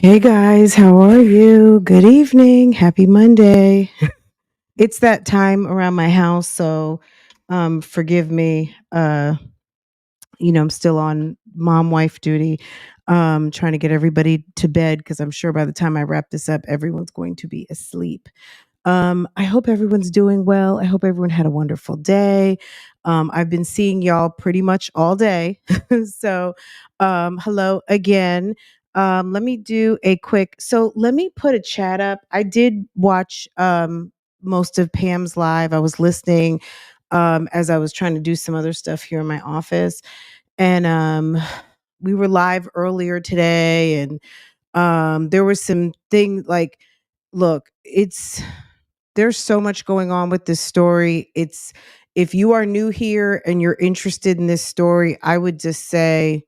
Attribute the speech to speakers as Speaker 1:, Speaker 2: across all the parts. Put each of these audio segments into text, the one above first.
Speaker 1: Hey guys, how are you? Good evening. Happy Monday. It's that time around my house, so forgive me. I'm still on mom wife duty. Trying to get everybody to bed because I'm sure by the time I wrap this up, everyone's going to be asleep. I hope everyone's doing well. I hope everyone had a wonderful day. I've been seeing y'all pretty much all day. So, hello again. Let me do a quick. So, let me put a chat up. I did watch most of Pam's live. I was listening as I was trying to do some other stuff here in my office. And we were live earlier today. And there was some thing like, look, there's so much going on with this story. It's if you are new here and you're interested in this story, I would just say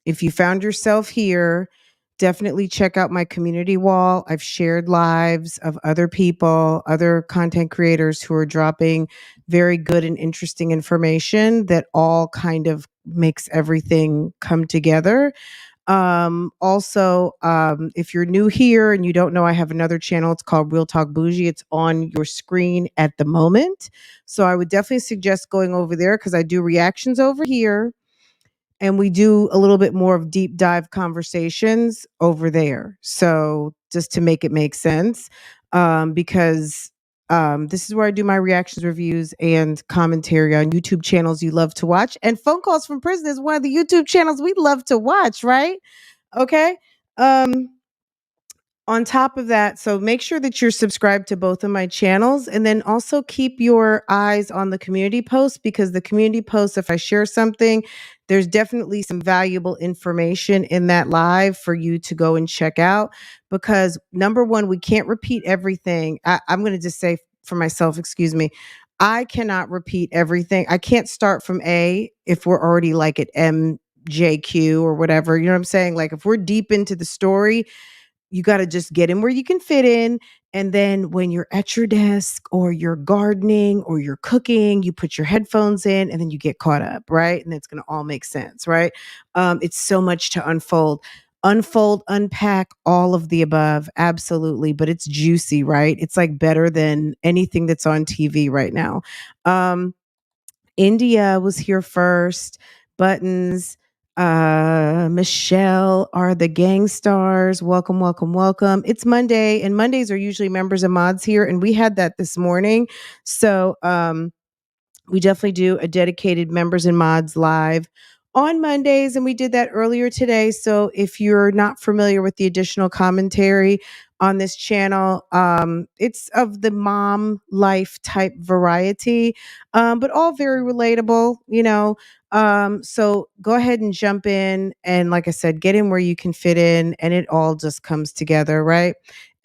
Speaker 1: if you found yourself here, definitely check out my community wall. I've shared lives of other people, other content creators who are dropping very good and interesting information that all kind of makes everything come together. Also, if you're new here and you don't know, I have another channel. It's called Real Talk Bougie. It's on your screen at the moment. So I would definitely suggest going over there because I do reactions over here and we do a little bit more of deep dive conversations over there. So just to make it make sense, because this is where I do my reactions, reviews, and commentary on YouTube channels you love to watch. And Phone Calls from Prison is one of the YouTube channels we love to watch, right? Okay. Um, on top of that, so make sure that you're subscribed to both of my channels and then also keep your eyes on the community posts because the community posts, if I share something, there's definitely some valuable information in that live for you to go and check out. Because number one, we can't repeat everything. I'm going to just say for myself, excuse me, I cannot repeat everything. I can't start from A if we're already like at MJQ or whatever. You know what I'm saying? Like if we're deep into the story, you got to just get in where you can fit in. And then when you're at your desk or you're gardening or you're cooking, you put your headphones in and then you get caught up, right? And it's going to all make sense, right? It's so much to unfold, unpack, all of the above. Absolutely. But it's juicy, right? It's like better than anything that's on TV right now. Um, India was here first. Buttons. Michelle are the gang stars. Welcome, welcome, welcome. It's Monday, and Mondays are usually members and mods here, and we had that this morning. So we definitely do a dedicated members and mods live on Mondays, and we did that earlier today. So if you're not familiar with the additional commentary on this channel, it's of the mom life type variety, but all very relatable, you know. So go ahead and jump in, and like I said, get in where you can fit in, and it all just comes together, right?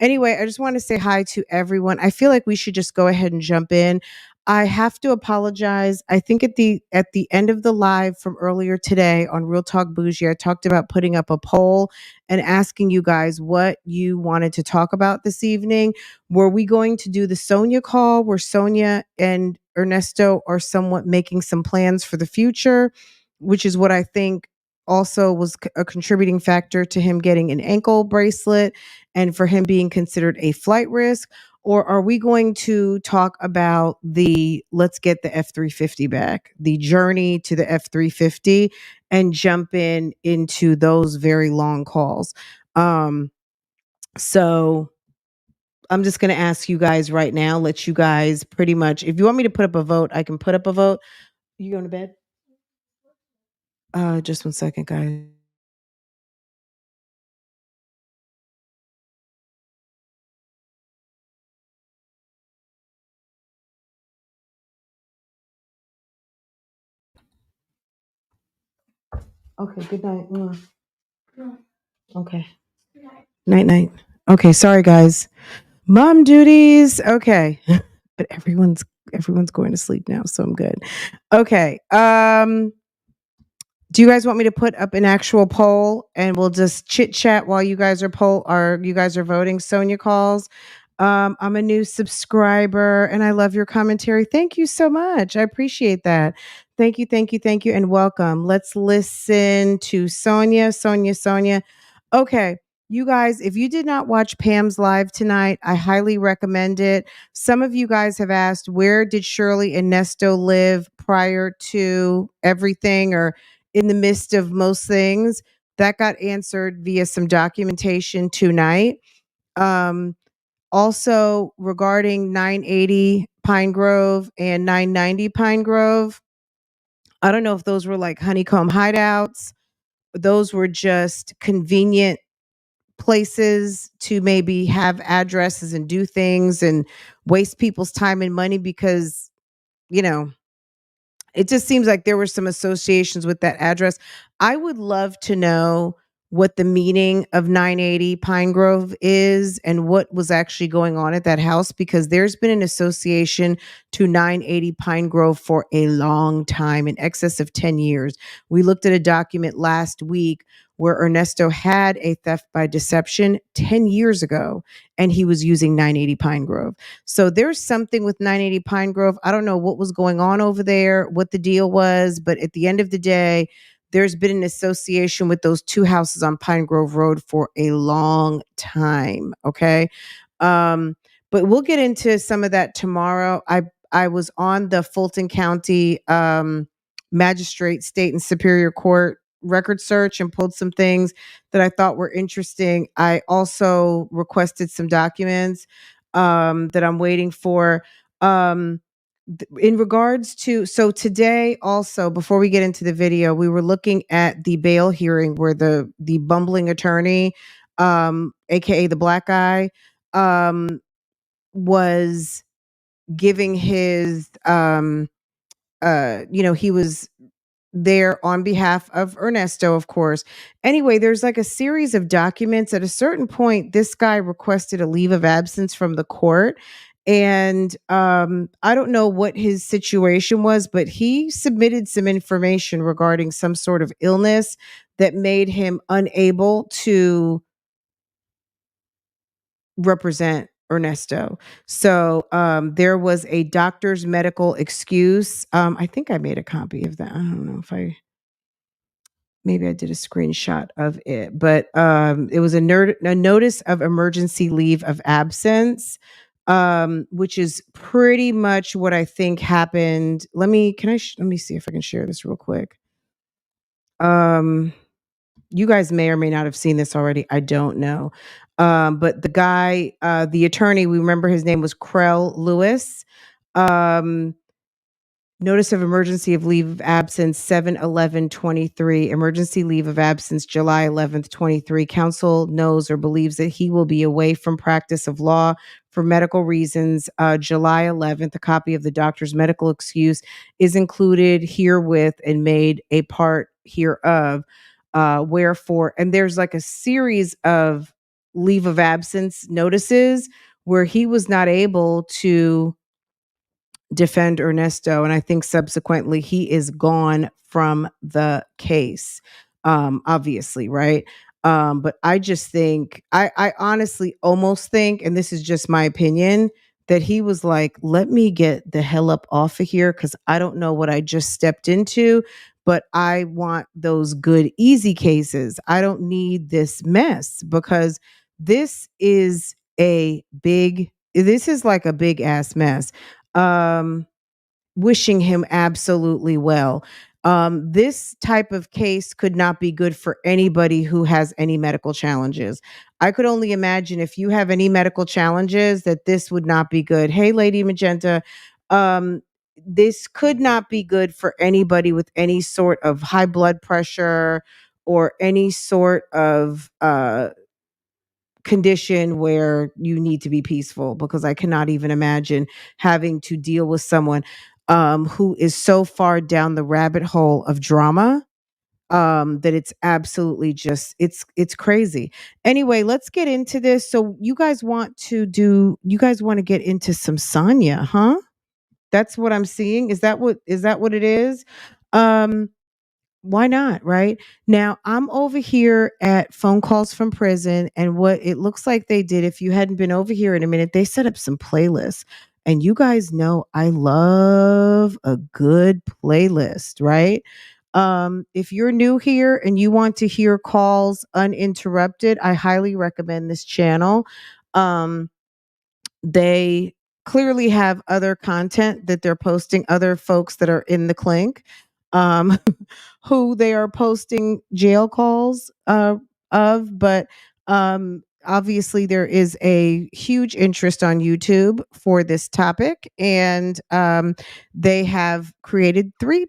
Speaker 1: Anyway, I just want to say hi to everyone. I feel like we should just go ahead and jump in. I have to apologize. I think at the end of the live from earlier today on Real Talk Bougie, I talked about putting up a poll and asking you guys what you wanted to talk about this evening. Were we going to do the Sonya call where Sonya and Ernesto are somewhat making some plans for the future, which is what I think also was a contributing factor to him getting an ankle bracelet and for him being considered a flight risk? Or are we going to talk about the let's get the F-350 back, the journey to the F-350 and jump into those very long calls? So I'm just going to ask you guys right now, let you guys pretty much, if you want me to put up a vote, I can put up a vote. You going to bed? Just one second, guys. Okay, good night. Okay. Night, night. Okay, sorry, guys. Mom duties. Okay. But everyone's going to sleep now, so I'm good. Okay. Do you guys want me to put up an actual poll and we'll just chit chat while you guys are voting? Sonya calls. I'm a new subscriber and I love your commentary. Thank you so much. I appreciate that. Thank you, thank you, thank you, and welcome. Let's listen to Sonya. Okay. You guys, if you did not watch Pam's live tonight, I highly recommend it. Some of you guys have asked, where did Shirley and Nesto live prior to everything or in the midst of most things? That got answered via some documentation tonight. Um, Also, regarding 980 Pine Grove and 990 Pine Grove, I don't know if those were like honeycomb hideouts. Those were just convenient places to maybe have addresses and do things and waste people's time and money because, you know, it just seems like there were some associations with that address. I would love to know what the meaning of 980 Pine Grove is and what was actually going on at that house, because there's been an association to 980 Pine Grove for a long time, in excess of 10 years. We looked at a document last week where Ernesto had a theft by deception 10 years ago, and he was using 980 Pine Grove. So there's something with 980 Pine Grove. I don't know what was going on over there, what the deal was, but at the end of the day, there's been an association with those two houses on Pine Grove Road for a long time. Okay. Um, but we'll get into some of that tomorrow. I was on the Fulton County Magistrate State and Superior Court record search and pulled some things that I thought were interesting. I also requested some documents that I'm waiting for. In regards to, so today also, before we get into the video, we were looking at the bail hearing where the bumbling attorney, aka the black guy, was giving his he was there on behalf of Ernesto, of course. Anyway, there's like a series of documents. At a certain point, this guy requested a leave of absence from the court. And I don't know what his situation was, but he submitted some information regarding some sort of illness that made him unable to represent Ernesto. So there was a doctor's medical excuse. I think I made a copy of that. I don't know if maybe I did a screenshot of it, but it was a notice of emergency leave of absence, which is pretty much what I think happened. Let me let me see if I can share this real quick. You guys may or may not have seen this already. I don't know. But the guy, the attorney, we remember his name was Krell Lewis. Um, Notice of emergency of leave of absence 7/11/23. Emergency leave of absence July 11th, 23. Counsel knows or believes that he will be away from practice of law for medical reasons. July 11th, a copy of the doctor's medical excuse is included herewith and made a part hereof. Wherefore, and there's like a series of leave of absence notices where he was not able to defend Ernesto, and I think subsequently he is gone from the case. Obviously, right? But I just think I honestly almost think, and this is just my opinion, that he was like, let me get the hell up off of here because I don't know what I just stepped into, but I want those good, easy cases. I don't need this mess because this is this is like a big ass mess. Um, Wishing him absolutely well. This type of case could not be good for anybody who has any medical challenges. I could only imagine if you have any medical challenges that this would not be good. Hey, Lady Magenta, this could not be good for anybody with any sort of high blood pressure or any sort of condition where you need to be peaceful, because I cannot even imagine having to deal with someone who is so far down the rabbit hole of drama that it's absolutely just it's crazy. Anyway, let's get into this. So you guys want to get into some Sonya, huh? That's what I'm seeing. Is that what it is? Um why not, right? Now, I'm over here at Phone Calls from Prison, and what it looks like they did, if you hadn't been over here in a minute, they set up some playlists. And you guys know I love a good playlist, right? If you're new here and you want to hear calls uninterrupted, I highly recommend this channel. Um, they clearly have other content that they're posting, other folks that are in the clink, um, who they are posting jail calls of. But obviously, there is a huge interest on YouTube for this topic, and they have created three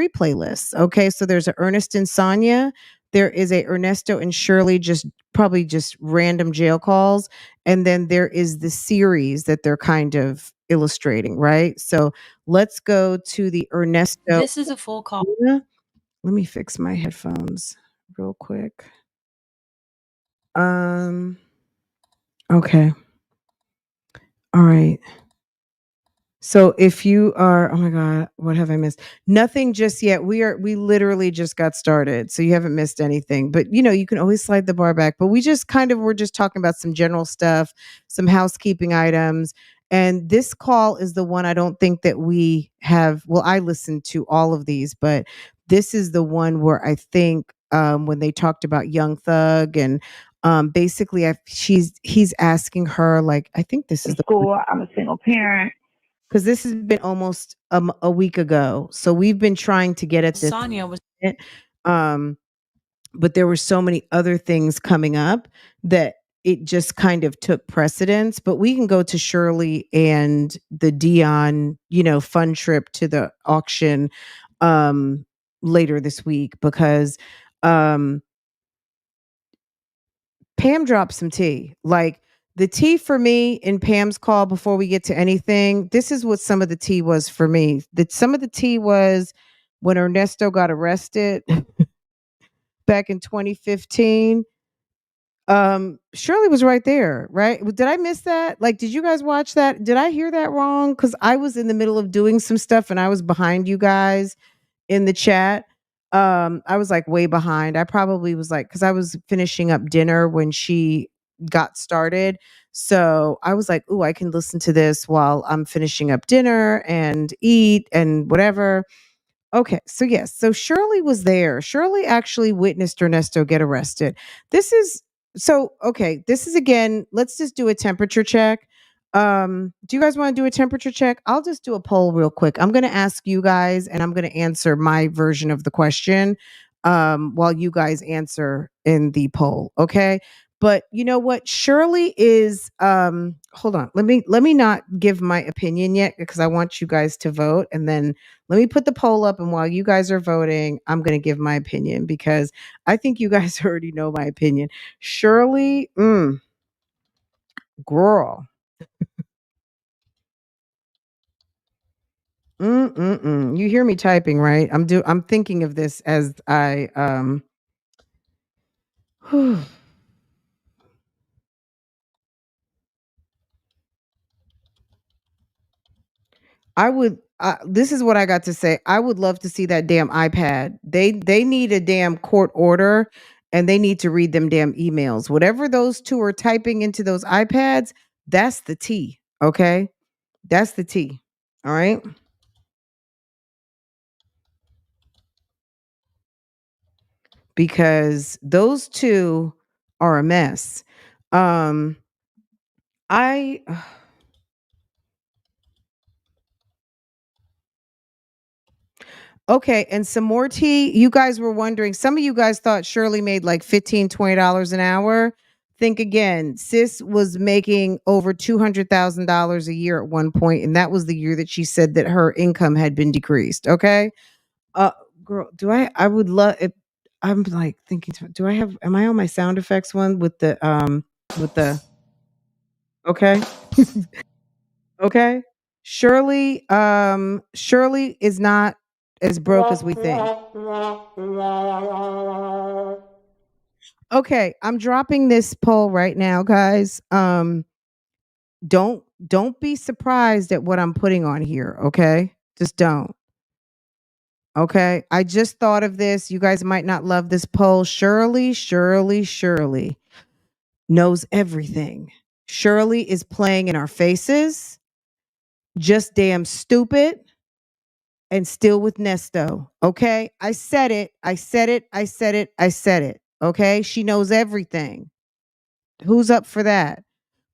Speaker 1: playlists. Okay, so there's a Ernest and Sonya. There is a Ernesto and Shirley, just probably just random jail calls, and then there is the series that they're kind of illustrating, right? So let's go to the Ernesto.
Speaker 2: This is a full call.
Speaker 1: Let me fix my headphones real quick. Okay. All right. So if you are, oh my God, what have I missed? Nothing just yet. We literally just got started. So you haven't missed anything. But you can always slide the bar back. But we're just talking about some general stuff, some housekeeping items. And this call is the one I don't think that we have. Well, I listened to all of these, but this is the one where I think when they talked about Young Thug and basically he's asking her, like, I think this is the
Speaker 3: school. I'm a single parent.
Speaker 1: because this has been almost a week ago. So we've been trying to get at this.
Speaker 2: Sonya was
Speaker 1: Um, but there were so many other things coming up that it just kind of took precedence. But we can go to Shirley and the Dion, fun trip to the auction later this week because Pam dropped some tea. Like the tea for me in Pam's call before we get to anything, this is what some of the tea was for me. Some of the tea was when Ernesto got arrested back in 2015. Shirley was right there, right? Did I miss that? Like, did you guys watch that? Did I hear that wrong? Because I was in the middle of doing some stuff and I was behind you guys in the chat. I was like way behind. I probably was like, because I was finishing up dinner when she got started. So I was like, ooh, I can listen to this while I'm finishing up dinner and eat and whatever. Okay, so yes, so Shirley was there. Shirley actually witnessed Ernesto get arrested. This is okay, this is again, let's just do a temperature check. Do you guys want to do a temperature check? I'll just do a poll real quick. I'm going to ask you guys and I'm going to answer my version of the question while you guys answer in the poll, okay? But you know what? Shirley is hold on. Let me not give my opinion yet because I want you guys to vote, and then let me put the poll up, and while you guys are voting, I'm going to give my opinion because I think you guys already know my opinion. Shirley, girl. You hear me typing, right? I'm thinking of this as I I would this is what I got to say. I would love to see that damn iPad. They need a damn court order and they need to read them damn emails. Whatever those two are typing into those iPads, that's the T, okay? That's the T. All right? Because those two are a mess. I Okay, and some more tea. You guys were wondering, some of you guys thought Shirley made like $15-20 an hour. Think again. Sis was making over $200,000 a year at one point, and that was the year that she said that her income had been decreased. Okay. Uh Girl, I would love if I'm like thinking, do I have am I on my sound effects one with the okay. Okay. Shirley is not as broke as we think. Okay, I'm dropping this poll right now, guys. Don't be surprised at what I'm putting on here, okay? Just don't. Okay? I just thought of this. You guys might not love this poll. Shirley knows everything. Shirley is playing in our faces. Just damn stupid. and still with Nesto. Okay. I said it. I said it. I said it. I said it. Okay. She knows everything. Who's up for that?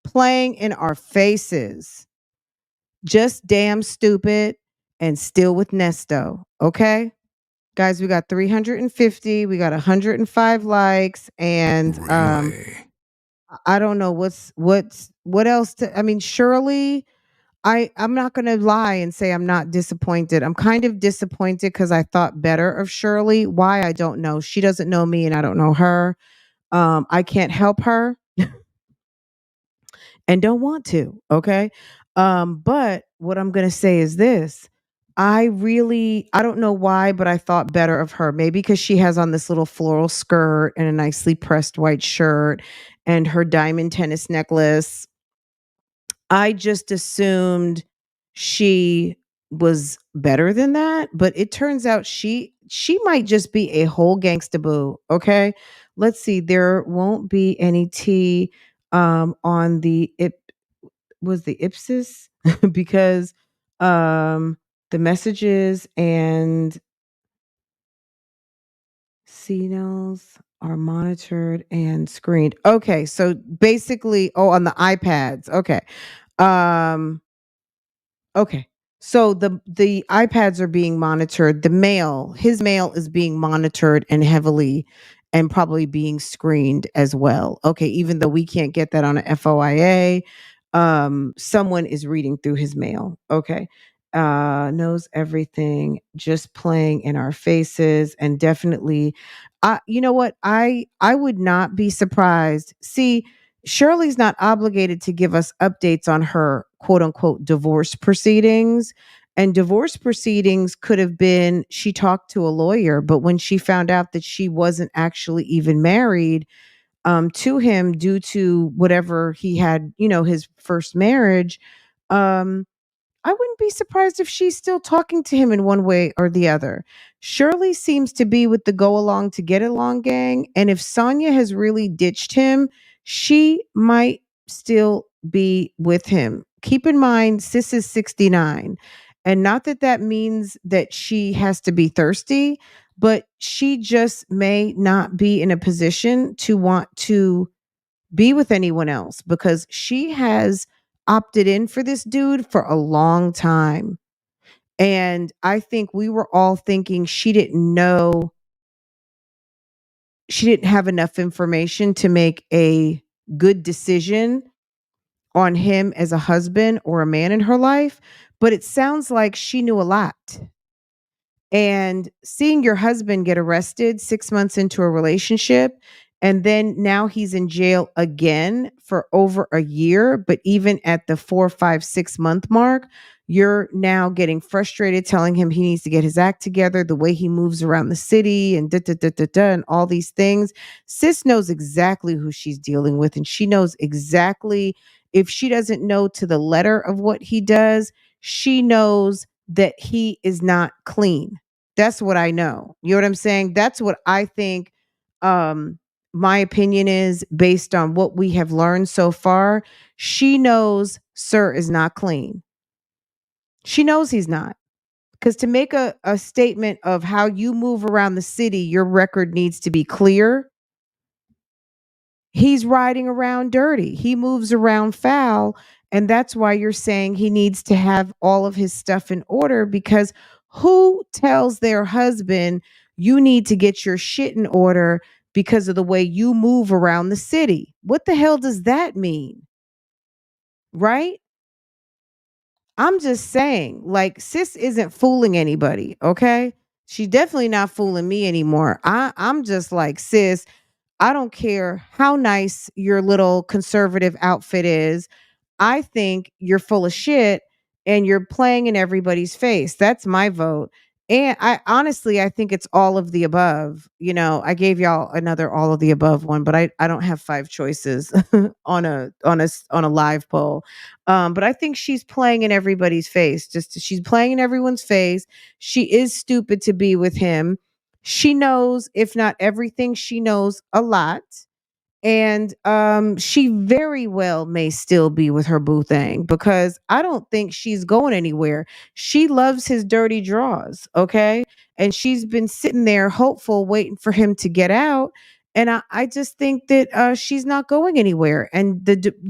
Speaker 1: Playing in our faces. Just damn stupid and still with Nesto. Okay. Guys, we got 350. We got 105 likes. And
Speaker 2: Really?
Speaker 1: I don't know what else to, I mean, Shirley, I'm not going to lie and say I'm not disappointed. I'm kind of disappointed because I thought better of Shirley. Why? I don't know. She doesn't know me and I don't know her. I can't help her and don't want to. Okay. But what I'm going to say is this. I don't know why, but I thought better of her. Maybe because she has on this little floral skirt and a nicely pressed white shirt and her diamond tennis necklace. I just assumed she was better than that, but it turns out she might just be a whole gangsta boo. Okay, let's see. There won't be any tea on the Ipsis because um the messages and signals are monitored and screened. Okay, so basically, oh, on the iPads. Okay. Um Okay. So the iPads are being monitored. His mail is being monitored and heavily and probably being screened as well. Okay, even though we can't get that on a FOIA, someone is reading through his mail. Okay. Knows everything, just playing in our faces and definitely you know what? I would not be surprised. See, Shirley's not obligated to give us updates on her quote unquote divorce proceedings. And divorce proceedings could have been she talked to a lawyer, but when she found out that she wasn't actually even married to him due to whatever he had, his first marriage, um, I wouldn't be surprised if she's still talking to him in one way or the other. Shirley seems to be with the go along to get along gang. And if Sonya has really ditched him, she might still be with him. Keep in mind, Sis is 69. And not that that means that she has to be thirsty, but she just may not be in a position to want to be with anyone else because she has opted in for this dude for a long time. And I think we were all thinking she didn't have enough information to make a good decision on him as a husband or a man in her life. But it sounds like she knew a lot. And seeing your husband get arrested 6 months into a relationship, and then now he's in jail again for over a year, but even at the 4, 5, 6 month mark, you're now getting frustrated, telling him he needs to get his act together, the way he moves around the city and da da da da da, and all these things. Sis knows exactly who she's dealing with, and she knows exactly if she doesn't know to the letter of what he does, she knows that he is not clean. That's what I know. You know what I'm saying? That's what I think my opinion is based on what we have learned so far. She knows Sir is not clean. She knows he's not. Because to make a statement of how you move around the city, your record needs to be clear. He's riding around dirty. He moves around foul. And that's why you're saying he needs to have all of his stuff in order because who tells their husband you need to get your shit in order because of the way you move around the city? What the hell does that mean? Right? I'm just saying, like, sis isn't fooling anybody, okay? She's definitely not fooling me anymore. I'm just like, sis, I don't care how nice your little conservative outfit is. I think you're full of shit and you're playing in everybody's face. That's my vote. And I honestly, I think it's all of the above. I gave y'all another all of the above one, but I don't have five choices on a live poll. But I think she's playing in everybody's face. She's playing in everyone's face. She is stupid to be with him. She knows, if not everything, she knows a lot. And she very well may still be with her boo thing because I don't think she's going anywhere. She loves his dirty draws, okay? And she's been sitting there hopeful, waiting for him to get out. And I just think that she's not going anywhere. And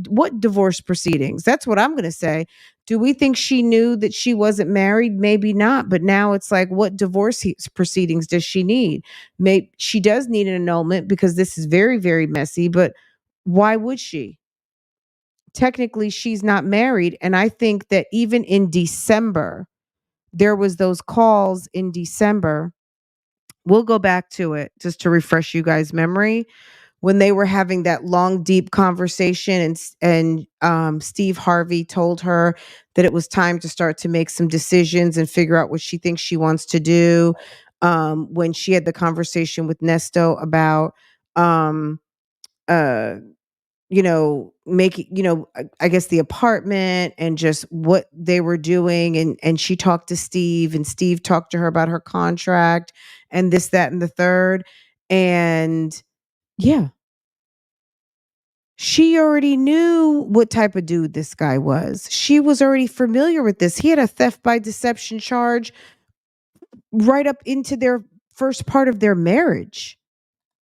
Speaker 1: what divorce proceedings? That's what I'm going to say. Do we think she knew that she wasn't married? Maybe not. But now it's like, what divorce proceedings does she need? Maybe she does need an annulment because this is very, very messy, but why would she? Technically, she's not married. And I think that even in December, there was those calls in December. We'll go back to it just to refresh you guys' memory when they were having that long, deep conversation, and Steve Harvey told her that it was time to start to make some decisions and figure out what she thinks she wants to do. When she had the conversation with Nesto about, um, uh, making, I guess the apartment and just what they were doing, and she talked to Steve, and Steve talked to her about her contract and this, that, and the third, and yeah. She already knew what type of dude this guy was. She was already familiar with this. He had a theft by deception charge right up into their first part of their marriage.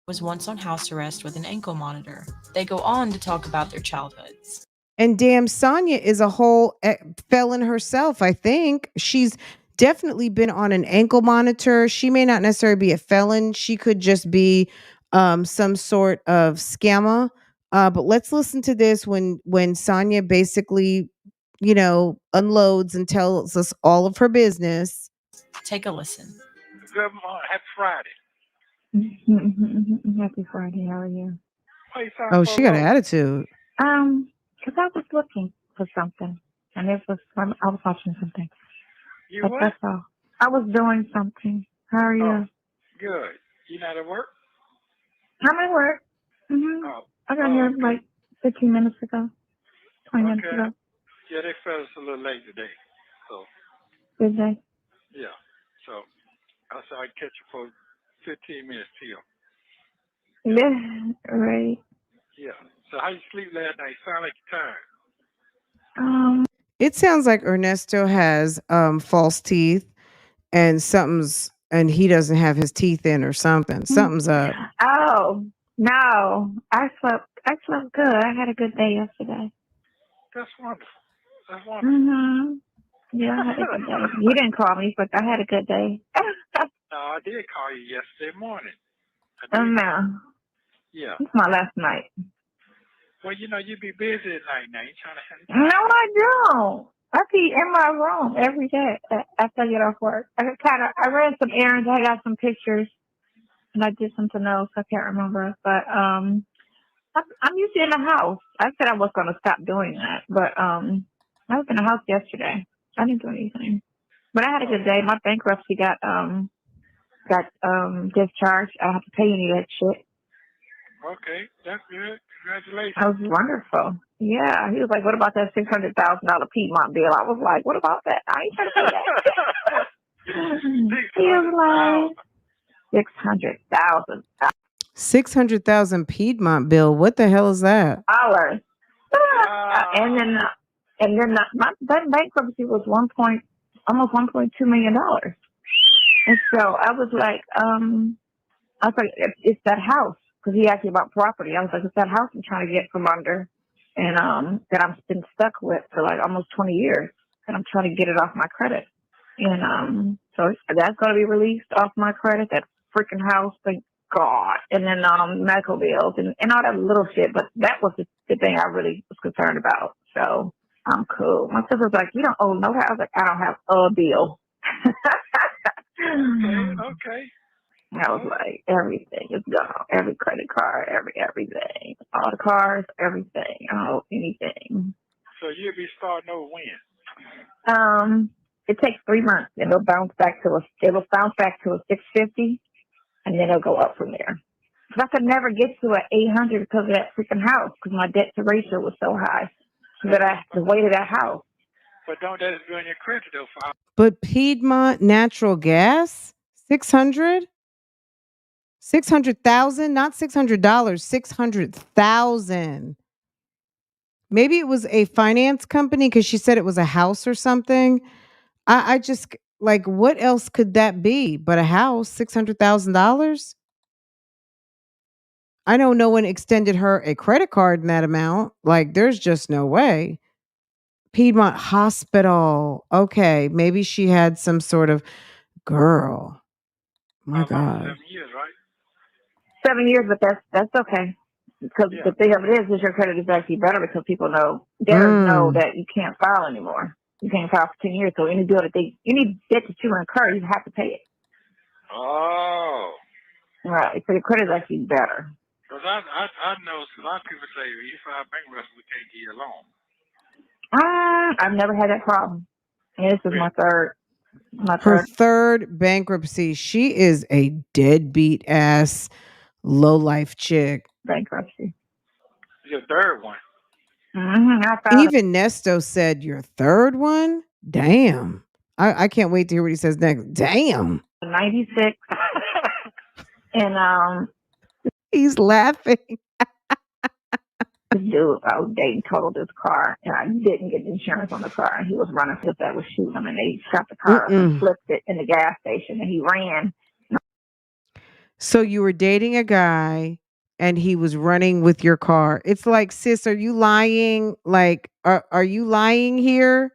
Speaker 2: Was once on house arrest with an ankle monitor. They go on to talk about their childhoods.
Speaker 1: And damn, Sonya is a whole felon herself, I think. She's definitely been on an ankle monitor. She may not necessarily be a felon. She could just be some sort of scammer. But let's listen to this when Sonya basically, unloads and tells us all of her business.
Speaker 2: Take a listen.
Speaker 3: Good morning. Happy Friday.
Speaker 4: Happy Friday. How are you?
Speaker 3: Why you sound
Speaker 1: Oh,
Speaker 3: so
Speaker 1: she got
Speaker 3: low?
Speaker 1: an attitude.
Speaker 4: Because I was looking for something, and I was watching something.
Speaker 3: You
Speaker 4: But
Speaker 3: what?
Speaker 4: that's all. I was doing something. How are you?
Speaker 3: Oh, good. You not at work?
Speaker 4: I'm at work.
Speaker 3: Oh,
Speaker 4: I got here
Speaker 3: okay.
Speaker 4: like 15 minutes ago, 20 minutes
Speaker 3: Okay.
Speaker 4: ago.
Speaker 3: Yeah, they felt us a little late today. So,
Speaker 4: Good day.
Speaker 3: yeah. So, I said I'd catch you for 15 minutes till.
Speaker 4: Yeah, right.
Speaker 3: Yeah. So, how you sleep last night? Sound like you're tired.
Speaker 1: It sounds like Ernesto has false teeth and he doesn't have his teeth in or something. Something's up.
Speaker 4: Oh, no. I slept good. I had a good day yesterday.
Speaker 3: That's wonderful. That's wonderful.
Speaker 4: Yeah, I had a good day. You didn't call me, but I had a good day.
Speaker 3: No, I did call you yesterday morning. I did.
Speaker 4: No.
Speaker 3: Yeah.
Speaker 4: It's my last night.
Speaker 3: Well, you be busy at night now. You trying to have
Speaker 4: No, I don't. I be in my room every day after I get off work. I ran some errands. I got some pictures, and I did something else. I can't remember, but I'm usually in the house. I said I was going to stop doing that, but I was in the house yesterday. I didn't do anything, but I had a good day. My bankruptcy got discharged. I don't have to pay any of that shit.
Speaker 3: Okay, that's good. Congratulations.
Speaker 4: That was wonderful. Yeah, he was like, "What about that $600,000 Piedmont bill?" I was like, "What about that? I ain't trying to pay that." He was like, $600,000.
Speaker 1: $600,000 Piedmont bill. What the hell is that?
Speaker 4: And then my bankruptcy was almost $1.2 million. And so I was like, it's that house, because he asked me about property. I was like, it's that house I'm trying to get from under, and that I've been stuck with for like almost 20 years, and I'm trying to get it off my credit. And so that's going to be released off my credit. That freaking house, thank God. And then medical bills and all that little shit. But that was the thing I really was concerned about. So I'm cool. My sister was like, "You don't owe no house." I was like, "I don't have a bill."
Speaker 3: Okay.
Speaker 4: I was like, everything is gone. Every credit card, everything. All the cars, everything. I don't owe anything.
Speaker 3: So you'll be starting over when?
Speaker 4: It takes 3 months, and it'll bounce back to a 650, and then it'll go up from there. Because I could never get to an 800 because of that freaking house, because my debt to ratio was so high that I had to wait at that house.
Speaker 3: But don't that ruin your credit though? But
Speaker 1: Piedmont Natural Gas, 600. $600,000, not $600, 600,000. Maybe it was a finance company because she said it was a house or something. I just like, what else could that be but a house? $600,000. I know no one extended her a credit card in that amount. Like, there's just no way. Piedmont Hospital. Okay, maybe she had some sort of girl. My
Speaker 3: How long?
Speaker 1: God.
Speaker 3: 7 years, right?
Speaker 4: 7 years, but that's okay. Because
Speaker 3: Yeah.
Speaker 4: the thing of it is your credit is actually better because people know, debtors know that you can't file anymore. You can't file for 10 years. So any bill that any debt that you incur, you have to pay it.
Speaker 3: Oh.
Speaker 4: Right. So your credit is actually better.
Speaker 3: Because I know a lot of people say, if you file bankruptcy, we can't give you a loan.
Speaker 4: I've never had that problem. And this is my third.
Speaker 1: Her third bankruptcy. She is a deadbeat ass low life chick.
Speaker 4: Bankruptcy.
Speaker 3: Your third one.
Speaker 1: Even Nesto said your third one? Damn. I can't wait to hear what he says next. Damn.
Speaker 4: 96. And
Speaker 1: he's laughing.
Speaker 4: This dude I was dating totaled his car, and I didn't get insurance on the car. And he was running because that was shooting him, and they shot the car up and flipped it in the gas station, and he ran.
Speaker 1: So you were dating a guy, and he was running with your car. It's like, sis, are you lying? Like, are you lying here?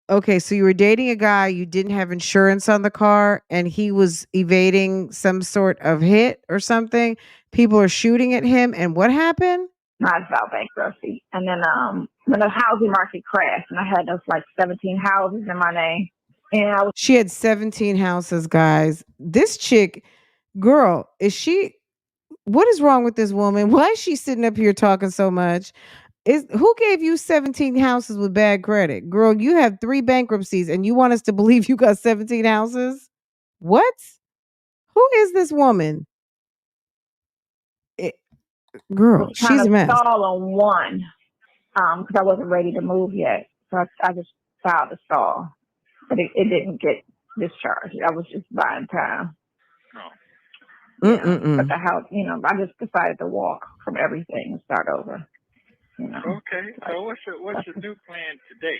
Speaker 1: Okay, so you were dating a guy, you didn't have insurance on the car, and he was evading some sort of hit or something. People are shooting at him, and what happened?
Speaker 4: I filed bankruptcy. And then when the housing market crashed, and I had those like 17 houses in my name. And
Speaker 1: she had 17 houses, guys. This chick, girl, what is wrong with this woman? Why is she sitting up here talking so much? Who gave you 17 houses with bad credit? Girl, you have 3 bankruptcies and you want us to believe you got 17 houses? What? Who is this woman? Girl, she's a mess.
Speaker 4: Stall on one because I wasn't ready to move yet. So I just filed a stall. But it didn't get discharged. I was just buying time. But the house, I just decided to walk from everything and start over.
Speaker 3: Okay, so what's your new plan today?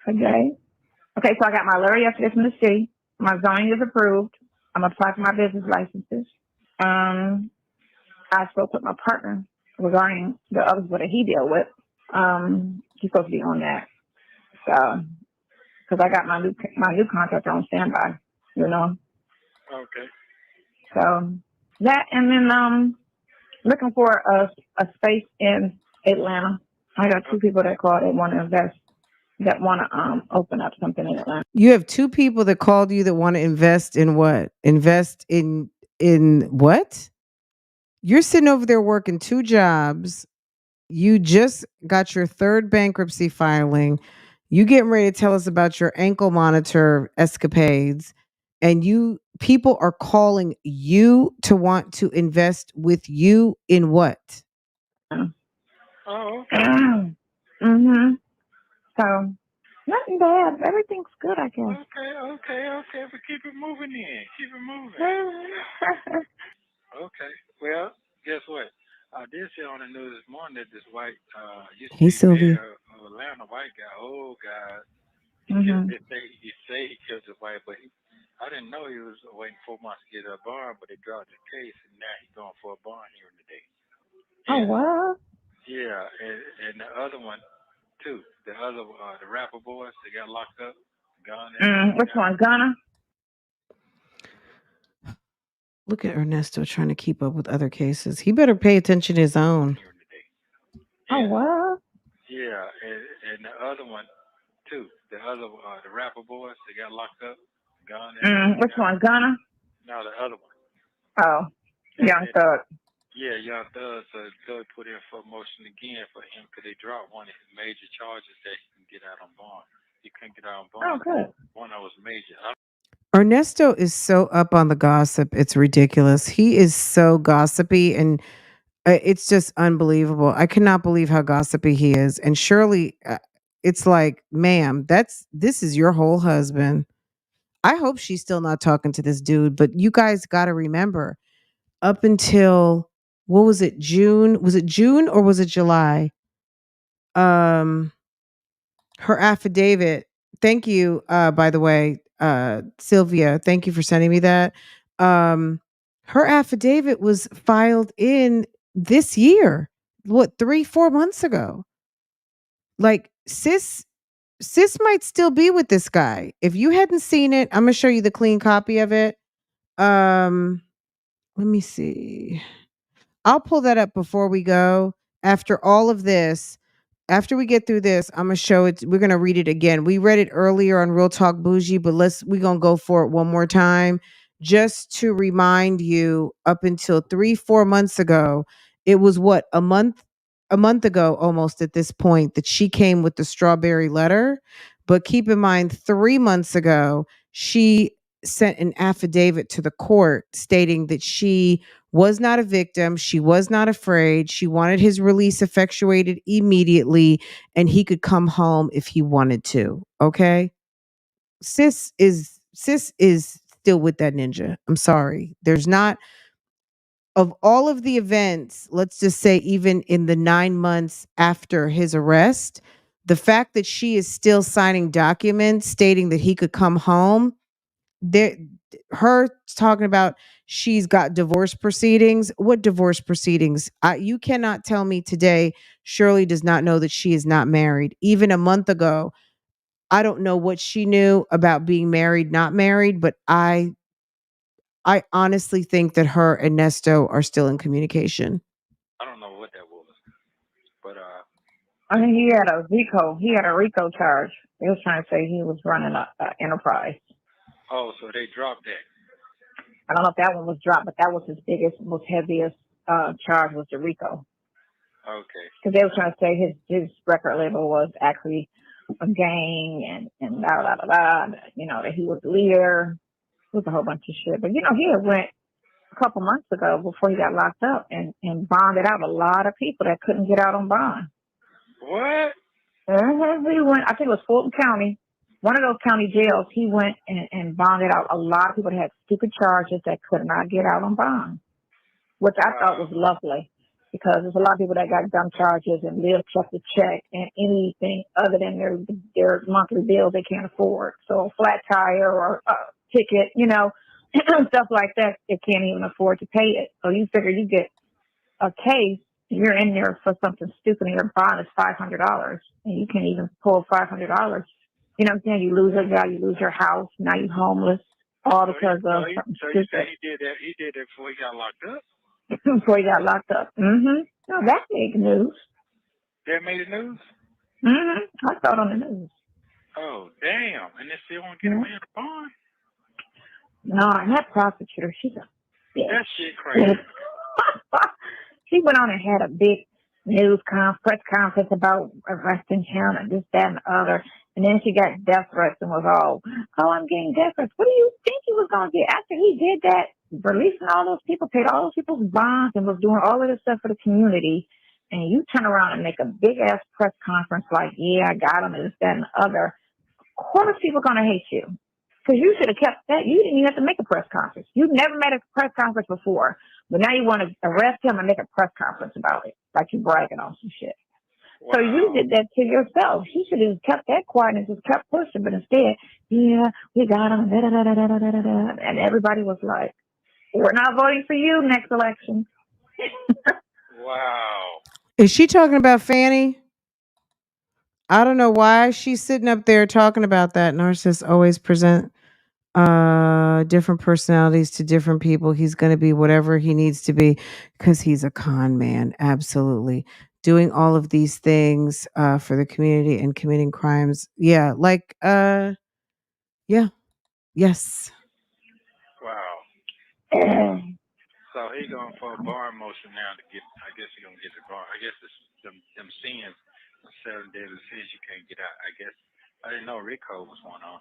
Speaker 4: Today. Okay, so I got my letter yesterday from the city. My zoning is approved. I'm applying for my business licenses. I spoke with my partner regarding the others that he deal with. He's supposed to be on that. So, because I got my new contractor on standby.
Speaker 3: Okay.
Speaker 4: So that, and then looking for a space in Atlanta. I got 2 people that called. They want to invest. That want to open up something in Atlanta.
Speaker 1: You have 2 people that called you that want to invest in what? Invest in what? You're sitting over there working 2 jobs. You just got your 3rd bankruptcy filing. You getting ready to tell us about your ankle monitor escapades, and people are calling you to want to invest with you in what?
Speaker 3: Oh, okay.
Speaker 4: So nothing bad. Everything's good, I guess.
Speaker 3: Okay. But keep it moving then. Keep it moving. Okay. Well, guess what? I did see on the news this morning that this white,
Speaker 1: Hey, Sylvia.
Speaker 3: Atlanta white guy, old guy, he say he killed the wife, but I didn't know he was waiting 4 months to get a bond, but they dropped the case, and now he's going for a bond hearing today.
Speaker 4: Oh, what?
Speaker 3: Yeah, and the other one, too. The rapper boys, they got locked up.
Speaker 4: Which one, Ghana?
Speaker 1: Look at Ernesto trying to keep up with other cases. He better pay attention to his own.
Speaker 4: Oh, what?
Speaker 3: Yeah, and the other one, too. The rapper boys, they got locked up.
Speaker 4: Which one, Ghana?
Speaker 3: No, the other one.
Speaker 4: Oh, Young Thug.
Speaker 3: Yeah, Young Thug. So Thug put in for a motion again for him because they dropped one of his major charges that he can get out on bond. He couldn't get out on bond.
Speaker 4: Oh, good.
Speaker 3: One that was major.
Speaker 1: Ernesto is so up on the gossip. It's ridiculous. He is so gossipy, and it's just unbelievable. I cannot believe how gossipy he is. And Shirley, it's like, ma'am, this is your whole husband. I hope she's still not talking to this dude, but you guys got to remember up until what was it, June? Was it June or was it July? Um her affidavit. Thank you, by the way, Sylvia. Thank you for sending me that. Um, her affidavit was filed in this year. What, 3, 4 months ago? Like, sis might still be with this guy. If you hadn't seen it, I'm gonna show you the clean copy of it. Um, let me see. I'll pull that up before we go. After all of this, after we get through this, I'm gonna show it. We're gonna read it again. We read it earlier on Real Talk Bougie, but we're gonna go for it one more time, just to remind you. Up until 3, 4 months ago, it was what, a month ago almost at this point, that she came with the strawberry letter. But keep in mind, 3 months ago, she sent an affidavit to the court stating that she was not a victim. She was not afraid. She wanted his release effectuated immediately and he could come home if he wanted to. Okay. Sis is still with that ninja. I'm sorry. There's not, of all of the events, let's just say even in the 9 months after his arrest, the fact that she is still signing documents stating that he could come home, there, her talking about she's got divorce proceedings. What divorce proceedings? You cannot tell me today Shirley does not know that she is not married. Even a month ago, I don't know what she knew about being married, not married, but I honestly think that her and Nesto are still in communication.
Speaker 3: I don't know what that was, but
Speaker 4: I think he had a RICO. He had a RICO charge. They was trying to say he was running a enterprise.
Speaker 3: oh, so they dropped that.
Speaker 4: I don't know if that one was dropped, but that was his biggest, most heaviest charge was the RICO.
Speaker 3: Okay.
Speaker 4: Because they were trying to say his record label was actually a gang and da da da da. You know, that he was the leader. It was a whole bunch of shit. But you know, he had went a couple months ago before he got locked up and bonded out a lot of people that couldn't get out on bond.
Speaker 3: What?
Speaker 4: He went, I think it was Fulton County, one of those county jails. He went and bonded out a lot of people that had stupid charges that could not get out on bond, which I thought was lovely because there's a lot of people that got dumb charges and live check to check and anything other than their monthly bills they can't afford. So a flat tire or a ticket, you know, stuff like that, they can't even afford to pay it. So you figure you get a case, you're in there for something stupid and your bond is $500 and you can't even pull $500. You know what I'm saying? You lose your job, you lose your house, now you're homeless, all because of something
Speaker 3: so
Speaker 4: stupid.
Speaker 3: So you say he did that before he got locked up?
Speaker 4: Before he got locked up. Mm-hmm. No, that made news.
Speaker 3: That made the news?
Speaker 4: Mm-hmm. I saw it on the news.
Speaker 3: Oh, damn. And they still won't get him in the bond?
Speaker 4: No, and that prosecutor, she's a bitch.
Speaker 3: That shit crazy.
Speaker 4: She went on and had a big press conference about arresting him and this, that, and the other. And then she got death threats and was all, oh, I'm getting death threats. What do you think he was going to get after he did that? Releasing all those people, paid all those people's bonds and was doing all of this stuff for the community. And you turn around and make a big ass press conference like, yeah, I got him and this, that, and the other. Of course people are going to hate you. Because you should have kept that. You didn't even have to make a press conference. You've never made a press conference before. But now you want to arrest him and make a press conference about it. Like you're bragging on some shit. Wow. So you did that to yourself. He should have kept that quiet and just kept pushing. But instead, yeah, we got him. Da, da, da, da, da, da, da. And everybody was like, we're not voting for you next election.
Speaker 3: Wow.
Speaker 1: Is she talking about Fanny? I don't know why she's sitting up there talking about that. Narcissists always present different personalities to different people. He's going to be whatever he needs to be because he's a con man. Absolutely. Doing all of these things for the community and committing crimes. Yeah. Like, yeah. Yes.
Speaker 3: Wow. So he's going for a bar motion now to get, I guess he's going to get the bar. I guess it's them sins, 7 deadly sins you can't get out. I guess, I didn't know Rico was going on.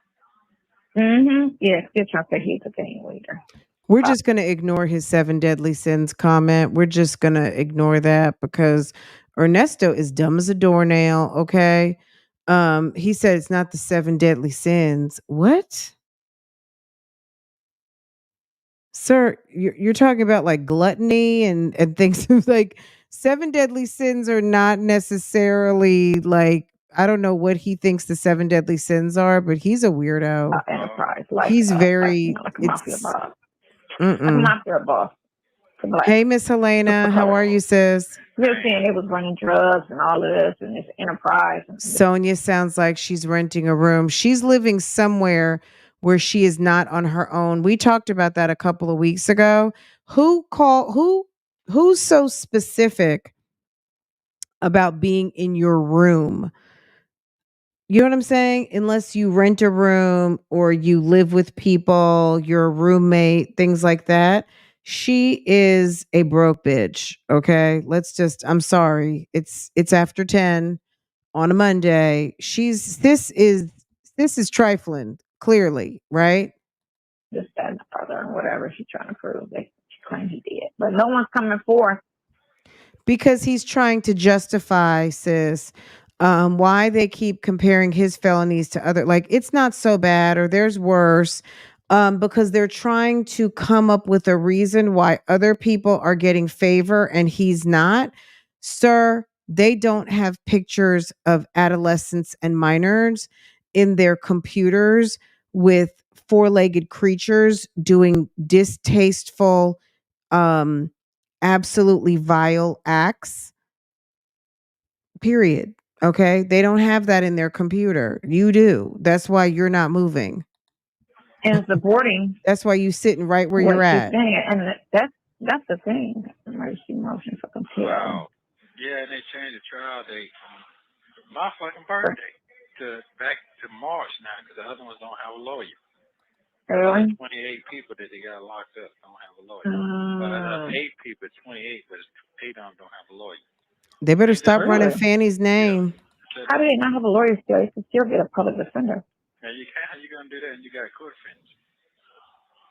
Speaker 4: Mm-hmm. Yeah, still trying to say he's a gang leader.
Speaker 1: We're just going to ignore his 7 deadly sins comment. We're just going to ignore that because Ernesto is dumb as a doornail. Okay. He said it's not the 7 deadly sins. What? Sir, you're talking about like gluttony and things like seven deadly sins are not necessarily like I don't know what he thinks the seven deadly sins are, but he's a weirdo.
Speaker 4: Enterprise,
Speaker 1: He's
Speaker 4: like
Speaker 1: very
Speaker 4: like a mafia
Speaker 1: it's
Speaker 4: boss, like a
Speaker 1: mm-mm.
Speaker 4: mafia boss. Like
Speaker 1: Hey Miss Helena, how are you, sis?
Speaker 4: they're saying it was running drugs and all of this and this enterprise. And
Speaker 1: Sonia sounds like she's renting a room. She's living somewhere where she is not on her own. We talked about that a couple of weeks ago. Who's so specific about being in your room? You know what I'm saying? Unless you rent a room or you live with people, you're a roommate, things like that. She is a broke bitch. Okay. I'm sorry. It's after 10 on a Monday. This is trifling, clearly, right?
Speaker 4: this, that, and the other, and whatever she's trying to prove that she claims he did. But no one's coming forth.
Speaker 1: Because he's trying to justify, sis, why they keep comparing his felonies to other. Like it's not so bad, or there's worse. Because they're trying to come up with a reason why other people are getting favor and he's not. Sir, they don't have pictures of adolescents and minors in their computers with four-legged creatures doing distasteful, um, absolutely vile acts. Period. Okay? They don't have that in their computer. You do. That's why you're not moving.
Speaker 4: And supporting
Speaker 1: That's why you sitting right where
Speaker 4: what
Speaker 1: you're
Speaker 4: she's
Speaker 1: at.
Speaker 4: saying. And that's the thing. Emergency motion for compel.
Speaker 3: Wow. Yeah, and they changed the trial date from my fucking birthday to back to March now because the other ones don't have a lawyer.
Speaker 4: Really?
Speaker 3: 28 people that they got locked up don't have a lawyer. But 8 people, 28, but 8 of them don't have a lawyer.
Speaker 1: They better stop running
Speaker 4: Really?
Speaker 1: Fanny's name.
Speaker 3: Yeah.
Speaker 4: How do they not have a lawyer still? You can still get a public defender.
Speaker 3: Now you can't. How you gonna do that? And you got court offenders.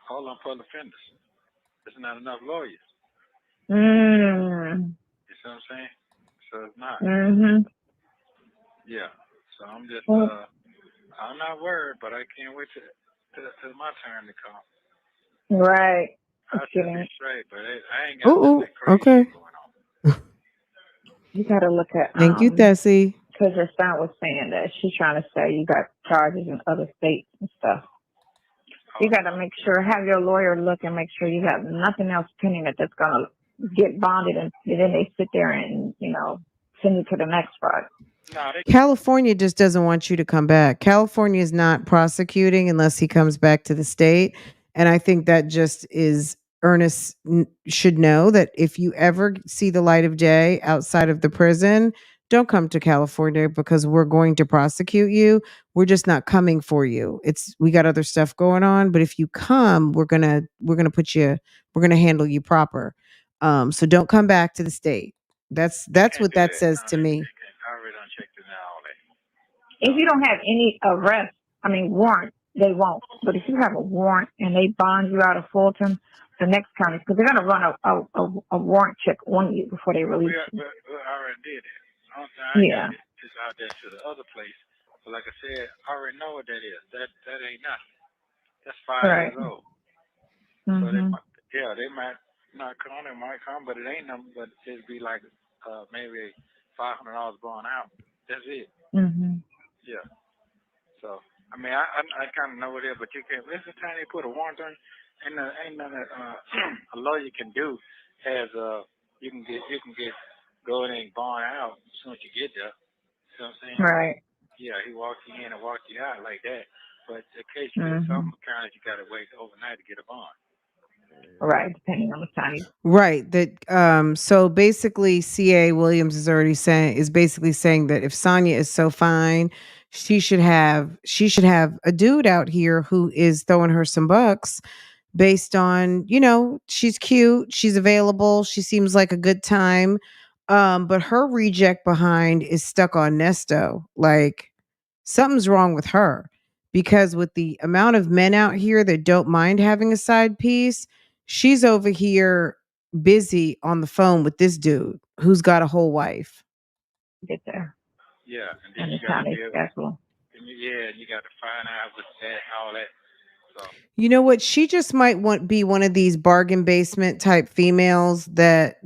Speaker 3: Hold on, public offenders. There's not enough lawyers. You see what I'm saying? So it's not. Yeah. So I'm just. I'm not worried, but I can't wait till my turn to come.
Speaker 4: Right.
Speaker 3: I should be straight, but I ain't got nothing crazy
Speaker 1: okay.
Speaker 3: going on.
Speaker 4: You got to look at.
Speaker 1: Thank you, Tessie.
Speaker 4: Because your son was saying that she's trying to say you got charges in other states and stuff. You got to make sure, have your lawyer look and make sure you have nothing else pending that's going to get bonded, and then they sit there and, send you to the next part.
Speaker 1: California just doesn't want you to come back. California is not prosecuting unless he comes back to the state. And I think that just is Ernest should know that if you ever see the light of day outside of the prison, don't come to California because we're going to prosecute you. We're just not coming for you. We got other stuff going on, but if you come, we're going to handle you proper. So don't come back to the state. That's what that says to me.
Speaker 4: If you don't have any warrant, they won't. But if you have a warrant and they bond you out of Fulton, the next county, because they're going to run a warrant check on you before they release you.
Speaker 3: We already did it. I got it just out there to the other place. But like I said, I already know what that is. That ain't nothing. That's 5 years old. So they might not come. They might come, but it ain't nothing. But it'd be like maybe $500 going out. That's it. Yeah. So I mean, I kind of know what it is, but you can't. This is the time they put a warrant on. Ain't nothing a lawyer can do. As you can get go in and bond out as soon as you get there. You know what I'm saying?
Speaker 4: Right.
Speaker 3: Yeah, he walked you in and walked you out like that. But in case you get some counties, you got to wait overnight to get a bond.
Speaker 4: Right, depending on the time.
Speaker 1: Right. That so basically CA Williams is basically saying that if Sonya is so fine, she should have a dude out here who is throwing her some bucks based on, she's cute, she's available, she seems like a good time. But her reject behind is stuck on Nesto. Like something's wrong with her because with the amount of men out here that don't mind having a side piece, she's over here busy on the phone with this dude who's got a whole wife.
Speaker 4: Get there.
Speaker 3: Yeah,
Speaker 4: and then you got to deal.
Speaker 3: And you got to find out what's that, all that. So
Speaker 1: You know what? She just might be one of these bargain basement type females that,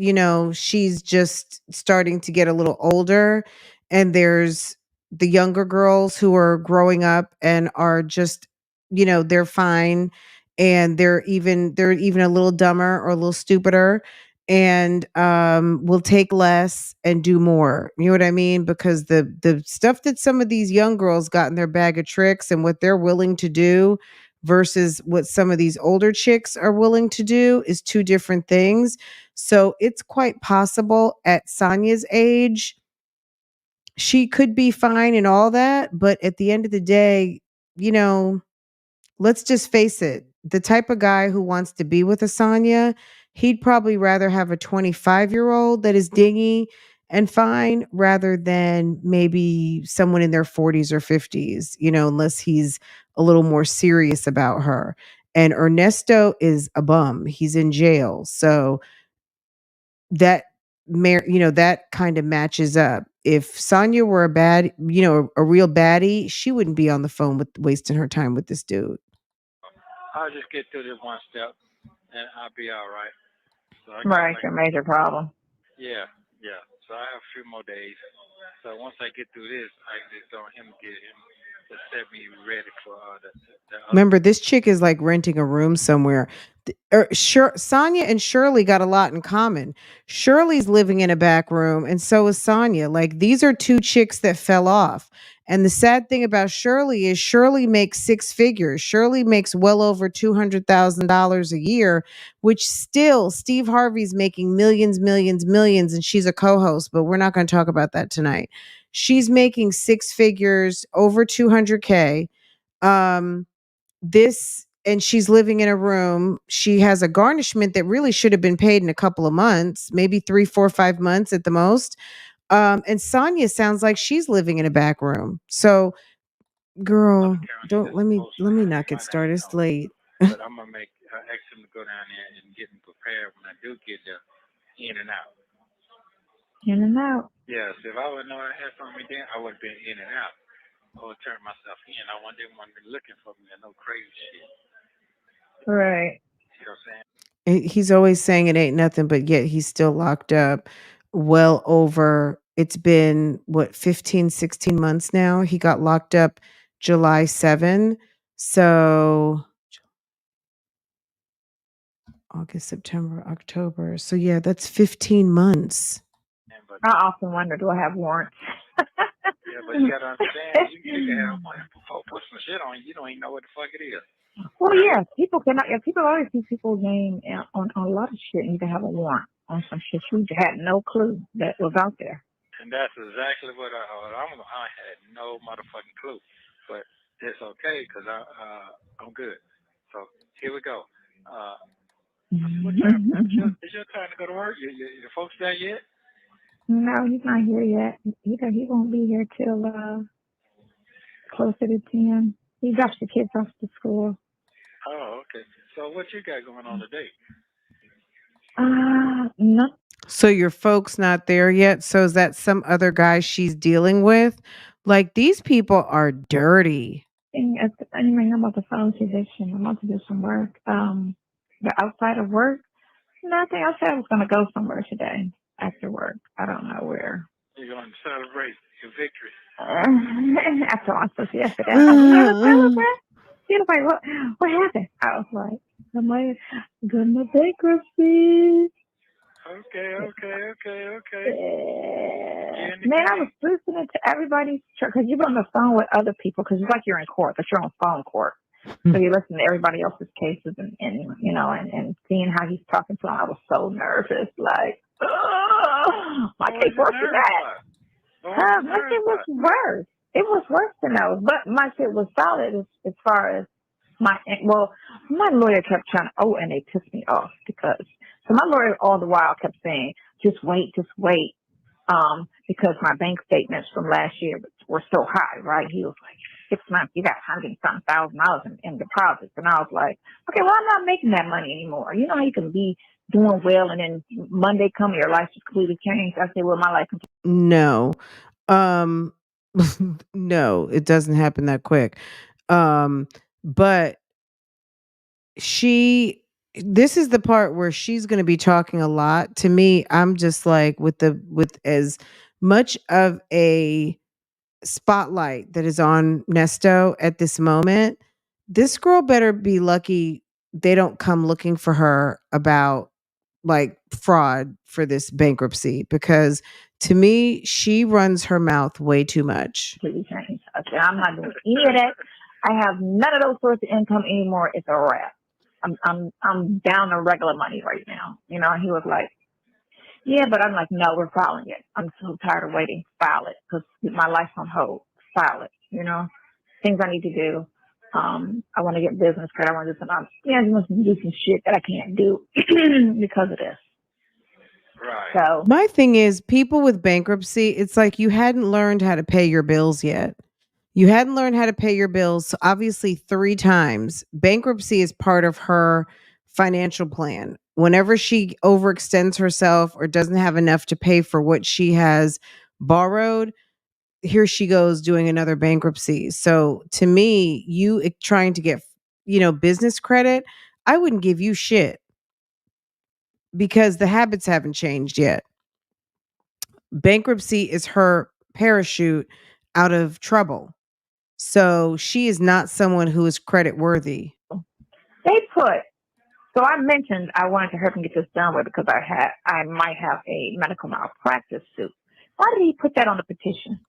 Speaker 1: she's just starting to get a little older. And there's the younger girls who are growing up and are just, they're fine. And they're even a little dumber or a little stupider and will take less and do more. You know what I mean? Because the stuff that some of these young girls got in their bag of tricks and what they're willing to do versus what some of these older chicks are willing to do is two different things. So it's quite possible at Sonya's age, she could be fine and all that. But at the end of the day, you know, let's just face it. The type of guy who wants to be with a Sonya, he'd probably rather have a 25-year-old that is dingy and fine rather than maybe someone in their 40s or 50s, unless he's a little more serious about her. And Ernesto is a bum. He's in jail. So that kind of matches up. If Sonya were a real baddie, she wouldn't be on the phone with wasting her time with this dude.
Speaker 3: I'll just get through this one step, and I'll be all right. So I
Speaker 4: Right, your major problem.
Speaker 3: Yeah. So I have a few more days. So once I get through this, I just want him to get him to set me ready for the other.
Speaker 1: Remember, this chick is like renting a room somewhere. Sonya and Shirley got a lot in common. Shirley's living in a back room, and so is Sonya. Like, these are two chicks that fell off. And the sad thing about Shirley is Shirley makes six figures. Shirley makes well over $200,000 a year, which still Steve Harvey's making millions, millions, millions, and she's a co-host, but we're not going to talk about that tonight. She's making six figures, over 200K. And she's living in a room. She has a garnishment that really should have been paid in a couple of months, maybe 3, 4, 5 months at the most. And Sonya sounds like she's living in a back room. So, girl, don't let me not get started. It's late.
Speaker 3: But I'm gonna ask him to go down there and get me prepared when I do get there, in and out.
Speaker 4: In and out.
Speaker 3: Yes, if I would know I had something then, I would have been in and out. I would turn myself in. I wouldn't be looking for me and no crazy shit.
Speaker 4: Right.
Speaker 3: You know what I'm saying?
Speaker 1: He's always saying it ain't nothing, but yet he's still locked up well over, it's been 15, 16 months now. He got locked up July 7. So August, September, October. So yeah, that's 15 months.
Speaker 4: I often wonder, do I have warrants?
Speaker 3: Yeah, but you gotta understand, you can have warrants before put some shit on you. You don't even know what the fuck it is.
Speaker 4: Well, yeah, people always see people's name on a lot of shit, and you can have a warrant on some shit you had no clue that was out there.
Speaker 3: And that's exactly what I had no motherfucking clue, but it's okay because I'm good. So here we go. What time? Is your time to go to work? Your folks there yet?
Speaker 4: No, he's not here yet. He won't be here till closer to 10. He drops the kids off to school.
Speaker 3: Oh, okay. So what you got going on today?
Speaker 4: No.
Speaker 1: So your folks not there yet? So is that some other guy she's dealing with? Like, these people are dirty.
Speaker 4: I'm about to file a eviction. I'm about to do some work. But outside of work, nothing. I said I was going to go somewhere today after work. I don't know where.
Speaker 3: You're going to celebrate your victory.
Speaker 4: After I was yesterday, I was going to celebrate. She was like, what happened? I was like, I'm like, gonna bankruptcy.
Speaker 3: Okay.
Speaker 4: Man, I was listening to everybody's because you're on the phone with other people because it's like you're in court, but you're on phone court. So you listen to everybody else's cases and seeing how he's talking to him. I was so nervous, like, my case worse than that. My shit was worse. It was worse than those, but my shit was solid as far as my lawyer kept trying to, and they pissed me off because my lawyer all the while kept saying, just wait, because my bank statements from last year were so high, right? He was like, 6 months, you got $100,000 in deposits. And I was like, okay, well, I'm not making that money anymore. You know how you can be doing well and then Monday come, your life just completely changed. I said, well, my life
Speaker 1: No. No, it doesn't happen that quick. But this is the part where she's going to be talking a lot. To me, I'm just like with as much of a spotlight that is on Nesto at this moment, this girl better be lucky they don't come looking for her about like fraud for this bankruptcy, because to me, she runs her mouth way too much.
Speaker 4: Change. Okay, I'm not doing any of that. I have none of those sorts of income anymore. It's a wrap. I'm down to regular money right now. You know, he was like, yeah, but I'm like, no, we're filing it. I'm so tired of waiting. File it, because my life's on hold. File it. You know, things I need to do. I want to get business credit. I want to do some. I want to do some shit that I can't do because of this.
Speaker 3: Right.
Speaker 4: So
Speaker 1: My thing is, people with bankruptcy, it's like you hadn't learned how to pay your bills yet. You hadn't learned how to pay your bills, so obviously 3 times. Bankruptcy is part of her financial plan. Whenever she overextends herself or doesn't have enough to pay for what she has borrowed, here she goes doing another bankruptcy. So to me, you trying to get, business credit, I wouldn't give you shit because the habits haven't changed yet. Bankruptcy is her parachute out of trouble. So she is not someone who is credit worthy.
Speaker 4: they put. So I mentioned I wanted to hurry and get this done with because I might have a medical malpractice suit. Why did he put that on the petition?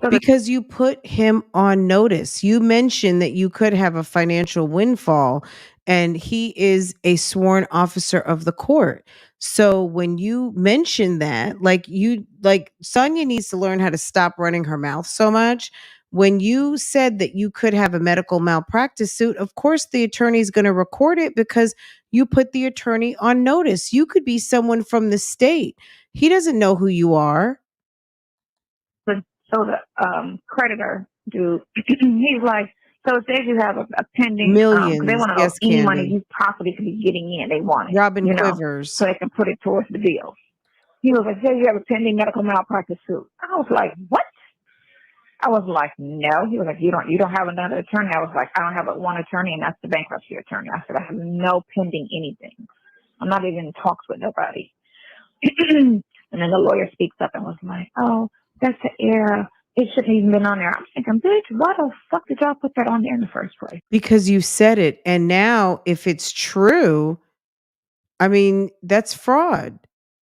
Speaker 1: Because you put him on notice. You mentioned that you could have a financial windfall, and he is a sworn officer of the court. So when you mention that, like Sonya needs to learn how to stop running her mouth so much. When you said that you could have a medical malpractice suit, of course the attorney is going to record it because you put the attorney on notice. You could be someone from the state. He doesn't know who you are.
Speaker 4: So the creditor dude, he's like, so it says you have a pending, because they
Speaker 1: Millions.
Speaker 4: want to know
Speaker 1: Yes,
Speaker 4: any money
Speaker 1: Candy.
Speaker 4: you possibly could be getting in. They want it,
Speaker 1: Robin Quivers.
Speaker 4: so they can put it towards the bill. He was like, say you have a pending medical malpractice suit. I was like, what? I was like, no. He was like, you don't have another attorney. I was like, I don't have but one attorney, and that's the bankruptcy attorney. I said, I have no pending anything. I'm not even in talks with nobody. And then the lawyer speaks up and was like, oh, that's the error. It shouldn't even been on there. I'm thinking, bitch, why the fuck did y'all put that on there in the first place?
Speaker 1: Because you said it. And now if it's true, I mean, that's fraud.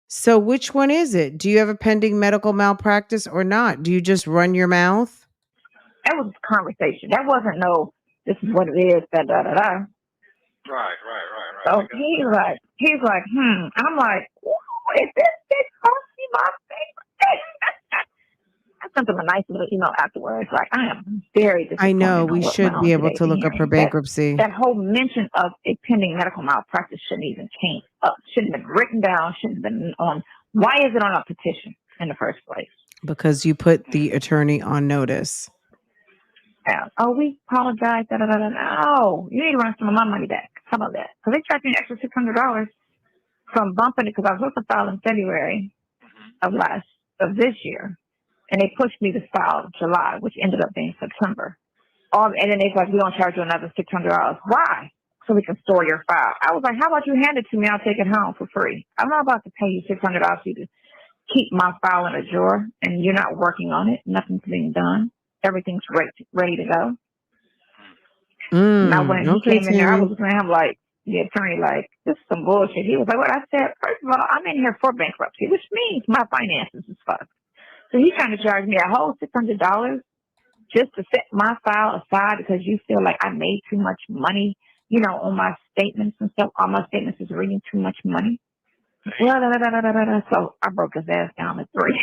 Speaker 1: So which one is it? Do you have a pending medical malpractice or not? Do you just run your mouth?
Speaker 4: That was a conversation. That wasn't no, this is what it is, da da da da.
Speaker 3: Right.
Speaker 4: So he's like, I'm like, is this bitch cost me my favorite? I sent him a nice little email afterwards. Like, I am very disappointed.
Speaker 1: I know we should be able to look up her bankruptcy.
Speaker 4: That whole mention of a pending medical malpractice shouldn't even came up. Shouldn't have been written down. Shouldn't have been on. Why is it on a petition in the first place?
Speaker 1: Because you put the attorney on notice.
Speaker 4: Yeah. Oh, we apologize. Da, da, da, da. No, you need to run some of my money back. How about that? Because they charged me an extra $600 from bumping it because I was supposed to file in February of this year. And they pushed me to file July, which ended up being September. And then they're like, we don't charge you another $600. Why? So we can store your file. I was like, how about you hand it to me? I'll take it home for free. I'm not about to pay you $600 for you to keep my file in a drawer, and you're not working on it. Nothing's being done. Everything's ready to go. Now, when he came in there, I was looking at him like, the attorney, like, this is some bullshit. He was like, what? I said, first of all, I'm in here for bankruptcy, which means my finances is fucked. So he's trying to charge me a whole $600 just to set my file aside because you feel like I made too much money, on my statements and stuff. All my statements is reading too much money. So I broke his ass down to 3.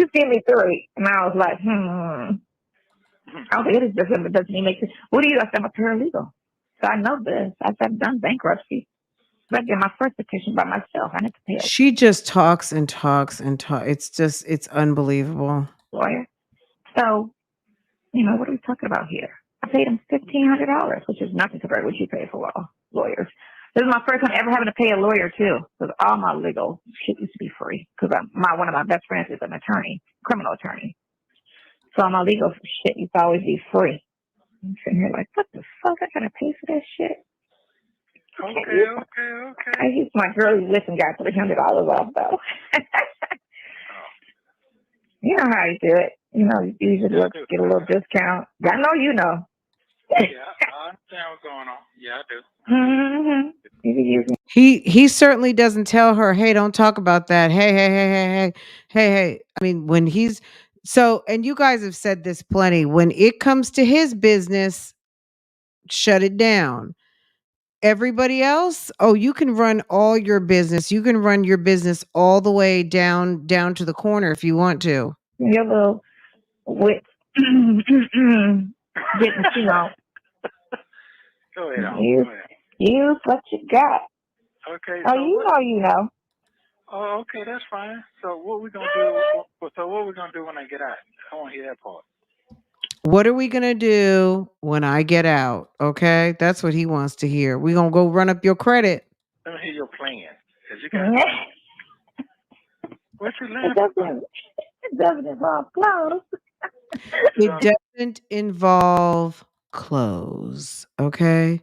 Speaker 4: Just give me 3. And I was like, I was like, it doesn't even make sense. What do you? I said, I'm a paralegal. So I know this. I've done bankruptcy. But I did my first petition by myself. I had to pay it.
Speaker 1: She just talks and talks and talks. It's unbelievable.
Speaker 4: Lawyer. So, what are we talking about here? I paid him $1,500, which is nothing compared to what you pay for lawyers. This is my first time ever having to pay a lawyer too, because all my legal shit used to be free. Because one of my best friends is an attorney, criminal attorney. So all my legal shit used to always be free. I'm sitting here like, what the fuck? I gotta pay for that shit.
Speaker 3: Okay.
Speaker 4: I used my girlie listen got $300 off though. You know how you do it. You know, you usually get a little discount. I know you know.
Speaker 3: Yeah, I understand what's going on. Yeah, I do.
Speaker 1: He certainly doesn't tell her, hey, don't talk about that. Hey. I mean, when he's so, and you guys have said this plenty, when it comes to his business, shut it down. Everybody else, oh, you can run all your business. You can run your business all the way down to the corner if you want to.
Speaker 4: Your little wit getting, you know.
Speaker 3: Go ahead.
Speaker 4: Use what you got.
Speaker 3: Okay.
Speaker 4: Oh, you know.
Speaker 3: Oh, okay, that's fine. So what we gonna do? So what we gonna do when I get out? I want to hear that part.
Speaker 1: What are we gonna do when I get out? Okay, that's what he wants to hear. We gonna go run up your credit.
Speaker 3: Let me hear your plan. Cause you got what you laughing?
Speaker 4: It doesn't involve clothes.
Speaker 1: It doesn't involve clothes. Okay.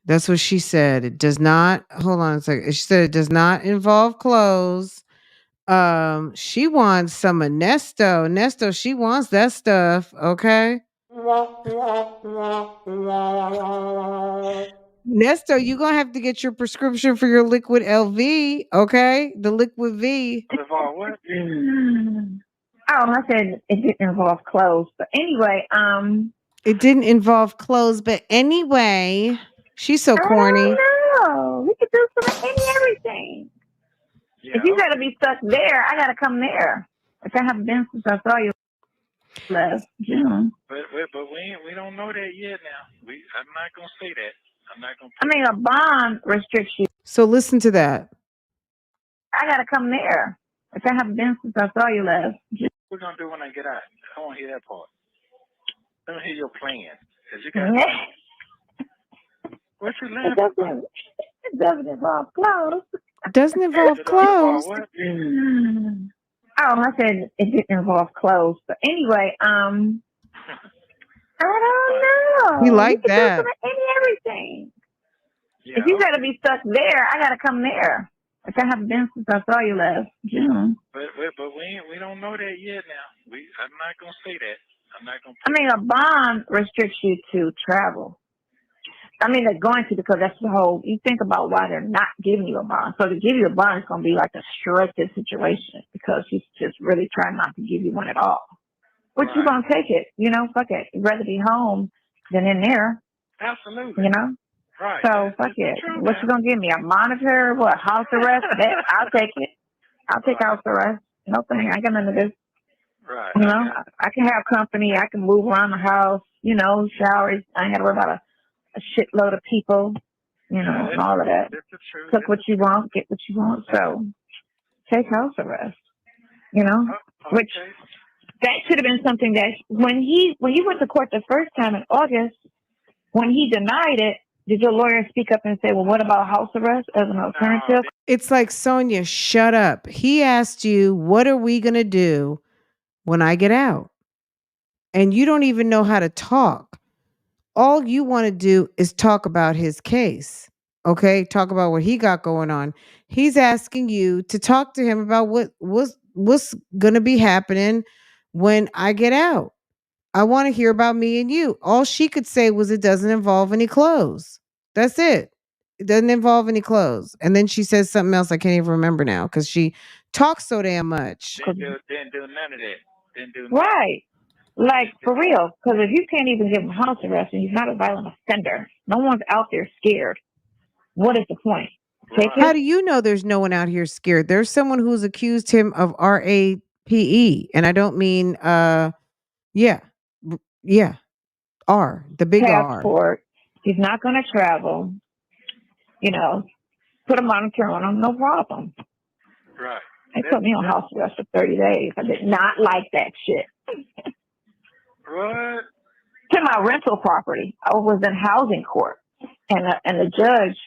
Speaker 1: That's what she said. It does not. Hold on a second. She said it does not involve clothes. She wants some of Nesto. Nesto, she wants that stuff. Okay. Nesto, you gonna have to get your prescription for your liquid LV. Okay, the liquid V.
Speaker 3: Involve what?
Speaker 4: Oh, I said it didn't involve clothes. But anyway,
Speaker 1: it didn't involve clothes, but anyway, she's so corny.
Speaker 4: No, we could do everything. Yeah, if you gotta be stuck there, I gotta come there. If I have been since I saw you last June.
Speaker 3: But we don't know that yet. Now I'm not gonna say that. I'm not gonna.
Speaker 4: I mean, a bond restricts you.
Speaker 1: So listen to that.
Speaker 4: I gotta come there. If I have been since I saw you last. What
Speaker 3: we're gonna do when I get out? I want to hear that part. Let me hear your plan. Cause you got. What you laughing?
Speaker 4: It doesn't involve clothes.
Speaker 1: Doesn't involve clothes.
Speaker 3: What?
Speaker 4: Oh, I said it didn't involve clothes. But anyway, I don't know.
Speaker 1: We like that.
Speaker 4: Everything.
Speaker 3: Yeah,
Speaker 4: if you gotta be stuck there, I gotta come there. If I have been since I saw you last June.
Speaker 3: But we don't know that yet. Now I'm not gonna say that. I'm not gonna.
Speaker 4: I mean, a bond restricts you to travel. I mean, they're going to, because that's the whole, you think about why they're not giving you a bond. So to give you a bond is going to be like a restricted situation because she's just really trying not to give you one at all. But you're going to take it, you know, fuck it. You'd rather be home than in there.
Speaker 3: Absolutely.
Speaker 4: You know?
Speaker 3: Right.
Speaker 4: So fuck it. What you going to give me? A monitor? What? House arrest? I'll take it. I'll take house arrest. No thing. I got none of this.
Speaker 3: Right.
Speaker 4: You know, I can have company. I can move around the house, you know, showers. I ain't got to worry about a shitload of people, you know, and all of that. Cook what you want, get what you want. So take house arrest, you know, which that should have been something that when you went to court the first time in August, when he denied it, did your lawyer speak up and say, well, what about house arrest as an alternative?
Speaker 1: It's like, Sonya, shut up. He asked you, what are we going to do when I get out? And you don't even know how to talk. All you want to do is talk about his case. Okay? Talk about what he got going on. He's asking you to talk to him about what's going to be happening when I get out. I want to hear about me and you. All she could say was it doesn't involve any clothes. That's it. It doesn't involve any clothes. And then she says something else I can't even remember now because she talks so damn much.
Speaker 3: Didn't do none of that. Didn't do
Speaker 4: right. Like, for real, because if you can't even give him house arrest and he's not a violent offender, no one's out there scared. What is the point?
Speaker 1: How do you know there's no one out here scared? There's someone who's accused him of RAPE, and I don't mean, yeah, the big
Speaker 4: passport. R. He's not going to travel. You know, put a monitor on him, no problem.
Speaker 3: Right.
Speaker 4: They put me on house arrest for 30 days. I did not like that shit.
Speaker 3: What?
Speaker 4: To my rental property. I was in housing court. And the judge,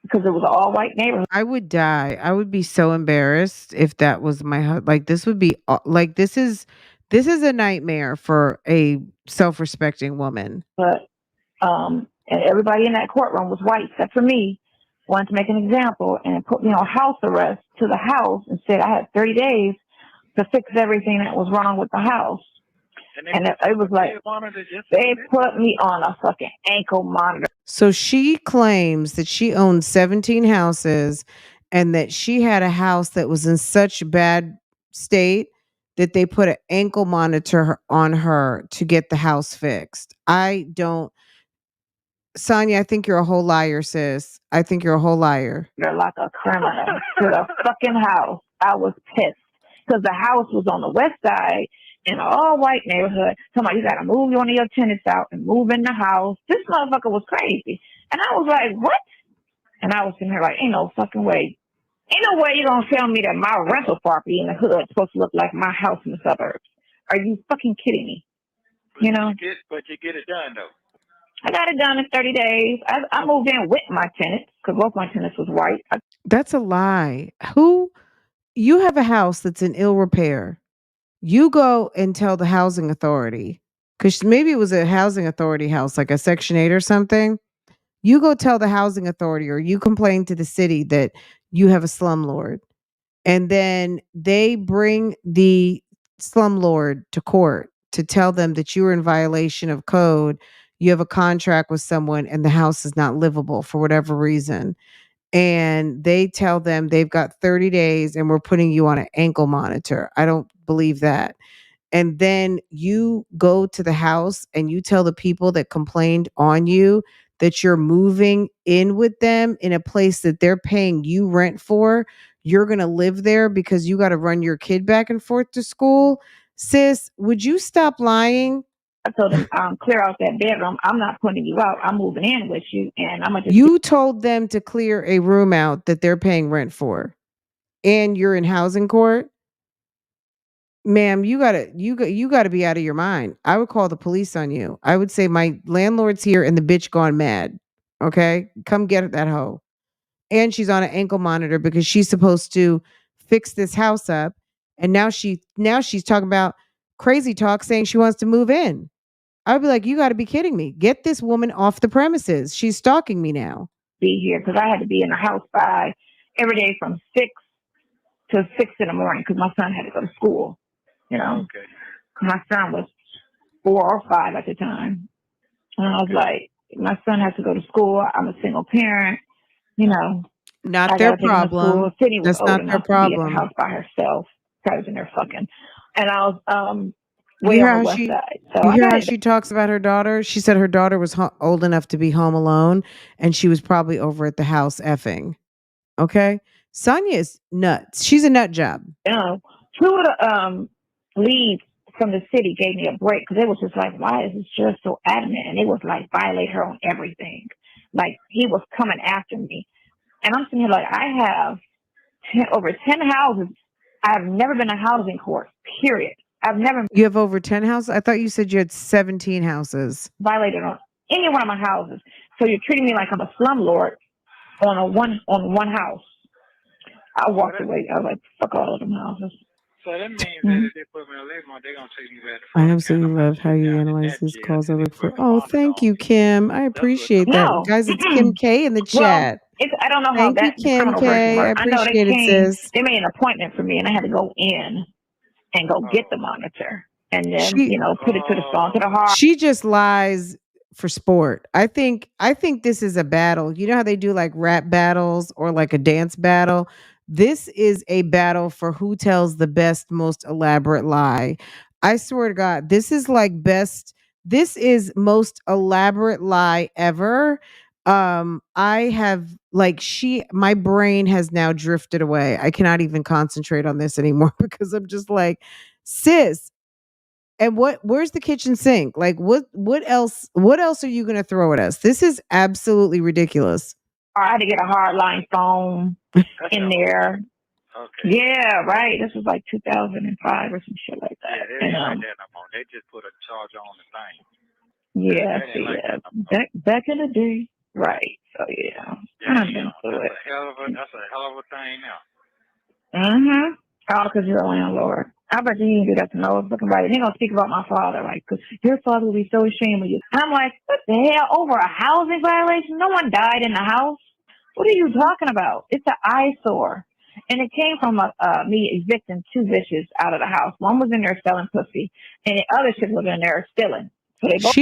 Speaker 4: because it was an all-white neighborhood.
Speaker 1: I would die. I would be so embarrassed if that was my like. This would be like this is a nightmare for a self-respecting woman.
Speaker 4: But and everybody in that courtroom was white except for me. Wanted to make an example and put me on house arrest to the house and said I had 30 days to fix everything that was wrong with the house. And it was like, they put me on a fucking ankle monitor.
Speaker 1: So she claims that she owned 17 houses and that she had a house that was in such bad state that they put an ankle monitor on her to get the house fixed. Sonya, I think you're a whole liar, sis. I think you're a whole liar.
Speaker 4: They're like a criminal to the fucking house. I was pissed because the house was on the west side in an all-white neighborhood. Somebody, you got to move one of your tenants out and move in the house. This motherfucker was crazy. And I was like, what? And I was sitting here like, ain't no fucking way. Ain't no way you're going to tell me that my rental property in the hood is supposed to look like my house in the suburbs. Are you fucking kidding me?
Speaker 3: But you get it done, though.
Speaker 4: I got it done in 30 days. I moved in with my tenants because both my tenants was white.
Speaker 1: That's a lie. You have a house that's in ill repair. You go and tell the housing authority, because maybe it was a housing authority house, like a Section 8 or something. You go tell the housing authority or you complain to the city that you have a slumlord. And then they bring the slumlord to court to tell them that you are in violation of code. You have a contract with someone and the house is not livable for whatever reason. And they tell them they've got 30 days and we're putting you on an ankle monitor. I don't believe that. And then you go to the house and you tell the people that complained on you that you're moving in with them in a place that they're paying you rent for. You're going to live there because you got to run your kid back and forth to school. Sis, would you stop lying?
Speaker 4: I told them, clear out that bedroom. I'm not putting you out. I'm moving in with you. And I'm going to
Speaker 1: You told them to clear a room out that they're paying rent for. And you're in housing court? Ma'am, you gotta be out of your mind. I would call the police on you. I would say my landlord's here and the bitch gone mad. Okay, come get that hoe. And she's on an ankle monitor because she's supposed to fix this house up. And now she's talking about crazy talk, saying she wants to move in. I'd be like, you got to be kidding me. Get this woman off the premises. She's stalking me now.
Speaker 4: Be here because I had to be in the house by every day from 6 to 6 in the morning because my son had to go to school. You know,
Speaker 3: Okay.
Speaker 4: My son was 4 or 5 at the time. And I was like, my son has to go to school. I'm a single parent. You know,
Speaker 1: Not their problem.
Speaker 4: Sydney was
Speaker 1: That's
Speaker 4: old
Speaker 1: not their
Speaker 4: enough to be at the
Speaker 1: problem.
Speaker 4: house by herself. Guys in there fucking. And I was
Speaker 1: You
Speaker 4: way
Speaker 1: hear
Speaker 4: on
Speaker 1: how
Speaker 4: the west
Speaker 1: she
Speaker 4: side. So
Speaker 1: you
Speaker 4: I
Speaker 1: hear
Speaker 4: got
Speaker 1: how
Speaker 4: it.
Speaker 1: she talks about her daughter? She said her daughter was old enough to be home alone and she was probably over at the house effing. Okay? Sonya is nuts. She's a nut job.
Speaker 4: You know, 2 of the leads from the city gave me a break because they was just like, why is this just so adamant? And it was like violate her on everything. Like he was coming after me. And I'm sitting here like, I have over 10 houses. I've never been to housing court, period. I've never
Speaker 1: You have over 10 houses? I thought you said you had 17 houses.
Speaker 4: violated on any one of my houses. So you're treating me like I'm a slumlord on one house. I walked away. I was like, fuck all of them houses.
Speaker 3: So that means that if they put me on label, they're going to take me back to
Speaker 1: I absolutely love how you analyze these calls I look for. Oh, thank you, Kim. I appreciate that.
Speaker 4: No.
Speaker 1: Guys, it's Kim K in the chat.
Speaker 4: Well, I don't know how
Speaker 1: Thank you,
Speaker 4: that the
Speaker 1: Kim
Speaker 4: criminal version
Speaker 1: K. I
Speaker 4: works. I know
Speaker 1: appreciate it, sis.
Speaker 4: they made an appointment for me and I had to go in and go get the monitor and then, put it to the phone, to the heart.
Speaker 1: She just lies for sport. I think this is a battle. You know how they do like rap battles or like a dance battle? This is a battle for who tells the best, most elaborate lie. I swear to God, this is most elaborate lie ever. I have my brain has now drifted away. I cannot even concentrate on this anymore because I'm just like, sis. And where's the kitchen sink? Like what else are you going to throw at us? This is absolutely ridiculous.
Speaker 4: I had to get a hardline phone in there.
Speaker 3: Okay.
Speaker 4: Yeah, right. This was like 2005 or some shit like that.
Speaker 3: Yeah, they ain't like that no more. They just put a charge on the thing.
Speaker 4: Yeah, back in the day. Right. So yeah.
Speaker 3: That's a hell of a thing now.
Speaker 4: Mm-hmm. All because you're a landlord. I bet you he didn't do that to no fucking body. They gonna speak about my father, like, cause your father will be so ashamed of you. And I'm like, what the hell? Over a housing violation? No one died in the house. What are you talking about? It's an eyesore. And it came from me evicting 2 bitches out of the house. One was in there selling pussy, and the other chick was in there stealing. So they both.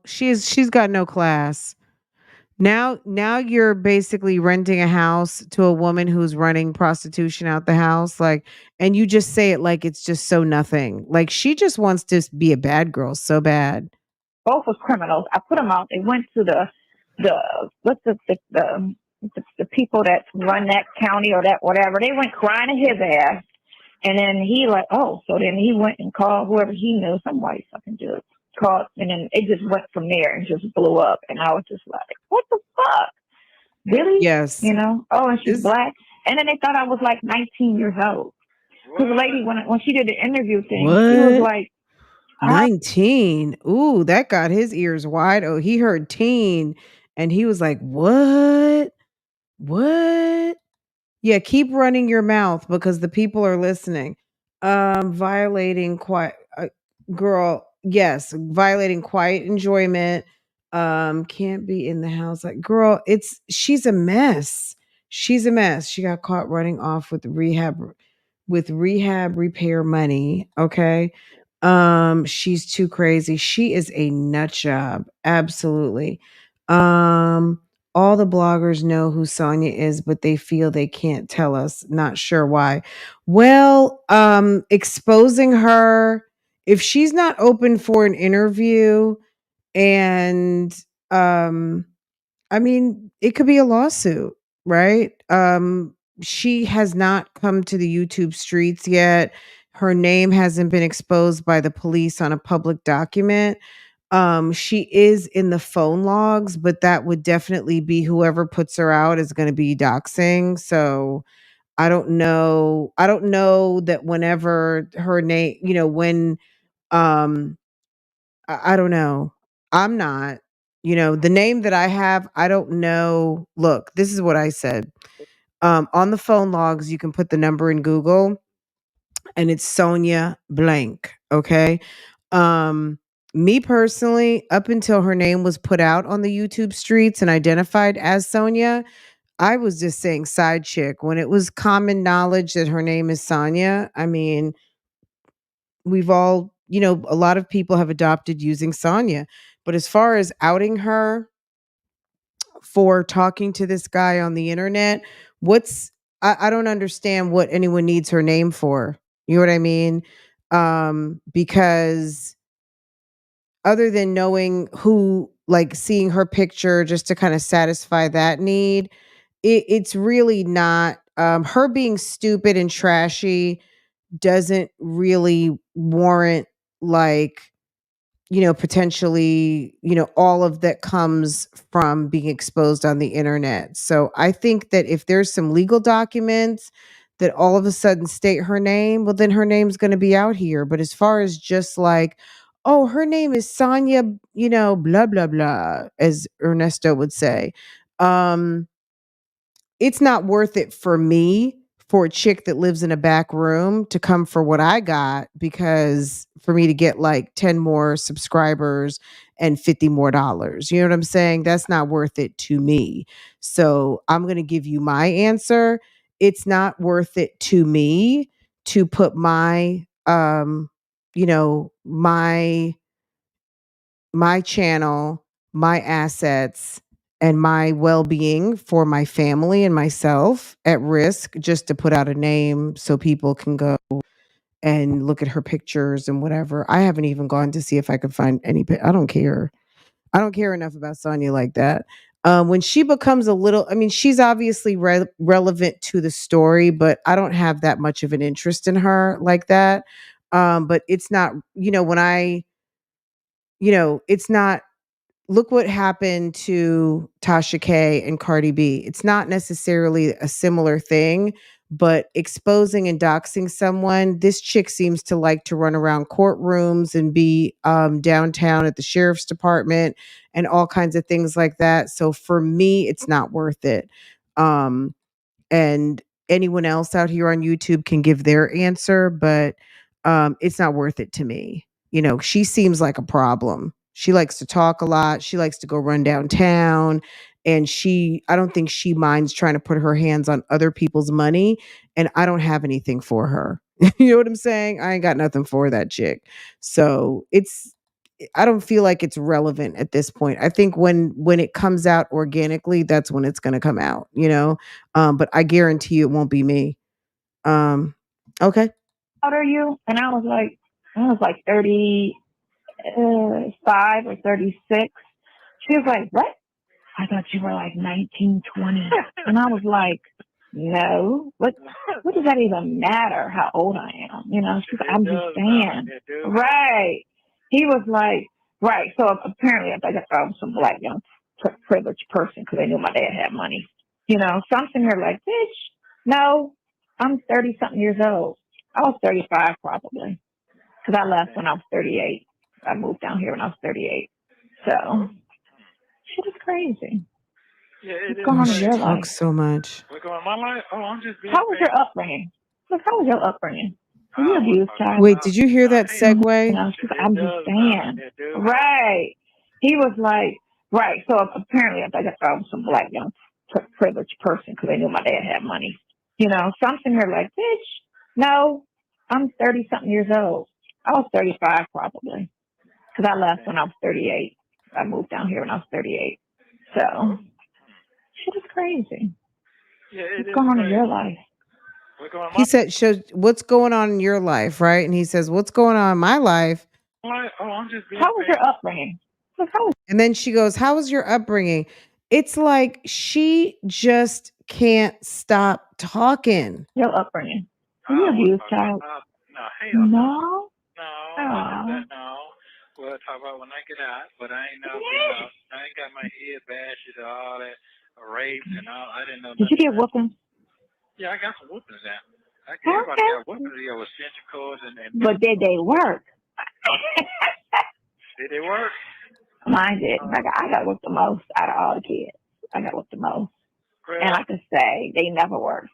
Speaker 1: She's got no class. Now you're basically renting a house to a woman who's running prostitution out the house, like, and you just say it like it's just so nothing. Like she just wants to be a bad girl so bad.
Speaker 4: Both was criminals. I put them out. They went to the what's the people that run that county or that whatever. They went crying to his ass, and then he like, oh, so then he went and called whoever he knew, some white fucking dude. Called, and then it just went from there and just blew up. And I was just like, what the fuck? Really?
Speaker 1: Yes.
Speaker 4: You know? Oh, and she's black. And then they thought I was like 19 years old. Because the lady, when she did the interview thing, she was like,
Speaker 1: 19. Ooh, that got his ears wide. Oh, he heard teen and he was like, what? What? Yeah, keep running your mouth because the people are listening. Violating quiet girl, yes, violating quiet enjoyment. Can't be in the house. Like, girl, she's a mess. She's a mess. She got caught running off with rehab repair money. Okay. She's too crazy. She is a nut job. Absolutely. Um, all the bloggers know who Sonya is, but they feel they can't tell us. Not sure why. Well, exposing her, if she's not open for an interview, and um I mean, it could be a lawsuit, right? She has not come to the YouTube streets yet. Her name hasn't been exposed by the police on a public document. She is in the phone logs, but that would definitely be whoever puts her out is going to be doxing. So I don't know. I don't know that whenever her name, when um I don't know. I'm not. The name that I have, I don't know. Look, this is what I said. On the phone logs, you can put the number in Google and it's Sonya blank. Okay. Um, Me personally, up until her name was put out on the YouTube streets and identified as Sonya, I was just saying side chick. When it was common knowledge that her name is Sonya, I mean, we've all, a lot of people have adopted using Sonya. But as far as outing her for talking to this guy on the internet, I don't understand what anyone needs her name for. You know what I mean? Because other than knowing who, like seeing her picture just to kind of satisfy that need, it's really not her being stupid and trashy doesn't really warrant, like, potentially, all of that comes from being exposed on the internet. So I think that if there's some legal documents that all of a sudden state her name, well, then her name's going to be out here. But as far as just like, oh, her name is Sonya, blah, blah, blah, as Ernesto would say, um, it's not worth it for me, for a chick that lives in a back room, to come for what I got, because for me to get like 10 more subscribers and $50 more. You know what I'm saying? That's not worth it to me. So I'm going to give you my answer. It's not worth it to me to put my my channel, my assets, and my well-being for my family and myself at risk just to put out a name so people can go and look at her pictures and whatever. I haven't even gone to see if I could find any. I don't care. I don't care enough about Sonya like that. When she becomes a little, I mean, she's obviously relevant to the story, but I don't have that much of an interest in her like that. But it's not, when it's not. Look what happened to Tasha K and Cardi B. It's not necessarily a similar thing, but exposing and doxing someone, this chick seems to like to run around courtrooms and be downtown at the sheriff's department and all kinds of things like that. So for me, it's not worth it. And anyone else out here on YouTube can give their answer, but it's not worth it to me. You know, she seems like a problem. She likes to talk a lot. She likes to go run downtown. And I don't think she minds trying to put her hands on other people's money. And I don't have anything for her. You know what I'm saying? I ain't got nothing for that chick. So I don't feel like it's relevant at this point. I think when it comes out organically, that's when it's going to come out, you know? But I guarantee you it won't be me. Okay.
Speaker 4: How old are you? And I was like 35 or 36. She was like, what? I thought you were like 19, 20. And I was like, no. What does that even matter how old I am? You know, she's like, I'm just saying. Right. He was like, right. So apparently I think I found some black young privileged person because they knew my dad had money. You know, so I'm sitting here like, bitch, no, I'm 30 something years old. I was 35 probably because I left when I was 38. I moved down here when I was 38. So shit is crazy.
Speaker 3: Yeah,
Speaker 4: What's going on in your life?
Speaker 1: So much.
Speaker 3: What's going on in my life? Oh, I'm just being.
Speaker 4: How was your upbringing? Look, how was your upbringing? Were you abused, child?
Speaker 1: Wait, did you hear that segue?
Speaker 4: You know, I'm just saying. Right. He was like, right. So apparently I think I found some black young privileged person because they knew my dad had money. You know, so I'm sitting here like, bitch, no, I'm 30 something years old. I was 35 probably because I left when I was 38. I moved down here when I was 38. So shit is crazy.
Speaker 3: Yeah,
Speaker 4: what's going on in your life?
Speaker 1: He said, what's going on in your life, right? And he says, what's going on in my life?
Speaker 3: Oh, I'm just being.
Speaker 4: How was your upbringing?
Speaker 1: And then she goes, how was your upbringing? It's like she just can't stop talking.
Speaker 4: Your upbringing. Were you abused, child?
Speaker 3: No, hell
Speaker 4: no.
Speaker 3: No. We'll talk about when I get out, but I ain't I ain't got my head bashed or all that rape and all. I didn't know.
Speaker 4: Did you get whoopings?
Speaker 3: Yeah, I got some whoopings now. Everybody got whoopings here with extension cords and.
Speaker 4: But did they work?
Speaker 3: Did they work?
Speaker 4: Mine did. I got whooped the most out of all the kids. I got whooped the most. Really? And I can say they never worked.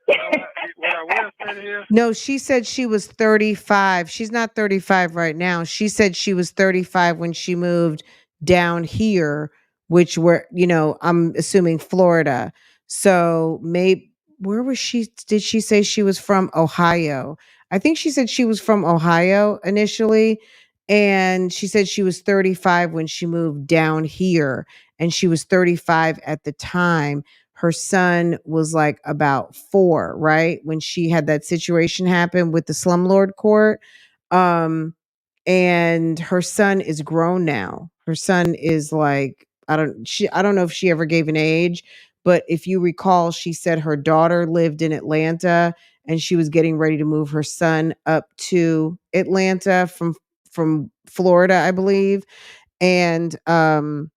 Speaker 3: What I will say is,
Speaker 1: no, she said she was 35. She's not 35 right now. She said she was 35 when she moved down here, which were, you know, I'm assuming Florida. So maybe where was she? Did she say she was from Ohio? I think she said she was from Ohio initially. And she said she was 35 when she moved down here. And she was 35 at the time. Her son was like about 4, right? When she had that situation happen with the slumlord court. And her son is grown now. Her son is like, I don't know if she ever gave an age, but if you recall, she said her daughter lived in Atlanta and she was getting ready to move her son up to Atlanta from Florida, I believe. And so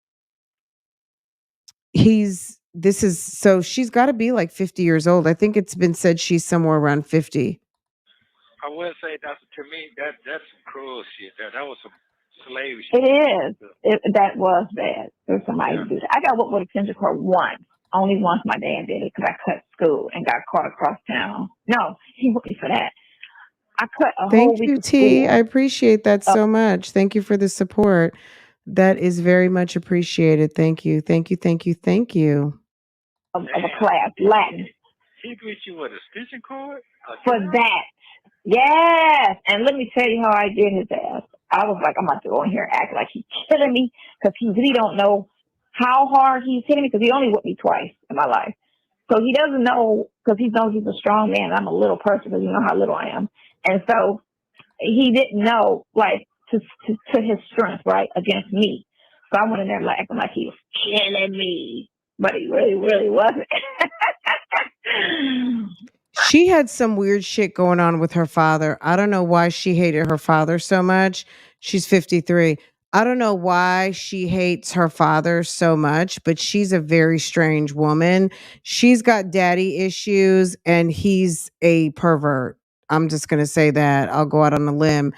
Speaker 1: she's got to be like 50 years old. I think it's been said she's somewhere around 50.
Speaker 3: I will say to me that's some cruel shit. That was some slave shit.
Speaker 4: It is. That was bad. There's somebody who do that. I got whooped with a extension cord once. Only once my dad did it because I cut school and got caught across town. No, he whooped me for that. I cut a whole week of
Speaker 1: T.
Speaker 4: school.
Speaker 1: I appreciate that so much. Thank you for the support. That is very much appreciated. Thank you. Thank you. Thank you. Thank you.
Speaker 4: Of a class, Latin.
Speaker 3: He beat you with a extension cord?
Speaker 4: For that. Yes. And let me tell you how I did his ass. I was like, I'm about to go in here and act like he's killing me because he really don't know how hard he's hitting me because he only whipped me twice in my life. So he doesn't know because he knows he's a strong man. And I'm a little person because you know how little I am. And so he didn't know, like, to his strength, right, against me. So I went in there like, acting like he was killing me. But he really, really wasn't.
Speaker 1: She had some weird shit going on with her father. I don't know why she hated her father so much. She's 53. I don't know why she hates her father so much, but she's a very strange woman. She's got daddy issues and he's a pervert. I'm just going to say that. I'll go out on a limb.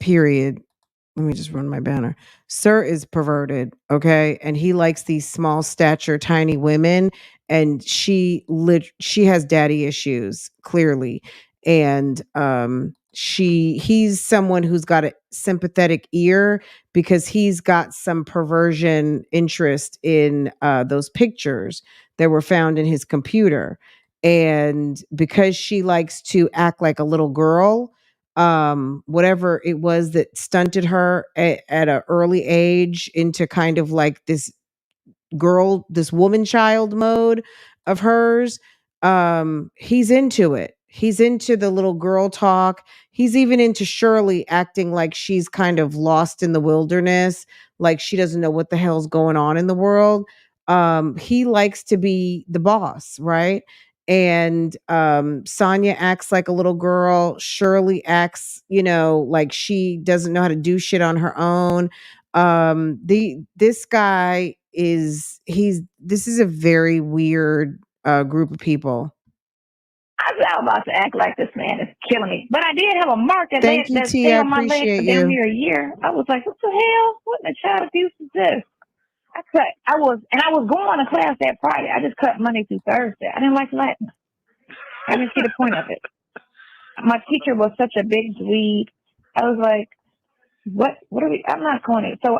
Speaker 1: Period. let me just run my banner. Sir is perverted, okay? And he likes these small stature, tiny women. And she has daddy issues, clearly. And he's someone who's got a sympathetic ear because he's got some perversion interest in those pictures that were found in his computer. And because she likes to act like a little girl, whatever it was that stunted her at an early age into kind of like this woman child mode of hers, he's into it. He's into the little girl talk. He's even into Shirley acting like she's kind of lost in the wilderness, like she doesn't know what the hell's going on in the world. He likes to be the boss, right? And Sonya acts like a little girl. Shirley acts, like she doesn't know how to do shit on her own. This guy this is a very weird group of people.
Speaker 4: I was about to act like this man is killing me, but I did have a mark that
Speaker 1: Thank you, T.
Speaker 4: stayed
Speaker 1: I
Speaker 4: on my leg
Speaker 1: appreciate
Speaker 4: for damn
Speaker 1: you.
Speaker 4: near a year. I was like, what the hell? What in the child abuse is this? I was going to class that Friday. I just cut Monday through Thursday. I didn't like Latin. I didn't see the point of it. My teacher was such a big dweeb. I was like, what are we? I'm not going to. So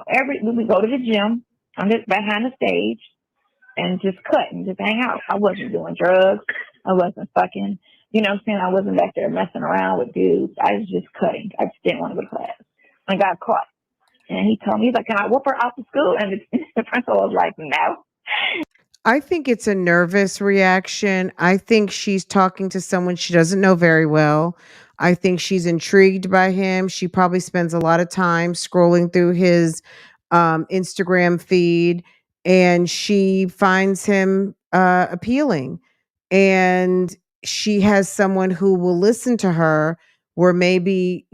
Speaker 4: we go to the gym. I'm just behind the stage and just cut and just hang out. I wasn't doing drugs. I wasn't fucking, you know what I'm saying? I wasn't back there messing around with dudes. I was just cutting. I just didn't want to go to class. I got caught. And he told me, he's like, can I whoop her out the school? And the principal was like, no.
Speaker 1: I think it's a nervous reaction. I think she's talking to someone she doesn't know very well. I think she's intrigued by him. She probably spends a lot of time scrolling through his Instagram feed, and she finds him appealing. And she has someone who will listen to her, where maybe,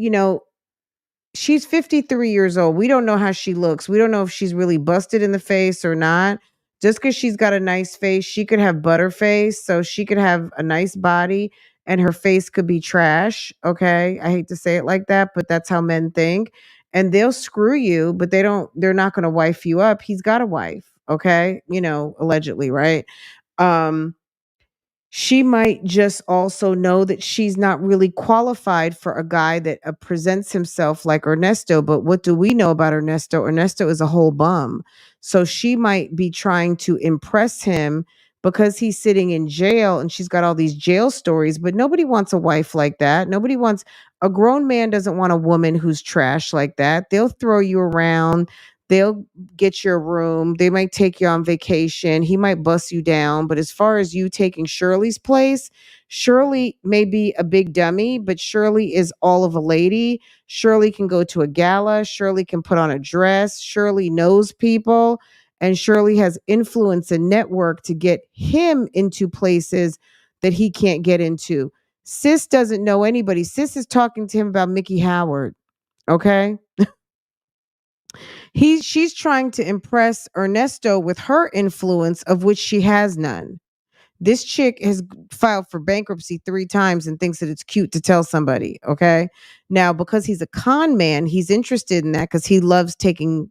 Speaker 1: she's 53 years old. We don't know how she looks. We don't know if she's really busted in the face or not. Just because she's got a nice face, she could have butter face. So she could have a nice body and her face could be trash. Okay. I hate to say it like that, but that's how men think. And they'll screw you, but they're not going to wife you up. He's got a wife. Okay. Allegedly, right? Um, she might just also know that she's not really qualified for a guy that presents himself like Ernesto. But what do we know about Ernesto? Ernesto is a whole bum. So she might be trying to impress him because he's sitting in jail and she's got all these jail stories. But nobody wants a wife like that. A grown man doesn't want a woman who's trash like that. They'll throw you around. They'll get your room. They might take you on vacation. He might bust you down. But as far as you taking Shirley's place, Shirley may be a big dummy, but Shirley is all of a lady. Shirley can go to a gala. Shirley can put on a dress. Shirley knows people. And Shirley has influence and network to get him into places that he can't get into. Sis doesn't know anybody. Sis is talking to him about Mickey Howard. Okay. She's trying to impress Ernesto with her influence, of which she has none. This chick has filed for bankruptcy 3 times and thinks that it's cute to tell somebody. Okay. Now, because he's a con man, he's interested in that because he loves taking,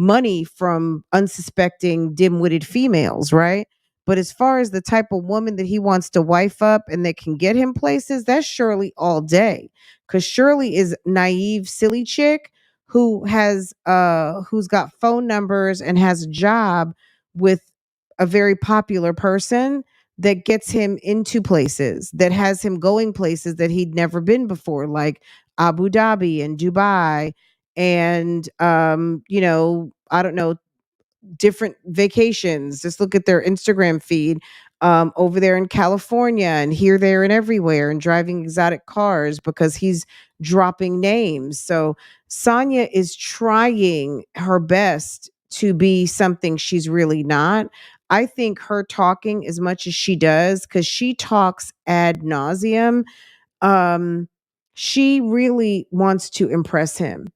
Speaker 1: money from unsuspecting, dim-witted females, right? But as far as the type of woman that he wants to wife up and that can get him places, that's Shirley all day. Because Shirley is naive, silly chick who's got phone numbers and has a job with a very popular person that gets him into places, that has him going places that he'd never been before, like Abu Dhabi and Dubai and I don't know, different vacations. Just look at their Instagram feed, over there in California and here, there, and everywhere, and driving exotic cars because he's dropping names. So Sonya is trying her best to be something she's really not. I think her talking as much as she does, because she talks ad nauseum, she really wants to impress him.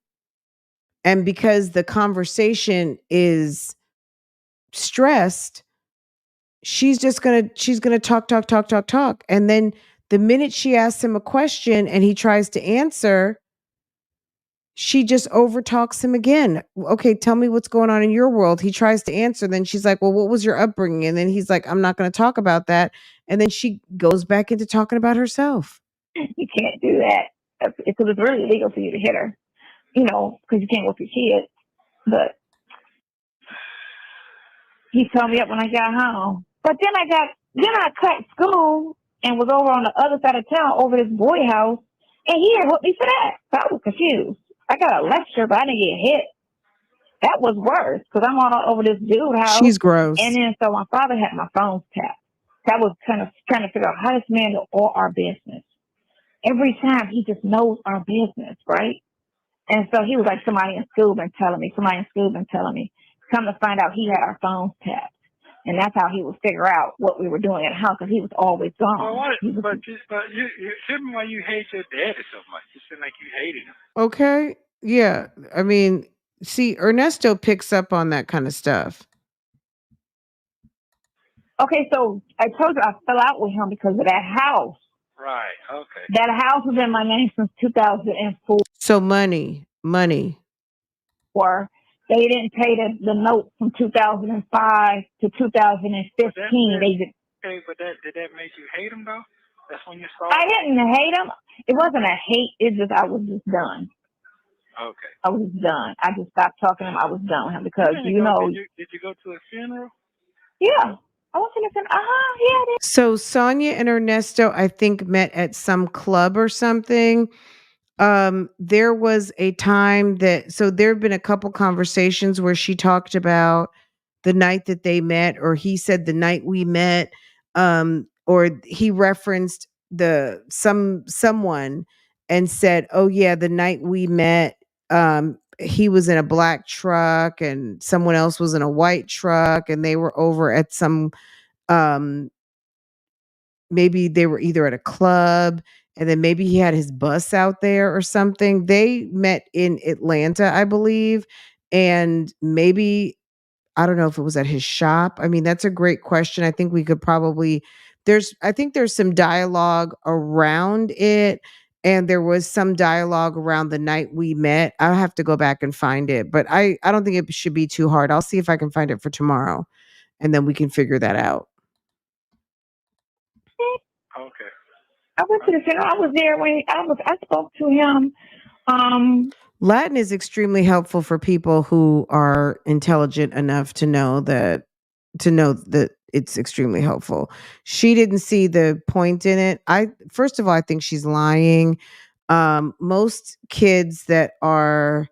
Speaker 1: And because the conversation is stressed, she's gonna talk. And then the minute she asks him a question and he tries to answer, she just overtalks him again. Okay, tell me what's going on in your world. He tries to answer. Then she's like, well, what was your upbringing? And then he's like, I'm not going to talk about that. And then she goes back into talking about herself.
Speaker 4: You can't do that because it's really illegal for you to hit her, because you can't whoop your kids. But he told me up when I got home. But then I cut school and was over on the other side of town over this boy house, and he had whooped me for that. So I was confused. I got a lecture, but I didn't get hit. That was worse because I'm all over this dude house.
Speaker 1: She's gross.
Speaker 4: And then so my father had my phone tapped. So I was kind of trying to figure out how this man know all our business. Every time he just knows our business, right? And so he was like, somebody in school been telling me. Come to find out he had our phones tapped. And that's how he would figure out what we were doing at the house because he was always gone.
Speaker 3: Well, but you tell me why you hate your daddy so much. You seem like you hated him.
Speaker 1: Okay. Yeah. I mean, see, Ernesto picks up on that kind of stuff.
Speaker 4: Okay, so I told you I fell out with him because of that house.
Speaker 3: Right, okay.
Speaker 4: That house was in my name since 2004.
Speaker 1: So money.
Speaker 4: Or they didn't pay the note from 2005 to 2015.
Speaker 3: Okay, but did that make you hate him though? That's when you saw
Speaker 4: I didn't hate him. It wasn't a hate. It's just I was just done.
Speaker 3: Okay.
Speaker 4: I was done. I just stopped talking to him. I was done with him because
Speaker 3: Did you go to a funeral?
Speaker 4: Yeah. I went to the funeral. Yeah. I did.
Speaker 1: So Sonya and Ernesto, I think, met at some club or something. There was a time so there have been a couple conversations where she talked about the night that they met, or he said the night we met, or he referenced someone and said, oh yeah, the night we met, he was in a black truck and someone else was in a white truck and they were over at some maybe they were either at a club and then maybe he had his bus out there or something. They met in Atlanta, I believe. And maybe, I don't know if it was at his shop. I mean, that's a great question. I think we could probably, there's some dialogue around it. And there was some dialogue around the night we met. I'll have to go back and find it, but I don't think it should be too hard. I'll see if I can find it for tomorrow and then we can figure that out.
Speaker 3: Okay.
Speaker 4: I went to the funeral. I was there when I spoke to him.
Speaker 1: Latin is extremely helpful for people who are intelligent enough to know that it's extremely helpful. She didn't see the point in it. First of all, I think she's lying. Most kids that are,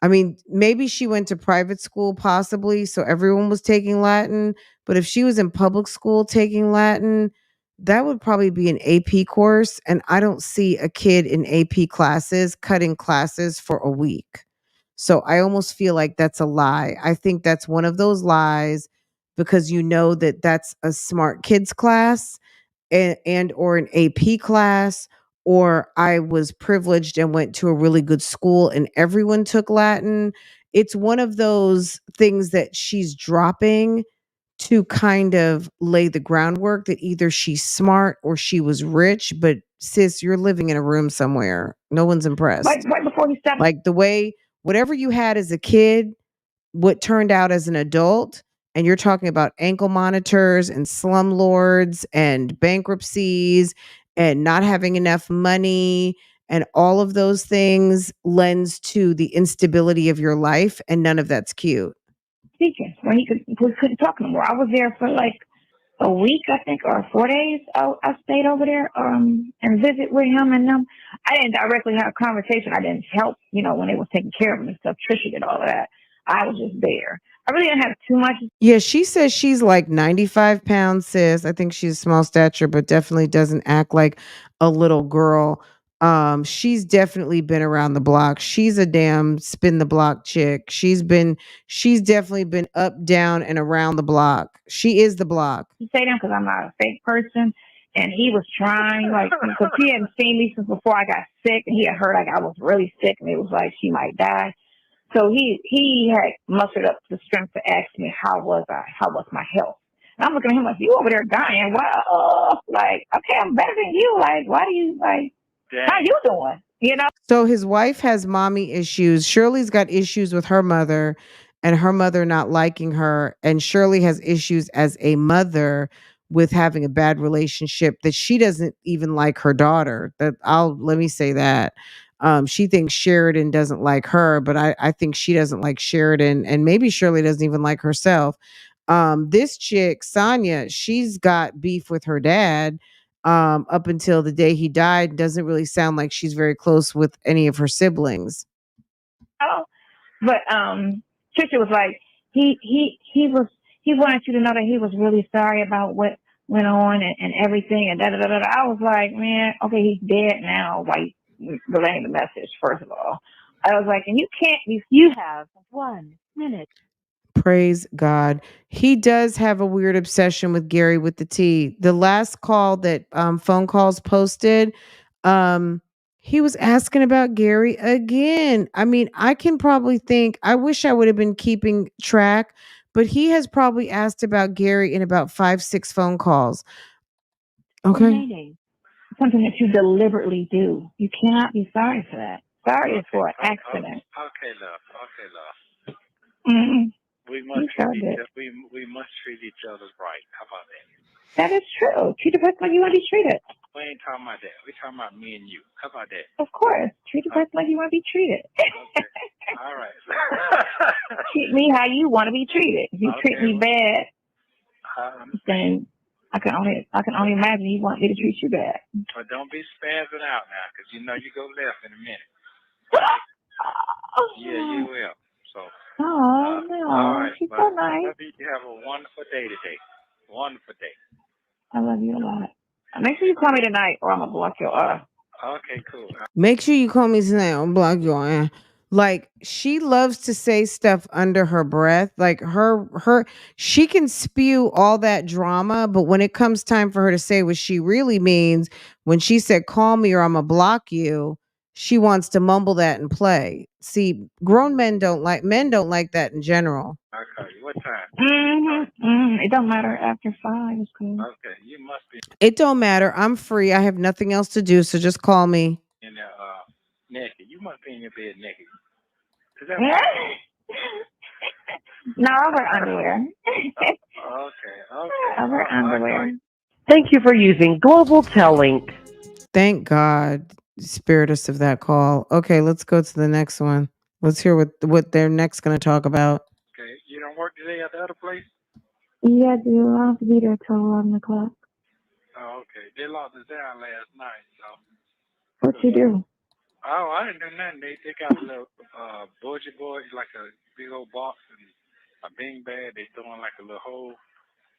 Speaker 1: I mean, maybe she went to private school possibly, so everyone was taking Latin, but if she was in public school taking Latin, that would probably be an AP course, and I don't see a kid in AP classes cutting classes for a week. So I almost feel like that's a lie. I think that's one of those lies because you know that that's a smart kids class and or an AP class, or I was privileged and went to a really good school and everyone took Latin. It's one of those things that she's dropping to kind of lay the groundwork that either she's smart or she was rich. But sis, you're living in a room somewhere. No one's impressed.
Speaker 4: Right before he stepped.
Speaker 1: Like the way, whatever you had as a kid, what turned out as an adult, and you're talking about ankle monitors and slumlords and bankruptcies and not having enough money and all of those things lends to the instability of your life, and none of that's cute.
Speaker 4: Speaking when he couldn't talk no more. I was there for like a week, I think, or 4 days. I stayed over there and visit with him and them. I didn't directly have a conversation. I didn't help, when they were taking care of him and stuff. Trisha did all of that. I was just there. I really didn't have too much.
Speaker 1: Yeah, she says she's like 95 pounds, sis. I think she's small stature, but definitely doesn't act like a little girl. She's definitely been around the block. She's a damn spin the block chick. She's definitely been up, down, and around the block. She is the block.
Speaker 4: You say that because I'm not a fake person. And he was trying, because he hadn't seen me since before I got sick, and he had heard I was really sick, and it was like she might die. So he had mustered up the strength to ask me how was my health. And I'm looking at him like, you over there dying? Wow, okay, I'm better than you. Like, why do you How you doing? You know?
Speaker 1: So his wife has mommy issues. Shirley's got issues with her mother and her mother not liking her. And Shirley has issues as a mother with having a bad relationship that she doesn't even like her daughter. Let me say that. She thinks Sheridan doesn't like her, but I think she doesn't like Sheridan, and maybe Shirley doesn't even like herself. This chick, Sonya, she's got beef with her dad up until the day he died. Doesn't really sound like she's very close with any of her siblings.
Speaker 4: Oh, but Trisha was like, he wanted you to know that he was really sorry about what went on and everything and da da da da. I was like, man, okay, he's dead now. Why you relaying the message? First of all, I was like, and you have 1 minute.
Speaker 1: Praise God. He does have a weird obsession with Gary with the T. The last call that phone calls posted, he was asking about Gary again. I mean, I can probably think, I wish I would have been keeping track, but he has probably asked about Gary in about 5-6 phone calls. Okay.
Speaker 4: Something that you deliberately do. You cannot be sorry for that. Sorry is for an accident.
Speaker 3: Okay, love.
Speaker 4: Mm-hmm.
Speaker 3: We must treat each other right. How about that?
Speaker 4: That is true. Treat the person like you want to be treated.
Speaker 3: We ain't talking about that. We're talking about me and you. How about that?
Speaker 4: Of course. Treat the person like you want to be treated.
Speaker 3: Okay. All right.
Speaker 4: Treat me how you want to be treated. If you treat me bad, then I can only imagine you want me to treat you bad.
Speaker 3: But don't be spazzing out now, because you know you go left in a minute. Yeah, you will. So.
Speaker 4: Oh, no.
Speaker 3: All right.
Speaker 4: She's so nice.
Speaker 3: Love you. You have a wonderful day today. Wonderful day.
Speaker 4: I love you a lot. Make sure you call me tonight, or I'm gonna block your
Speaker 3: Okay, cool.
Speaker 1: Make sure you call me tonight. I'll block your ass. Like, she loves to say stuff under her breath. Like she can spew all that drama, but when it comes time for her to say what she really means, when she said call me or I'm gonna block you, she wants to mumble that and play. See, grown men don't like that in general.
Speaker 3: Okay, what time?
Speaker 4: It don't matter after 5. It's cool.
Speaker 3: Okay, you must be.
Speaker 1: It don't matter. I'm free. I have nothing else to do, so just call me.
Speaker 3: In there, naked. You must be in your bed naked. Is that
Speaker 4: No, I wear underwear.
Speaker 3: Okay.
Speaker 4: I wear underwear.
Speaker 3: Okay.
Speaker 5: Thank you for using Global Tellink.
Speaker 1: Thank God spared us of that call. Okay, let's go to the next one. Let's hear what they're next going to talk about.
Speaker 3: Okay, you don't work today at the other place?
Speaker 4: Yeah, I do. I have to be there till 11 o'clock.
Speaker 3: Oh, okay. They locked us down last night, so.
Speaker 4: What you do?
Speaker 3: Oh, I didn't do nothing. They got a little budget board, like a big old box and a bean bag. They throwing like a little hole,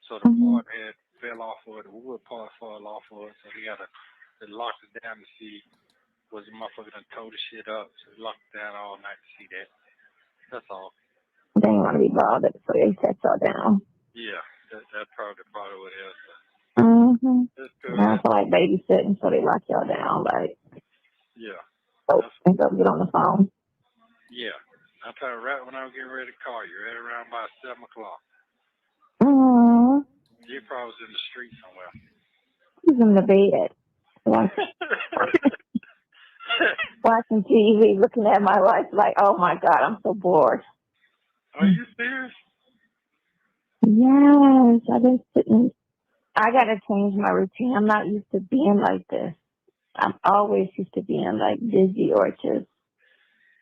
Speaker 3: so the part had fell off of it. The wood part fell off of it, so they locked it down to see was the motherfucker done tore the shit up. So they locked it down all night to see that. That's all.
Speaker 4: They didn't want to be bothered, so they set y'all down.
Speaker 3: Yeah, that's probably what it is.
Speaker 4: I feel like babysitting, so they lock y'all down. Like,
Speaker 3: yeah.
Speaker 4: So and go get on the phone.
Speaker 3: Yeah. I tell you, right when I was getting ready to call you, right around about 7 o'clock. You probably was in the street somewhere.
Speaker 4: He's in the bed. Watching TV, looking at my life like, oh my God, I'm so bored.
Speaker 3: Are you serious?
Speaker 4: Yes, I've been sitting. I got to change my routine. I'm not used to being like this. I'm always used to being like busy or just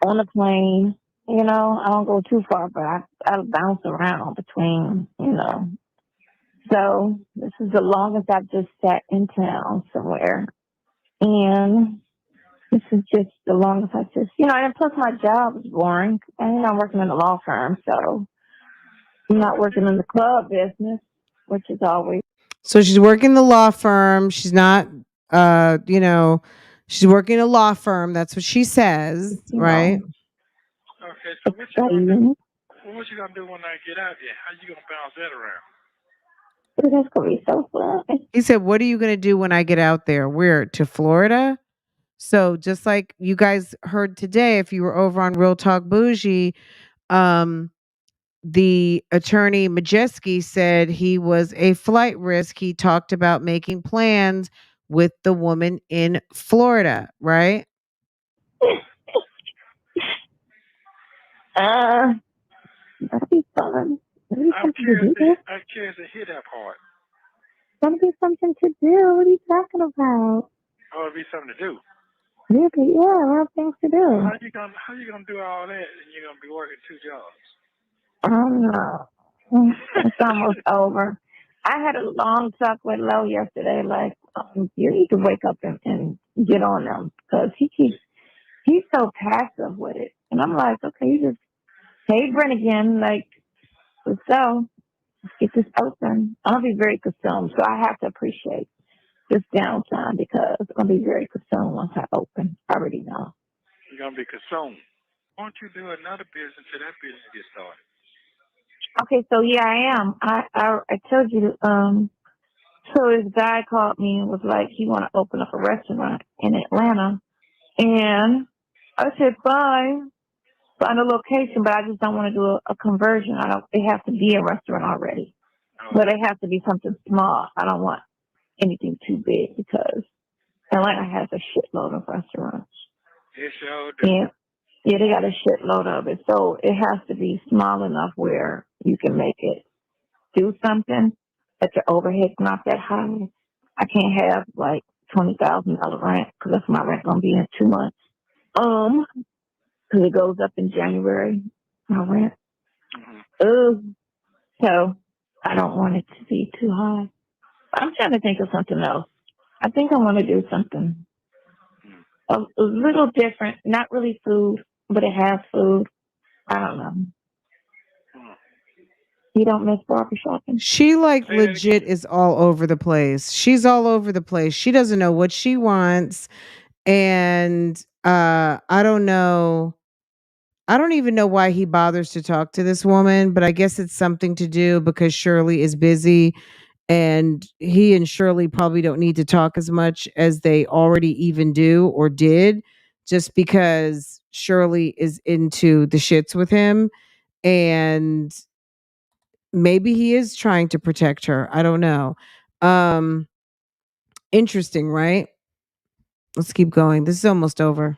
Speaker 4: on a plane. You know, I don't go too far, but I bounce around between, So this is the longest I've just sat in town somewhere. And this is just the longest I just, and plus my job is boring. And I'm working in a law firm, so I'm not working in the club business, which is always.
Speaker 1: So she's working the law firm. She's not, she's working a law firm. That's what she says, right?
Speaker 3: Okay, so what you gonna do when I get out there? How you gonna bounce that around?
Speaker 4: That's gonna be so fun.
Speaker 1: He said, "What are you gonna do when I get out there? Where to Florida?" So just like you guys heard today, if you were over on Real Talk Bougie, the attorney Majeski said he was a flight risk. He talked about making plans with the woman in Florida, right?
Speaker 4: That'll be fun. That'll be
Speaker 3: I'm
Speaker 4: something to do.
Speaker 3: I'm curious to hear that part.
Speaker 4: That'll be something to do. What are you talking about?
Speaker 3: Oh, it'll be something to do.
Speaker 4: Yeah, we'll have things to do.
Speaker 3: How you gonna do all that and you're gonna be working 2 jobs?
Speaker 4: No. It's almost over. I had a long talk with Lo yesterday. Like, you need to wake up and get on them because he's so passive with it. And I'm like, okay, you just hey Brent again. Like, let's go. Let's get this open. I'll be very consumed, so I have to appreciate this downtime because I'll be very consumed once I open. I already know.
Speaker 3: You're gonna be consumed. Why don't you do another business until that business gets started?
Speaker 4: Okay, so yeah, I am. I told you. So this guy called me and was like, he want to open up a restaurant in Atlanta, and I said, fine, find a location, but I just don't want to do a conversion. I don't. It has to be a restaurant already, but it has to be something small. I don't want anything too big because Atlanta has a shitload of restaurants.
Speaker 3: It sure do.
Speaker 4: Yeah, they got a shitload of it. So it has to be small enough where you can make it do something, but your overhead's not that high. I can't have like $20,000 rent because that's my rent gonna be in 2 months. Because it goes up in January, my rent. So I don't want it to be too high. I'm trying to think of something else. I think I want to do something a little different, not really food, but it has food. I don't know. You don't miss barbershopping?
Speaker 1: She like legit is all over the place. She's all over the place. She doesn't know what she wants. And I don't know. I don't even know why he bothers to talk to this woman, but I guess it's something to do because Shirley is busy and he and Shirley probably don't need to talk as much as they already even do or did just because Shirley is into the shits with him and maybe he is trying to protect her. I don't know. Um Interesting, right? Let's keep going. This is almost over.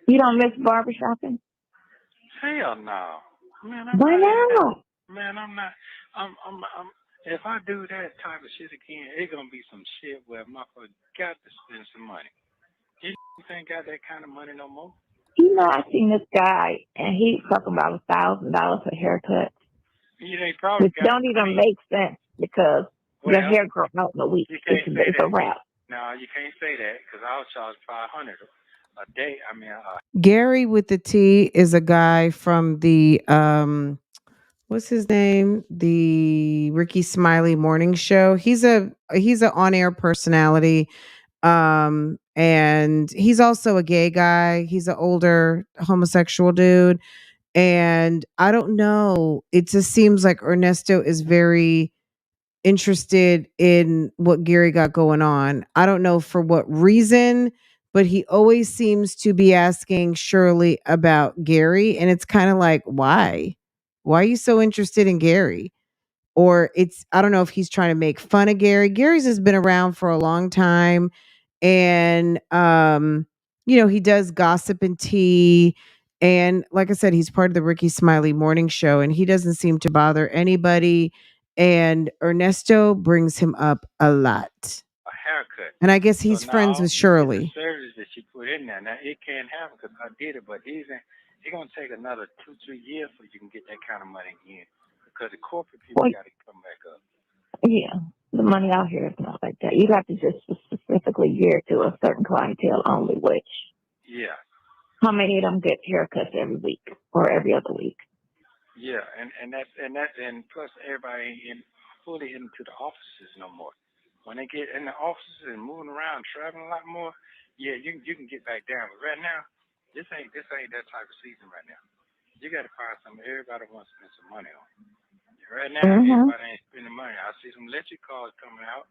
Speaker 4: You don't miss barbershopping?
Speaker 3: Hell no. Man,
Speaker 4: Why not?
Speaker 3: Man, I'm not. I'm. If I do that type of shit again, it's gonna be some shit where motherfucker got to spend some money. You ain't got that kind of money no more.
Speaker 4: You know, I seen this guy, and he's talking about $1,000 for haircut.
Speaker 3: You ain't probably
Speaker 4: Which don't even make sense because your hair grows out in a week. It's a wrap.
Speaker 3: No, you can't say that because I'll charge $500 a day. I mean,
Speaker 1: Gary with the T is a guy from the what's his name? The Ricky Smiley morning show. He's an on-air personality. And he's also a gay guy. He's an older homosexual dude. And I don't know. It just seems like Ernesto is very interested in what Gary got going on. I don't know for what reason, but he always seems to be asking Shirley about Gary. And it's kind of like, why? Why are you so interested in Gary? Or I don't know if he's trying to make fun of Gary. Gary's has been around for a long time. And, he does gossip and tea. And like I said, he's part of the Ricky Smiley morning show and he doesn't seem to bother anybody. And Ernesto brings him up a lot.
Speaker 3: a haircut.
Speaker 1: And I guess he's friends with Shirley.
Speaker 3: The service that she put in there. Now, it can't happen because I did it, but it's going to take another 2-3 years for you can get that kind of money again because the corporate people got to come back up.
Speaker 4: Yeah, the money out here is not like that. You have to just specifically gear to a certain clientele only, which how many of them get haircuts every week or every other week?
Speaker 3: Yeah, and plus everybody ain't fully into the offices no more. When they get in the offices and moving around, traveling a lot more, yeah, you can get back down. But right now, this ain't that type of season right now. You got to find something everybody wants to spend some money on. Right now, everybody ain't spending money. I see some electric cars coming out,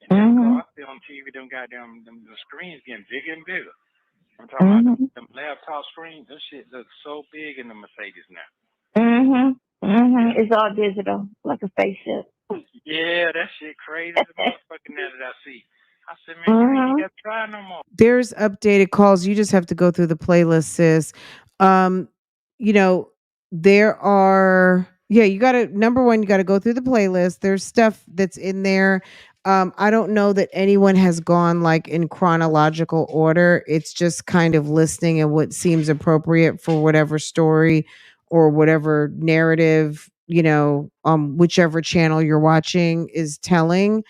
Speaker 3: and I see on TV them goddamn them screens getting bigger and bigger. I'm talking about them laptop screens. This shit looks so big in the Mercedes now.
Speaker 4: It's all digital, like a spaceship.
Speaker 3: Yeah, that shit crazy as a motherfucker now that I see. I said, man, you ain't got to try no more.
Speaker 1: There's updated calls. You just have to go through the playlist, sis. You know, there are, yeah, you gotta, number one, you gotta go through the playlist. There's stuff that's in there. I don't know that anyone has gone like in chronological order. It's just kind of listening and what seems appropriate for whatever story or whatever narrative, whichever channel you're watching is telling.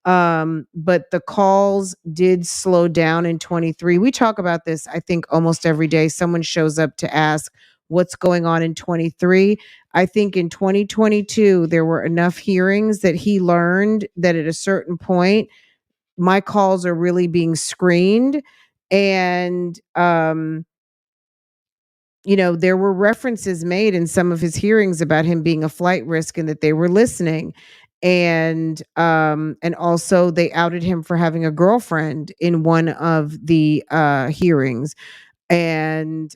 Speaker 1: But the calls did slow down in 23. We talk about this, I think, almost every day. Someone shows up to ask what's going on in 23. I think in 2022, there were enough hearings that he learned that at a certain point, my calls are really being screened. And, there were references made in some of his hearings about him being a flight risk and that they were listening. And also they outed him for having a girlfriend in one of the hearings. And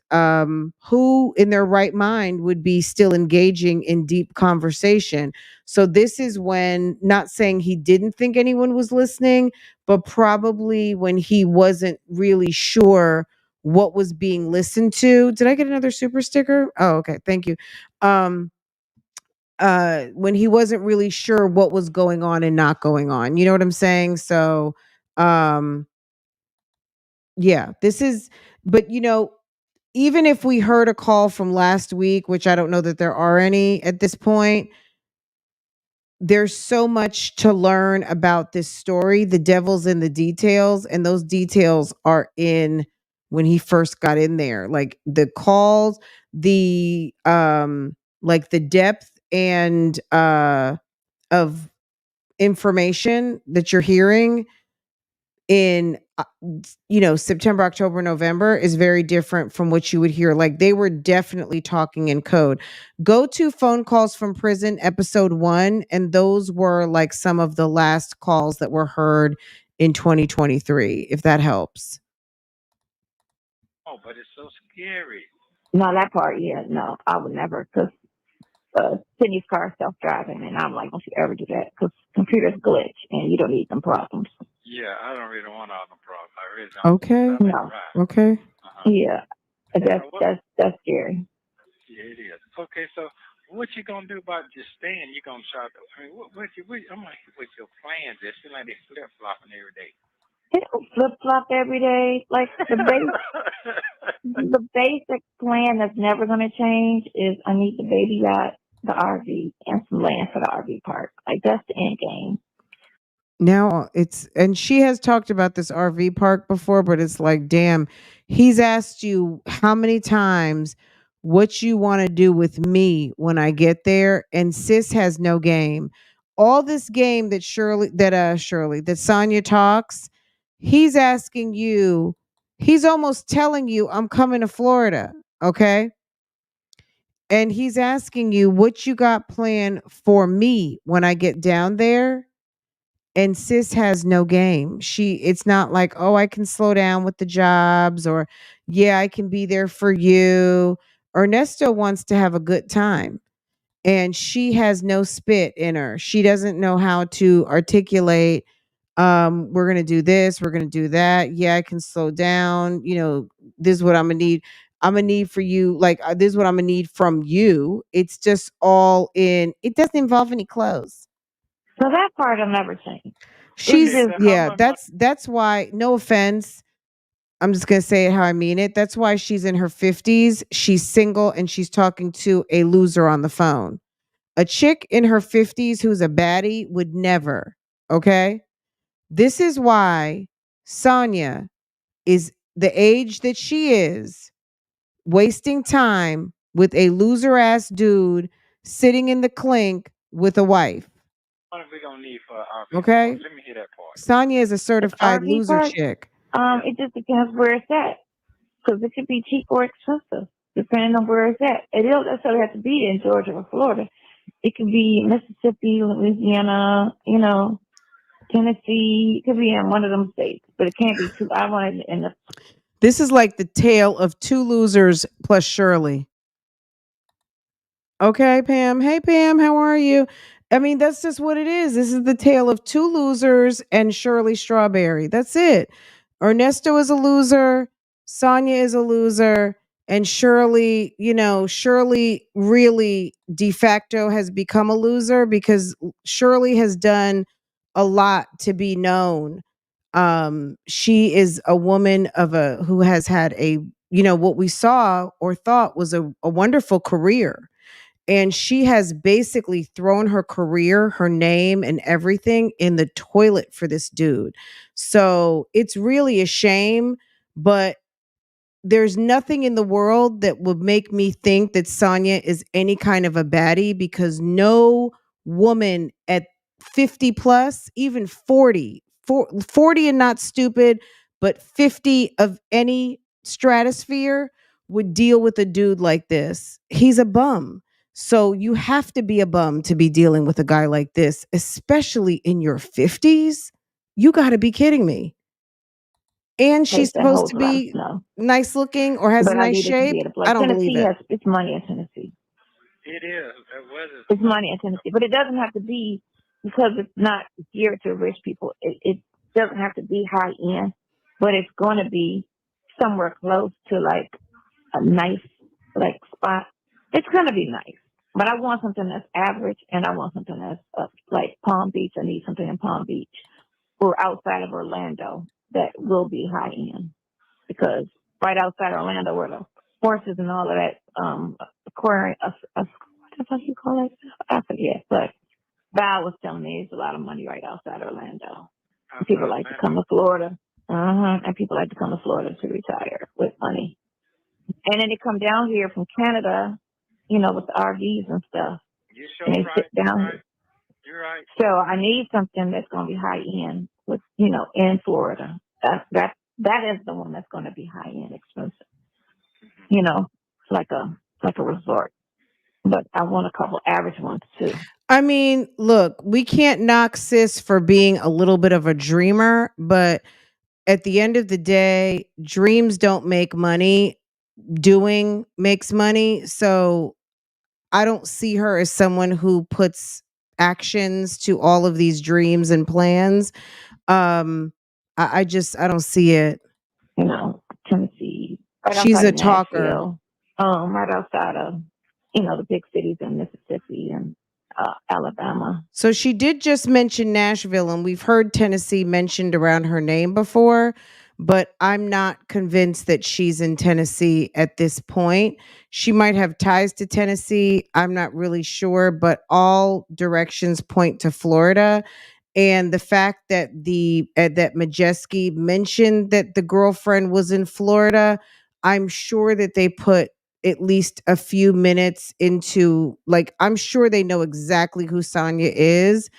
Speaker 1: who in their right mind would be still engaging in deep conversation? So this is when, not saying he didn't think anyone was listening, but probably when he wasn't really sure what was being listened to. Did I get another super sticker? Oh, okay. Thank you. When he wasn't really sure what was going on and not going on. You know what I'm saying? So um yeah, this is, but even if we heard a call from last week, which I don't know that there are any at this point, there's so much to learn about this story. The devil's in the details, and those details are in when he first got in there. Like the calls, the like the depth and of information that you're hearing in September, October, November is very different from what you would hear. Like they were definitely talking in code. Go to Phone Calls from Prison episode 1, and those were like some of the last calls that were heard in 2023, if that helps.
Speaker 3: Oh, but it's so scary.
Speaker 4: No, that part, yeah, no, I would never, because Sydney's car is self-driving, and I'm like, don't you ever do that, because computers glitch, and you don't need them problems.
Speaker 3: Yeah, I don't really want all the problems. I really don't.
Speaker 1: Okay.
Speaker 4: No.
Speaker 1: Okay.
Speaker 4: Yeah, that's scary.
Speaker 3: Yeah, it is. Okay, so what you gonna do about just staying? You gonna try to? I mean, I'm like, what's your plans? It seems like they flip flopping every day.
Speaker 4: They don't flip flop every day. Like the basic plan that's never going to change is I need the baby yacht, the RV, and some land for the RV park. Like that's the end game.
Speaker 1: Now and she has talked about this RV park before, but it's like, damn, he's asked you how many times what you want to do with me when I get there, and sis has no game. All this game that that Sonya talks, he's asking you, he's almost telling you, I'm coming to Florida, okay? And he's asking you what you got planned for me when I get down there, and sis has no game. It's not like, oh, I can slow down with the jobs, or yeah, I can be there for you. Ernesto wants to have a good time, and she has no spit in her. She doesn't know how to articulate, we're going to do this, we're going to do that. Yeah, I can slow down. This is what I'm going to need. I'm going to need for you. Like, this is what I'm going to need from you. It's just all in. It doesn't involve any clothes.
Speaker 4: So that part will never change.
Speaker 1: That's why, no offense, I'm just going to say it how I mean it. That's why she's in her 50s. She's single and she's talking to a loser on the phone. A chick in her 50s who's a baddie would never, okay? This is why Sonya is the age that she is, wasting time with a loser ass dude sitting in the clink with a wife.
Speaker 3: What are we gonna need for RV?
Speaker 1: Okay.
Speaker 3: Let me hear that part.
Speaker 1: Sonya is a certified loser
Speaker 4: park,
Speaker 1: chick.
Speaker 4: It just depends where it's at, because it could be cheap or expensive depending on where it's at. It don't necessarily have to be in Georgia or Florida. It could be Mississippi, Louisiana, Tennessee. It could be in one of them states, but it can't be too. I want it in the.
Speaker 1: This is like the tale of two losers plus Shirley. Okay, Pam. Hey, Pam. How are you? I mean, that's just what it is. This is the tale of two losers and Shirley Strawberry. That's it. Ernesto is a loser. Sonya is a loser. And Shirley, Shirley really de facto has become a loser because Shirley has done a lot to be known. She is a woman who has had what we saw or thought was a wonderful career, and she has basically thrown her career, her name, and everything in the toilet for this dude. So it's really a shame, but there's nothing in the world that would make me think that Sonya is any kind of a baddie, because no woman at 50 plus, even 40 and not stupid, but 50 of any stratosphere would deal with a dude like this. He's a bum. So you have to be a bum to be dealing with a guy like this, especially in your 50s. You got to be kidding me. And she's
Speaker 4: Place that
Speaker 1: supposed
Speaker 4: holds
Speaker 1: to
Speaker 4: a lot of
Speaker 1: be
Speaker 4: snow.
Speaker 1: nice looking or has a
Speaker 4: But I
Speaker 1: nice
Speaker 4: needed to be
Speaker 1: shape.
Speaker 4: able to play.
Speaker 1: I don't believe
Speaker 4: Tennessee
Speaker 1: it.
Speaker 4: it's money in Tennessee.
Speaker 3: It is. That weather's
Speaker 4: It's money in Tennessee. But it doesn't have to be, because it's not geared to rich people. It doesn't have to be high end, but it's going to be somewhere close to like a nice like spot. It's going to be nice. But I want something that's average, and I want something that's like Palm Beach. I need something in Palm Beach or outside of Orlando that will be high end, because right outside Orlando, where the horses and all of that, aquarium, what the fuck you call it? I forget. But Val was telling me there's a lot of money right outside Orlando. People like to come to Florida. And people like to come to Florida to retire with money. And then they come down here from Canada, with the RVs and stuff.
Speaker 3: You sure
Speaker 4: And they
Speaker 3: right.
Speaker 4: sit down here.
Speaker 3: You're right.
Speaker 4: So I need something that's going to be high end with, in Florida. That is the one that's going to be high end, expensive. It's like a resort. But I want a couple average ones too.
Speaker 1: I mean, look, we can't knock sis for being a little bit of a dreamer, but at the end of the day, dreams don't make money. Doing makes money. So I don't see her as someone who puts actions to all of these dreams and plans. I don't see it.
Speaker 4: Tennessee, right
Speaker 1: She's
Speaker 4: outside
Speaker 1: a
Speaker 4: of
Speaker 1: talker.
Speaker 4: Nashville, right outside of, the big cities in Mississippi and Alabama.
Speaker 1: So she did just mention Nashville, and we've heard Tennessee mentioned around her name before, but I'm not convinced that she's in Tennessee at this point. She might have ties to Tennessee. I'm not really sure, but all directions point to Florida. And the fact that that Majeski mentioned that the girlfriend was in Florida, I'm sure that they put at least a few minutes into, like, I'm sure they know exactly who Sonya is.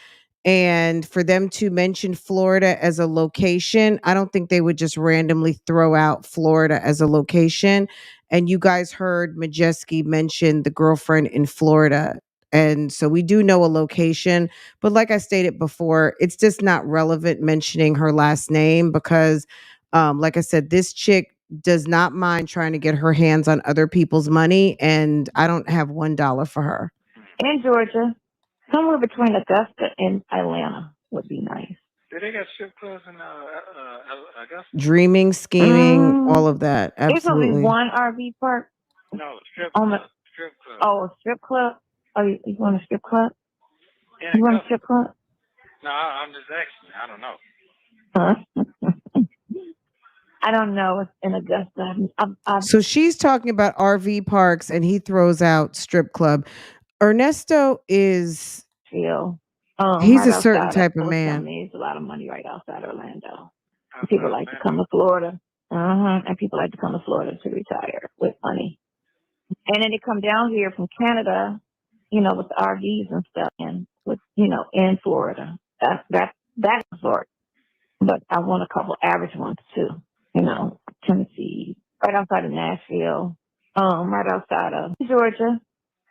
Speaker 1: And for them to mention Florida as a location, I don't think they would just randomly throw out Florida as a location. And you guys heard Majeski mention the girlfriend in Florida. And so we do know a location. But like I stated before, it's just not relevant mentioning her last name because, like I said, this chick does not mind trying to get her hands on other people's money. And I don't have $1 for her.
Speaker 4: In Georgia, somewhere between Augusta and Atlanta would be nice.
Speaker 3: Do they got strip clubs in Augusta?
Speaker 1: Dreaming, scheming, all of that.
Speaker 4: There's only
Speaker 1: Absolutely.
Speaker 4: one RV park.
Speaker 3: No, strip club. Strip club.
Speaker 4: Oh, a strip club? Oh, you want a strip club?
Speaker 3: In
Speaker 4: You want a
Speaker 3: Augusta?
Speaker 4: strip club?
Speaker 3: No, I'm just asking. I don't know.
Speaker 4: Huh? I don't know. It's in Augusta.
Speaker 1: So she's talking about RV parks and he throws out strip club. Ernesto is he's
Speaker 4: right
Speaker 1: a certain
Speaker 4: outside
Speaker 1: type of
Speaker 4: of
Speaker 1: man.
Speaker 4: there's a lot of money right outside Orlando. People like to come to Florida. And people like to come to Florida to retire with money. And then they come down here from Canada, with the RVs and stuff, and with, in Florida. That's resort. But I want a couple average ones too. Tennessee, right outside of Nashville, right outside of Georgia,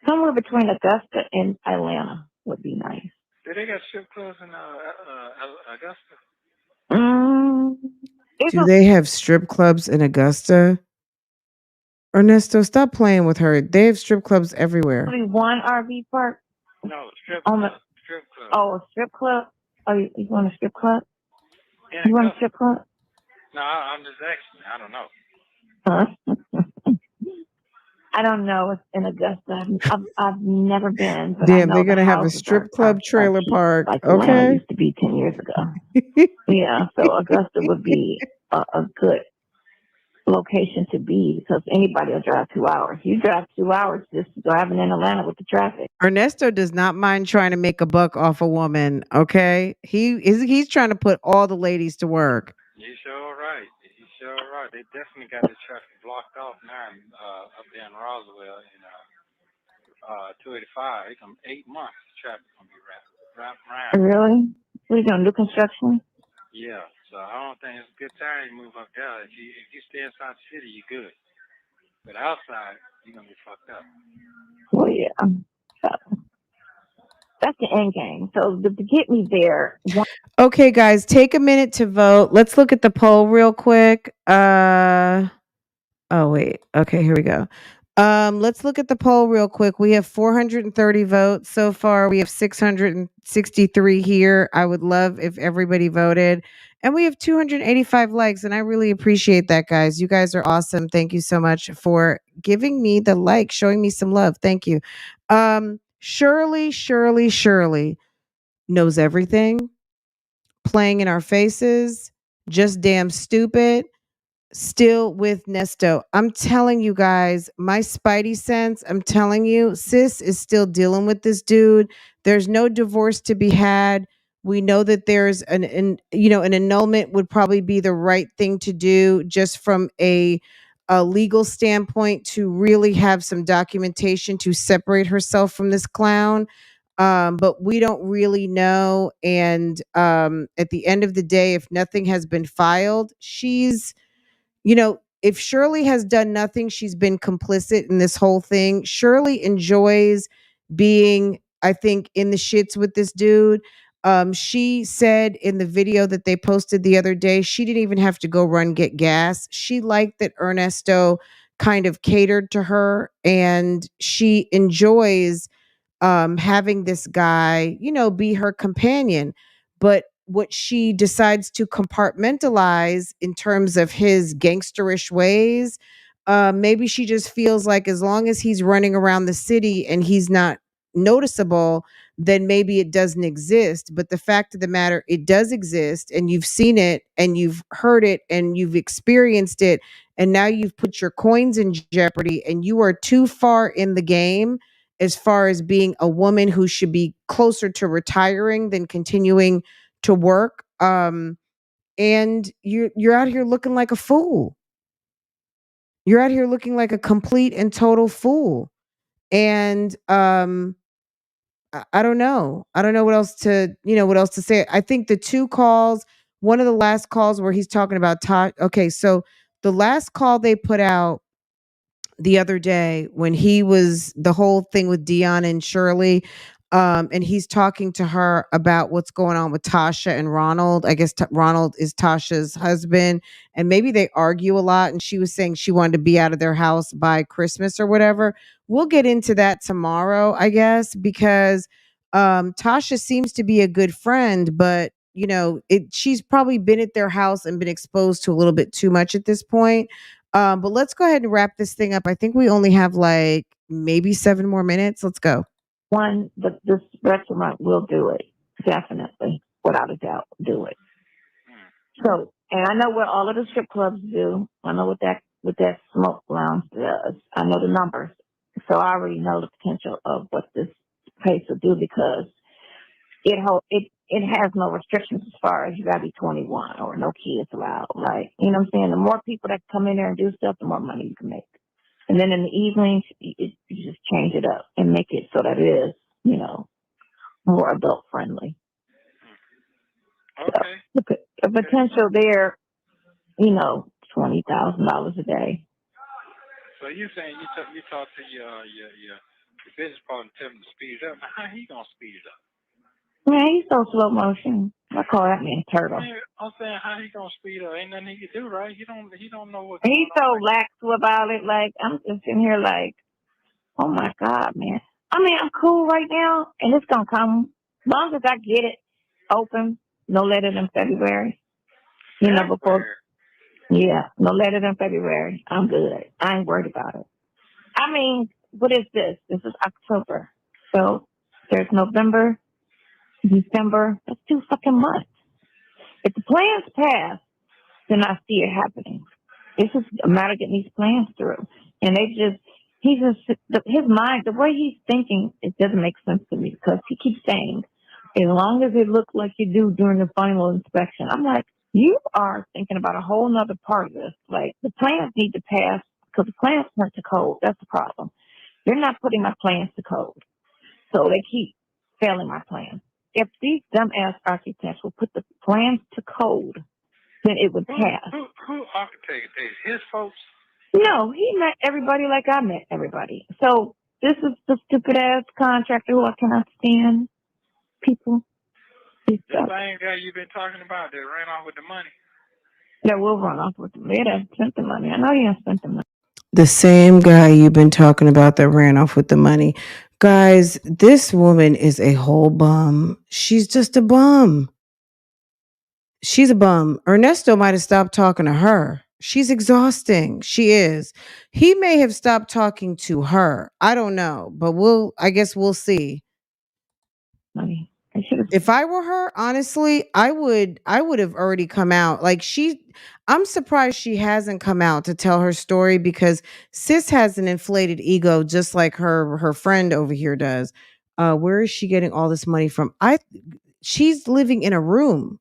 Speaker 4: somewhere between Augusta and Atlanta would be nice.
Speaker 3: Do they got strip clubs in Augusta?
Speaker 1: Do they have strip clubs in Augusta? Ernesto, stop playing with her. They have strip clubs everywhere.
Speaker 4: Only one RV park?
Speaker 3: No, strip
Speaker 4: On the,
Speaker 3: club. Strip club.
Speaker 4: oh, a strip club? Oh, you want a strip club?
Speaker 3: In
Speaker 4: You want a
Speaker 3: Augusta.
Speaker 4: strip club?
Speaker 3: No, I'm just asking. I don't know.
Speaker 4: Huh? I don't know. It's in Augusta. I've never been, but I
Speaker 1: Damn,
Speaker 4: know
Speaker 1: they're
Speaker 4: the
Speaker 1: gonna have a
Speaker 4: houses
Speaker 1: strip
Speaker 4: are
Speaker 1: club trailer
Speaker 4: cheap,
Speaker 1: park.
Speaker 4: like Atlanta
Speaker 1: Okay.
Speaker 4: used to be 10 years ago. Yeah, so Augusta would be a good location to be because anybody will drive 2 hours. You drive 2 hours just driving in Atlanta with the traffic.
Speaker 1: Ernesto does not mind trying to make a buck off a woman. Okay, he's trying to put all the ladies to work.
Speaker 3: You sure right. You sure right. They definitely got the traffic blocked off now up there in Roswell and 285. It come 8 months. Traffic gonna be wrapped around.
Speaker 4: Really? What are you going to do, construction?
Speaker 3: Yeah. So I don't think it's a good time to move up there. If you stay inside the city, you're good. But outside, you're gonna be fucked up.
Speaker 4: Well, yeah. So that's the end game. So to get me there,
Speaker 1: Okay, guys, take a minute to vote. Let's look at the poll real quick. Oh wait. Okay, here we go. Let's look at the poll real quick. We have 430 votes so far. We have 663 here. I would love if everybody voted. And we have 285 likes, and I really appreciate that, guys. You guys are awesome. Thank you so much for giving me the like, showing me some love. Thank you. Shirley knows everything, playing in our faces, just damn stupid, still with Nesto. I'm telling you guys, my spidey sense, I'm telling you, sis is still dealing with this dude. There's no divorce to be had. We know that there's an annulment would probably be the right thing to do just from a legal standpoint to really have some documentation to separate herself from this clown. But we don't really know. And at the end of the day, if nothing has been filed, if Shirley has done nothing, she's been complicit in this whole thing. Shirley enjoys being, I think, in the shits with this dude. She said in the video that they posted the other day, she didn't even have to go run get gas. She liked that Ernesto kind of catered to her, and she enjoys having this guy, be her companion. But what she decides to compartmentalize in terms of his gangsterish ways, maybe she just feels like as long as he's running around the city and he's not noticeable, then maybe it doesn't exist. But the fact of the matter, it does exist, and you've seen it and you've heard it and you've experienced it. And now you've put your coins in jeopardy and you are too far in the game as far as being a woman who should be closer to retiring than continuing to work. And you're out here looking like a fool. You're out here looking like a complete and total fool. And I don't know. I don't know what else to say. I think the two calls, one of the last calls where he's talking about Todd. Okay, so the last call they put out the other day when he was the whole thing with Dion and Shirley, and he's talking to her about what's going on with Tasha and Ronald. I guess Ronald is Tasha's husband, and maybe they argue a lot. And she was saying she wanted to be out of their house by Christmas or whatever. We'll get into that tomorrow, I guess, because Tasha seems to be a good friend, but she's probably been at their house and been exposed to a little bit too much at this point. But let's go ahead and wrap this thing up. I think we only have like maybe 7 more minutes. Let's go.
Speaker 4: this restaurant will do it. Definitely. Without a doubt, do it. So, and I know what all of the strip clubs do. I know what that smoke lounge does. I know the numbers. So I already know the potential of what this place will do because it has no restrictions as far as you gotta be 21 or no kids allowed. Like, you know what I'm saying? The more people that come in there and do stuff, the more money you can make. And then in the evenings, you just change it up and make it so that it is, more adult friendly.
Speaker 3: Okay.
Speaker 4: So the potential there, $20,000 a day.
Speaker 3: So you saying you talk to your business partner, tell him to speed it up. How he gonna speed it up?
Speaker 4: Yeah, he's so slow motion. I call that man Turtle.
Speaker 3: Man, I'm saying, how he gonna speed up? Ain't nothing he can do, right? He don't know what's
Speaker 4: He's
Speaker 3: going
Speaker 4: so
Speaker 3: on.
Speaker 4: lax about it. Like, I'm just sitting here like, oh my God, man. I mean, I'm cool right now, and it's gonna come. As long as I get it open, no later than February. You know, before. Yeah, no later than February. I'm good. I ain't worried about it. I mean, what is this? This is October. So there's November, December. That's 2 fucking months. If the plans pass, then I see it happening. It's just a matter of getting these plans through. And his mind, the way he's thinking, it doesn't make sense to me because he keeps saying, as long as it looks like you do during the final inspection. I'm like, you are thinking about a whole nother part of this. Like, the plans need to pass because the plans weren't to code. That's the problem. They're not putting my plans to code. So they keep failing my plans. If these dumbass architects will put the plans to code, then it would pass.
Speaker 3: Who architected this? His folks?
Speaker 4: No, he met everybody like I met everybody. So this is the stupid ass contractor who I cannot stand. People.
Speaker 3: The same guy you've been talking about that ran off with the money.
Speaker 4: That will run off with the money. They done spent the money. I know he done spent the money.
Speaker 1: The same guy you've been talking about that ran off with the money. Guys, this woman is a whole bum. She's just a bum. She's a bum. Ernesto might have stopped talking to her. She's exhausting. She is. He may have stopped talking to her. I don't know, but I guess we'll see.
Speaker 4: Money.
Speaker 1: If I were her, honestly, I would have already come out. I'm surprised she hasn't come out to tell her story because sis has an inflated ego just like her friend over here does. Where is she getting all this money from? She's living in a room.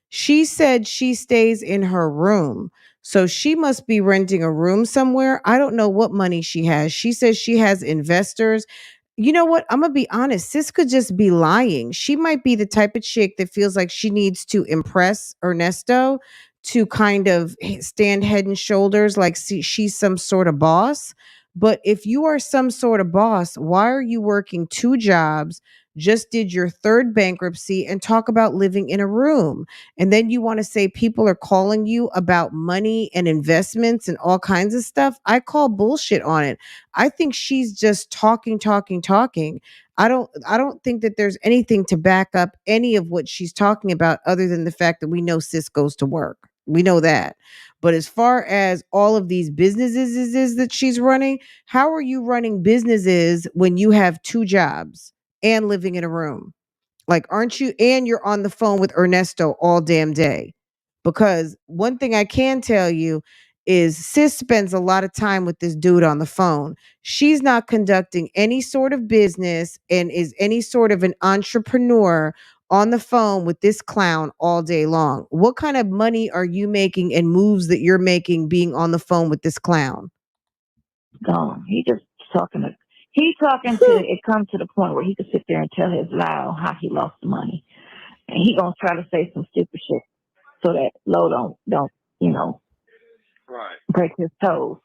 Speaker 1: She said she stays in her room. So she must be renting a room somewhere. I don't know what money she has. She says she has investors. You know what? I'm going to be honest. Sis could just be lying. She might be the type of chick that feels like she needs to impress Ernesto to kind of stand head and shoulders like she's some sort of boss. But if you are some sort of boss, why are you working 2 jobs? Just did your 3rd bankruptcy and talk about living in a room. And then you want to say people are calling you about money and investments and all kinds of stuff. I call bullshit on it. I think she's just talking. I don't think that there's anything to back up any of what she's talking about other than the fact that we know sis goes to work. We know that. But as far as all of these businesses is that she's running, how are you running businesses when you have 2 jobs and living in a room? Like, aren't you? And you're on the phone with Ernesto all damn day. Because one thing I can tell you is sis spends a lot of time with this dude on the phone. She's not conducting any sort of business and is any sort of an entrepreneur on the phone with this clown all day long. What kind of money are you making and moves that you're making being on the phone with this clown?
Speaker 4: Gone. He just talking to it comes to the point where he could sit there and tell his lie on how he lost the money. And he gonna try to say some stupid shit so that Lo don't
Speaker 3: right,
Speaker 4: break his toes.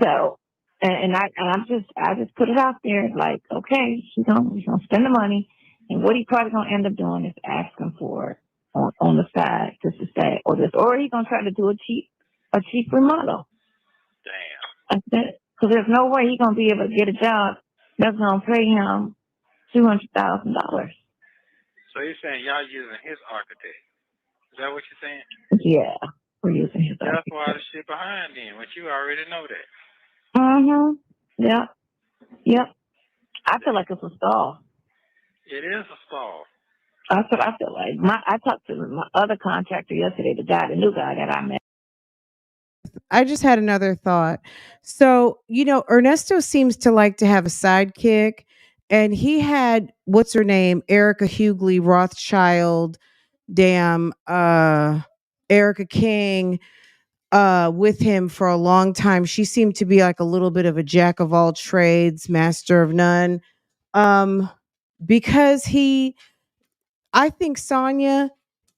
Speaker 4: So I just put it out there like, okay, he's gonna spend the money, and what he probably gonna end up doing is asking for it on the side, just to say, or he's gonna try to do a cheap remodel.
Speaker 3: Damn.
Speaker 4: That's it. Because there's no way he's gonna be able to get a job that's gonna pay him $200,000.
Speaker 3: So you're saying y'all using his architect? Is that what you're saying?
Speaker 4: Yeah, we're using his architect.
Speaker 3: That's why the shit behind then, but you already know that.
Speaker 4: Yep. I feel like it's a stall.
Speaker 3: It is a stall.
Speaker 4: I feel like I talked to my other contractor yesterday, the new guy that I met.
Speaker 1: I just had another thought. So, Ernesto seems to like to have a sidekick, and he had what's her name, Erica Hughley Rothschild, Erica King, with him for a long time. She seemed to be like a little bit of a jack of all trades, master of none. Because I think SONYA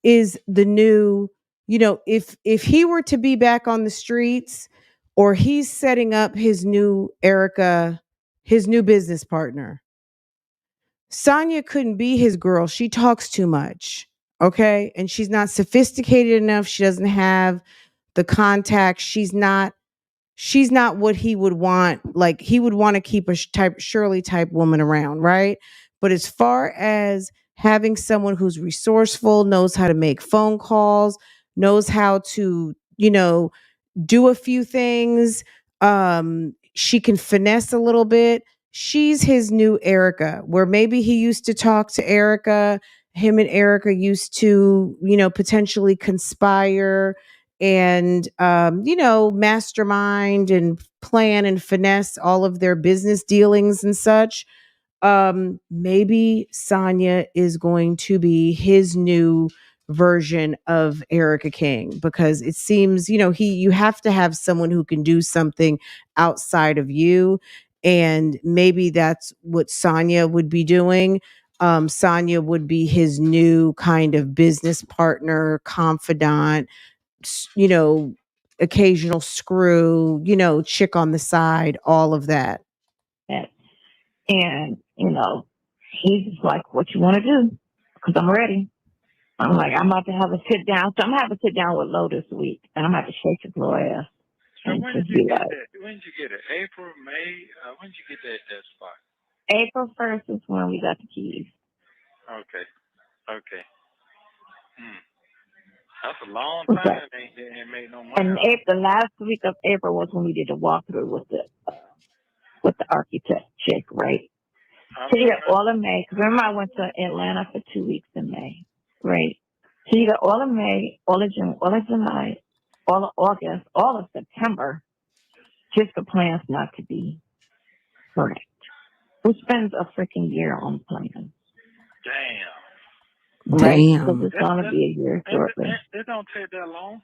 Speaker 1: is the new, if he were to be back on the streets, or he's setting up his new Erica, his new business partner. Sonya couldn't be his girl. She talks too much. Okay. And she's not sophisticated enough. She doesn't have the contact. She's not what he would want. Like he would want to keep a Shirley type woman around, right? But as far as having someone who's resourceful, knows how to make phone calls, knows how to, do a few things, she can finesse a little bit. She's his new Erica, where maybe he used to talk to Erica. Him and Erica used to, potentially conspire and mastermind and plan and finesse all of their business dealings and such. Maybe Sonya is going to be his new version of Erica King, because it seems, you have to have someone who can do something outside of you. And maybe that's what Sonya would be doing. Sonya would be his new kind of business partner, confidant, s- you know, occasional screw, chick on the side, all of that.
Speaker 4: And, he's just like, what you want to do? Because I'm ready. I'm like, I'm about to have a sit down. So I'm going to have a sit down with Lo this week. And I'm going to have to shake his little ass.
Speaker 3: So
Speaker 4: And
Speaker 3: when
Speaker 4: just
Speaker 3: did you
Speaker 4: be
Speaker 3: get
Speaker 4: like,
Speaker 3: that? When did you get it? April, May? When did you get that spot?
Speaker 4: April 1st is when we got the keys.
Speaker 3: Okay. Okay. That's a long
Speaker 4: What's
Speaker 3: time.
Speaker 4: that?
Speaker 3: They ain't made no money.
Speaker 4: And the last week of April was when we did the walkthrough with the architect chick, right? So you got all of May. Because remember, I went to Atlanta for 2 weeks in May, right? So you got all of May, all of June, all of July, all of August, all of September, just for plans not to be correct. Who spends a freaking year on plans?
Speaker 3: Damn.
Speaker 4: Right?
Speaker 1: Damn.
Speaker 4: Because it's going to be a year shortly.
Speaker 3: It don't take that long.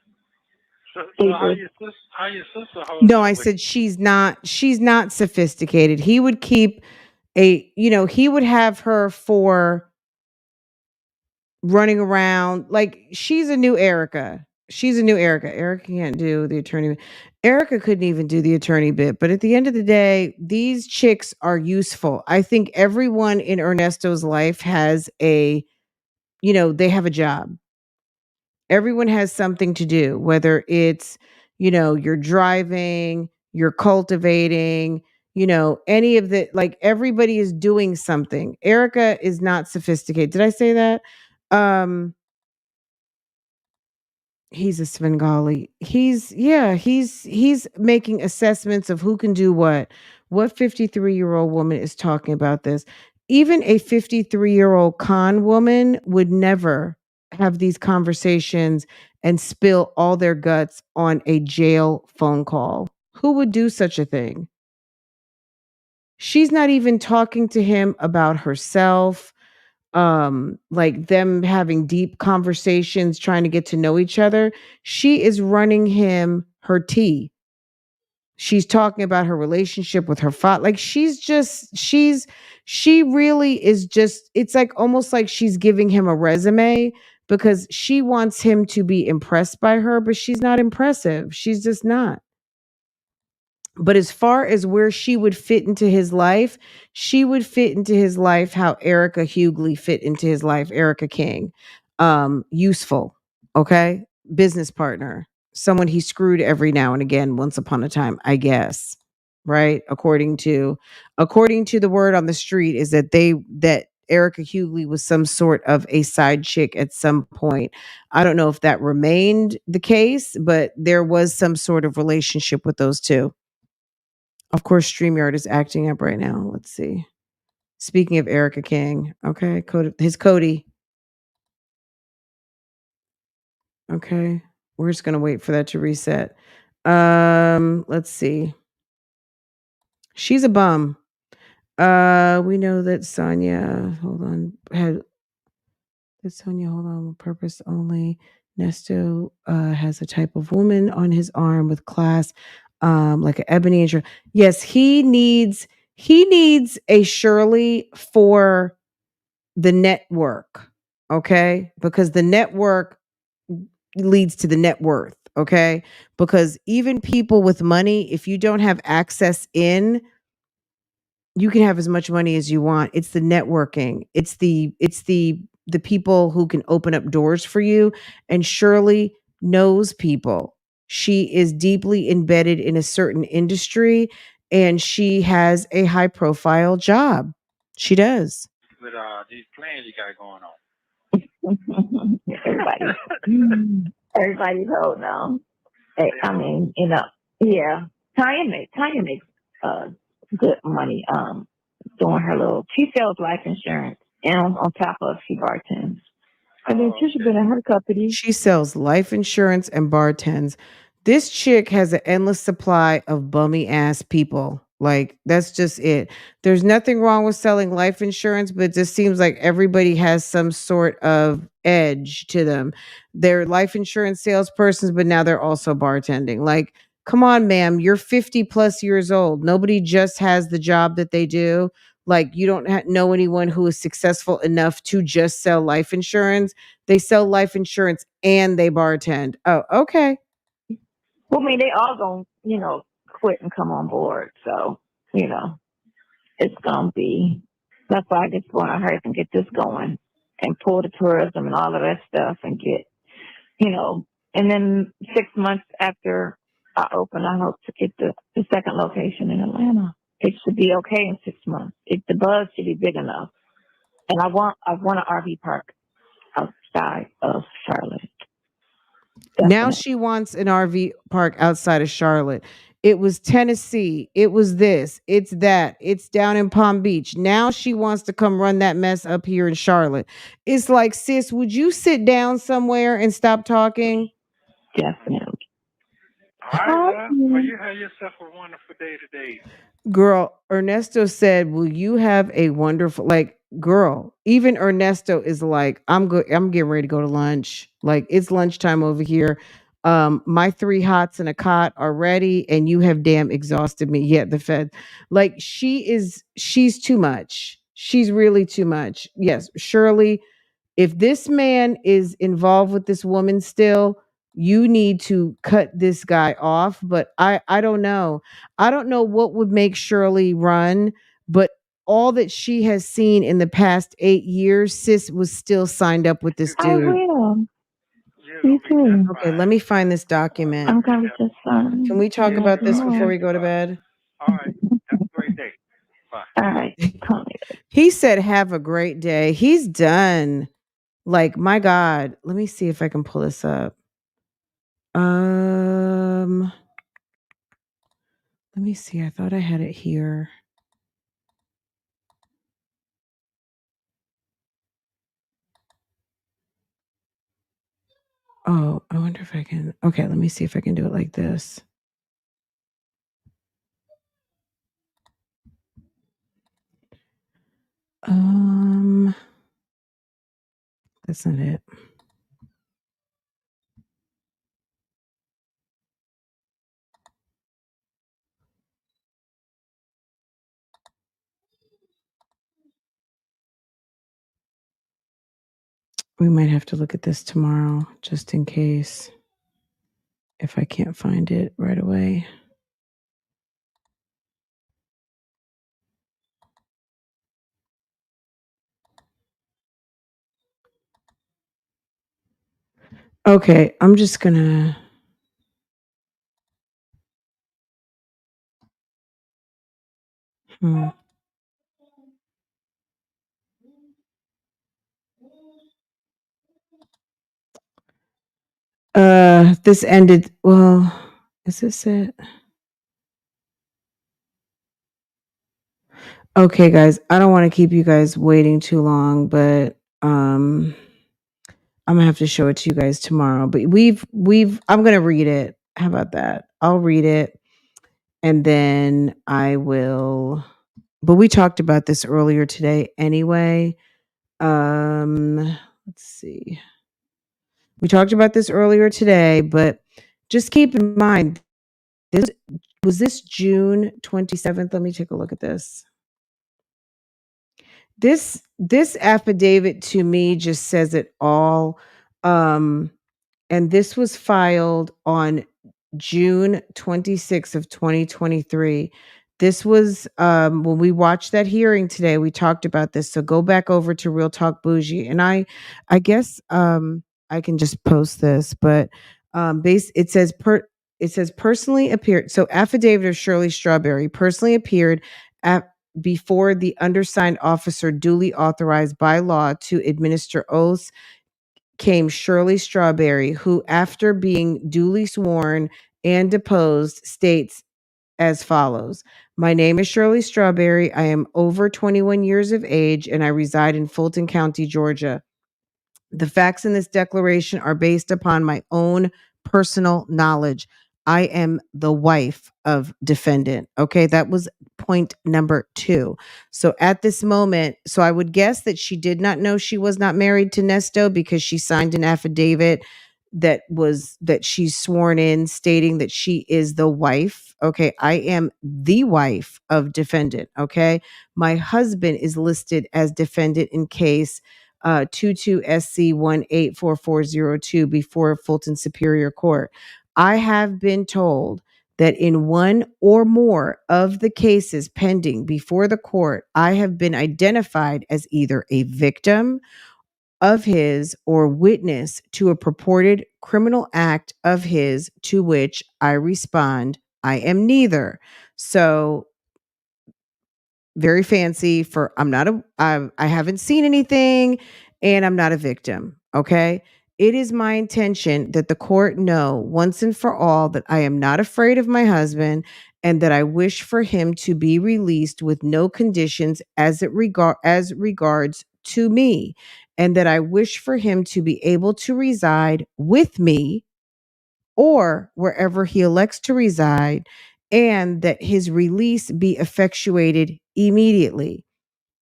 Speaker 3: So how your sister holds
Speaker 1: No,
Speaker 3: on
Speaker 1: I
Speaker 3: with
Speaker 1: said she's not sophisticated. He would keep he would have her for running around like she's a new Erica. She's a new Erica. Erica can't do the attorney. Erica couldn't even do the attorney bit. But at the end of the day, these chicks are useful. I think everyone in Ernesto's life has they have a job. Everyone has something to do, whether it's, you're driving, you're cultivating, any of the, like, everybody is doing something. Erica is not sophisticated. Did I say that? Um, he's a Svengali. He's making assessments of who can do what. What 53-year-old woman is talking about this? Even a 53-year-old con woman would never have these conversations and spill all their guts on a jail phone call. Who would do such a thing? She's not even talking to him about herself, like them having deep conversations, trying to get to know each other. She is running him her tea. She's talking about her relationship with her father. Like she really is just, it's like almost like she's giving him a resume because she wants him to be impressed by her, but she's not impressive. She's just not. But as far as where she would fit into his life, she would fit into his life how Erica Hughley fit into his life, Erica King. Useful, okay? Business partner, someone he screwed every now and again, once upon a time, I guess. Right? According to the word on the street is that Erica Hughley was some sort of a side chick at some point. I don't know if that remained the case, but there was some sort of relationship with those two. Of course, StreamYard is acting up right now. Let's see. Speaking of Erica King, okay, Cody. Okay, we're just gonna wait for that to reset. Let's see. She's a bum. We know that Sonya. Hold on. Hold on. Purpose only. Nesto has a type of woman on his arm with class, like an ebony and yes, he needs a Shirley for the network, okay? Because the network leads to the net worth, okay? Because even people with money, if you don't have access in, you can have as much money as you want. It's the networking. It's the people who can open up doors for you. And Shirley knows people. She is deeply embedded in a certain industry and she has a high profile job. She does.
Speaker 3: With these plans you got going on.
Speaker 4: Everybody's holding on. I mean, yeah. Tanya makes good money. Doing her she sells life insurance, and on top of she bartends. And then Trisha been at her company.
Speaker 1: She sells life insurance and bartends. This chick has an endless supply of bummy ass people. Like, that's just it. There's nothing wrong with selling life insurance, but it just seems like everybody has some sort of edge to them. They're life insurance salespersons, but now they're also bartending. Like, come on, ma'am, you're 50 plus years old. Nobody just has the job that they do. Like, you don't know anyone who is successful enough to just sell life insurance. They sell life insurance and they bartend. Oh, okay.
Speaker 4: Well, I mean, they all gonna, quit and come on board. So, it's gonna be. That's why I just want to hurry and get this going and pull the tourism and all of that stuff and get, and then 6 months after I open, I hope to get the second location in Atlanta. It should be okay in 6 months. The buzz should be big enough. And I want an RV park outside of Charlotte. Definitely.
Speaker 1: Now she wants an RV park outside of Charlotte. It was Tennessee. It was this. It's that. It's down in Palm Beach. Now she wants to come run that mess up here in Charlotte. It's like, sis, would you sit down somewhere and stop talking?
Speaker 4: Definitely.
Speaker 3: All right, well, you have yourself a wonderful day today.
Speaker 1: Girl, Ernesto said, will you have a wonderful, like, girl, even Ernesto is like, I'm getting ready to go to lunch. Like, it's lunchtime over here. My 3 hots and a cot are ready, and you have damn exhausted me. Yeah, the Fed. Like, she's too much. She's really too much. Yes, Shirley, if this man is involved with this woman still, you need to cut this guy off. But I don't know. I don't know what would make Shirley run, but all that she has seen in the past 8 years, sis was still signed up with this dude.
Speaker 4: I will. Me too.
Speaker 1: Okay, let me find this document.
Speaker 4: I'm going to just
Speaker 1: Can we talk about this before we go to bed?
Speaker 3: All right. Have a great day. Bye.
Speaker 4: All right.
Speaker 1: He said, have a great day. He's done. Like, my God. Let me see if I can pull this up. Let me see. I thought I had it here. Oh, I wonder if I can. Okay, let me see if I can do it like this. That's not it. We might have to look at this tomorrow, just in case, if I can't find it right away. Okay, I'm just gonna. This ended. Well, is this it? Okay, guys, I don't want to keep you guys waiting too long, but I'm gonna have to show it to you guys tomorrow. But I'm gonna read it. How about that? I'll read it and then I will. But we talked about this earlier today anyway. Let's see. We talked about this earlier today, but just keep in mind, was this June 27th? Let me take a look at this. This affidavit to me just says it all. And this was filed on June 26th of 2023. This was when we watched that hearing today, we talked about this. So go back over to Real Talk Bougie. And I guess I can just post this, but it says personally appeared. So affidavit of Shirley Strawberry personally appeared at before the undersigned officer duly authorized by law to administer oaths came Shirley Strawberry, who, after being duly sworn and deposed, states as follows. My name is Shirley Strawberry. I am over 21 years of age and I reside in Fulton County, Georgia. The facts in this declaration are based upon my own personal knowledge. I am the wife of defendant. Okay, that was point number 2. So at this moment, so I would guess that she did not know she was not married to Nesto because she signed an affidavit that she's sworn in stating that she is the wife. Okay, I am the wife of defendant. Okay, my husband is listed as defendant in case 22SC184402 before Fulton Superior Court. I have been told that in one or more of the cases pending before the court, I have been identified as either a victim of his or witness to a purported criminal act of his, to which I respond, I am neither. So very fancy for I haven't seen anything and I'm not a victim. Okay. It is my intention that the court know once and for all that I am not afraid of my husband and that I wish for him to be released with no conditions as regards to me, and that I wish for him to be able to reside with me or wherever he elects to reside, and that his release be effectuated immediately.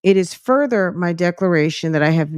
Speaker 1: It is further my declaration that I have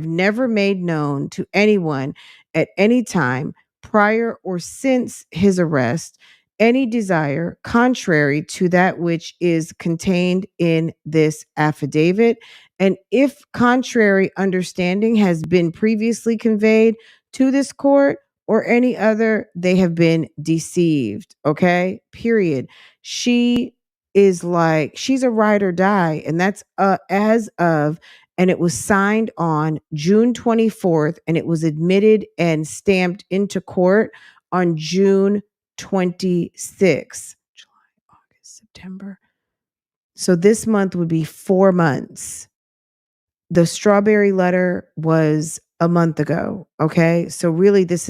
Speaker 1: never made known to anyone at any time prior or since his arrest any desire contrary to that which is contained in this affidavit. And if contrary understanding has been previously conveyed to this court or any other, they have been deceived. Okay, period. She's a ride or die, and that's as of, and it was signed on June 24th and it was admitted and stamped into court on June 26th. July, August, September. So this month would be 4 months. The strawberry letter was a month ago. Okay. So really this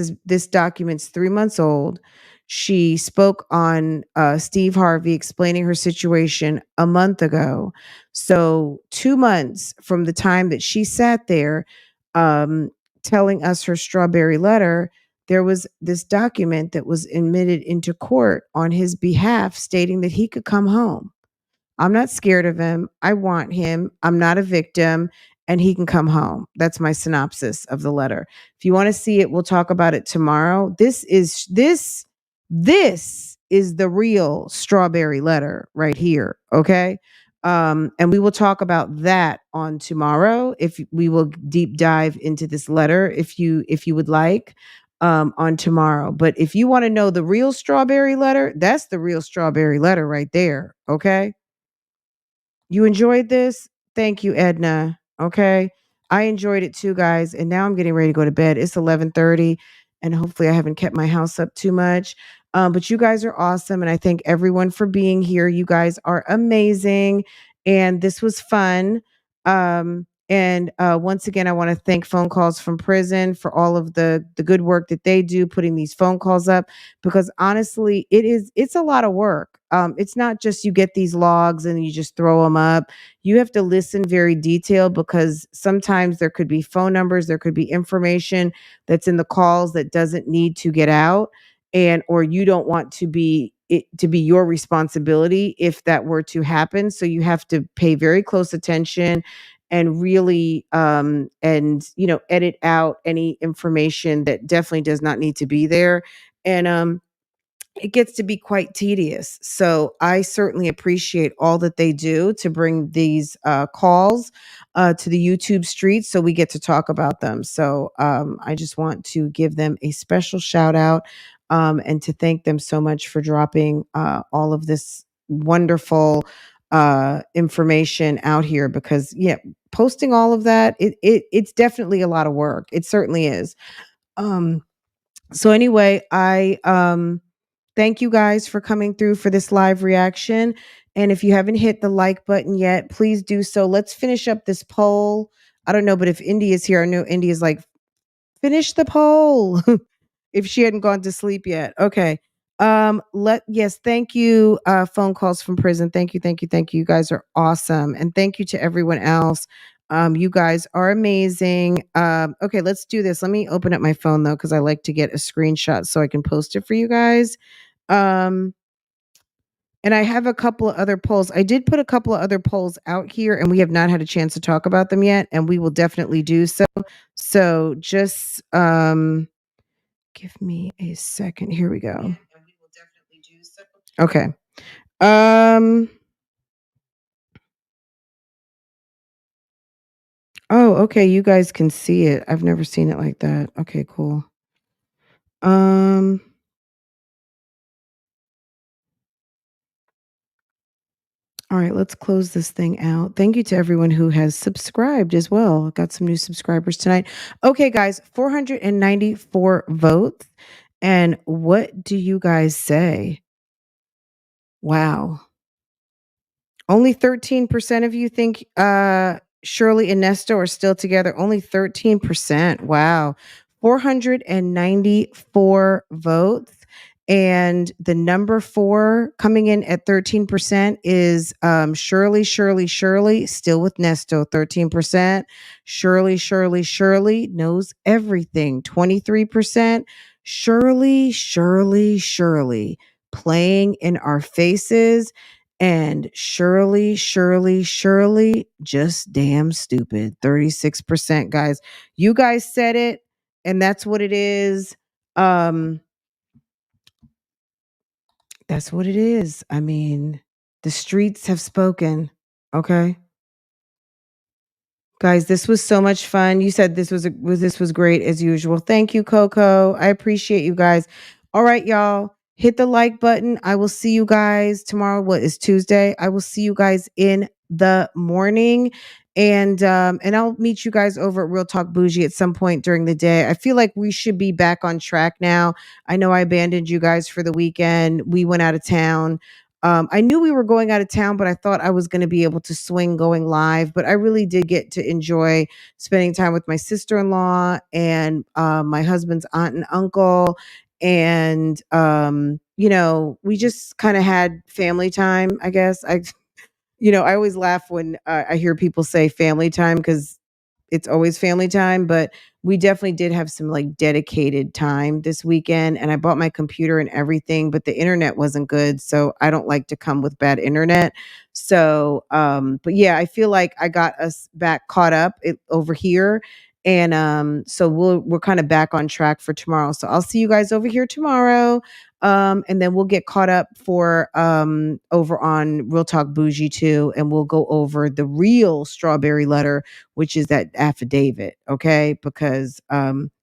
Speaker 1: document's 3 months old. She spoke on Steve Harvey explaining her situation a month ago. So 2 months from the time that she sat there telling us her strawberry letter, there was this document that was admitted into court on his behalf stating that he could come home. I'm not scared of him. I want him. I'm not a victim and he can come home. That's my synopsis of the letter. If you want to see it, we'll talk about it tomorrow. This is the real strawberry letter right here, okay? And we will talk about that on tomorrow. If we will deep dive into this letter if you would like on tomorrow. But if you want to know the real strawberry letter, that's the real strawberry letter right there, okay? You enjoyed this? Thank you, Edna. Okay. I enjoyed it too, guys. And now I'm getting ready to go to bed. It's 11:30 and hopefully I haven't kept my house up too much. But you guys are awesome. And I thank everyone for being here. You guys are amazing. And this was fun. And once again, I want to thank Phone Calls from Prison for all of the good work that they do, putting these phone calls up, because honestly, it's a lot of work. It's not just you get these logs and you just throw them up. You have to listen very detailed because sometimes there could be phone numbers, there could be information that's in the calls that doesn't need to get out, and or you don't want to be it to be your responsibility if that were to happen. So you have to pay very close attention and really edit out any information that definitely does not need to be there. And it gets to be quite tedious. So I certainly appreciate all that they do to bring these calls to the YouTube streets so we get to talk about them. So I just want to give them a special shout out and to thank them so much for dropping all of this wonderful information out here, because posting all of that, it's definitely a lot of work. It certainly is. So anyway, I thank you guys for coming through for this live reaction. And if you haven't hit the like button yet, please do so. Let's finish up this poll. I don't know, but if Indy is here, I know Indy is like, finish the poll. If she hadn't gone to sleep yet. Okay. Yes, thank you. Phone calls from prison. Thank you, thank you, thank you. You guys are awesome. And thank you to everyone else. You guys are amazing. Okay, let's do this. Let me open up my phone though, because I like to get a screenshot so I can post it for you guys. And I have a couple of other polls. I did put a couple of other polls out here, and we have not had a chance to talk about them yet, and we will definitely do so. So just give me a second. Here we go. Okay. Oh, okay. You guys can see it. I've never seen it like that. Okay, cool. All right, let's close this thing out. Thank you to everyone who has subscribed as well. Got some new subscribers tonight. Okay, guys, 494 votes. And what do you guys say? Wow. Only 13% of you think Shirley and Nesto are still together. Only 13%. Wow. 494 votes. And the number 4 coming in at 13% is Shirley, still with Nesto, 13%. Shirley knows everything, 23%. Shirley, playing in our faces. And Shirley, just damn stupid. 36%, guys. You guys said it, and that's what it is. That's what it is. I mean, the streets have spoken. Okay. Guys, this was so much fun. You said this was great as usual. Thank you, Coco. I appreciate you guys. All right, y'all. Hit the like button. I will see you guys tomorrow. What is Tuesday? I will see you guys in the morning. And I'll meet you guys over at Real Talk Bougie at some point during the day. I feel like we should be back on track now. I know I abandoned you guys for the weekend. We went out of town. I knew we were going out of town, but I thought I was going to be able to swing going live. But I really did get to enjoy spending time with my sister-in-law and my husband's aunt and uncle. And, we just kind of had family time, I guess. I always laugh when I hear people say family time, because it's always family time, but we definitely did have some like dedicated time this weekend, and I bought my computer and everything, but the internet wasn't good. So I don't like to come with bad internet. So, but yeah, I feel like I got us back caught up over here. And so we're kind of back on track for tomorrow. So I'll see you guys over here tomorrow. And then we'll get caught up for over on Real Talk Bougie too, and we'll go over the real strawberry letter, which is that affidavit, okay? Because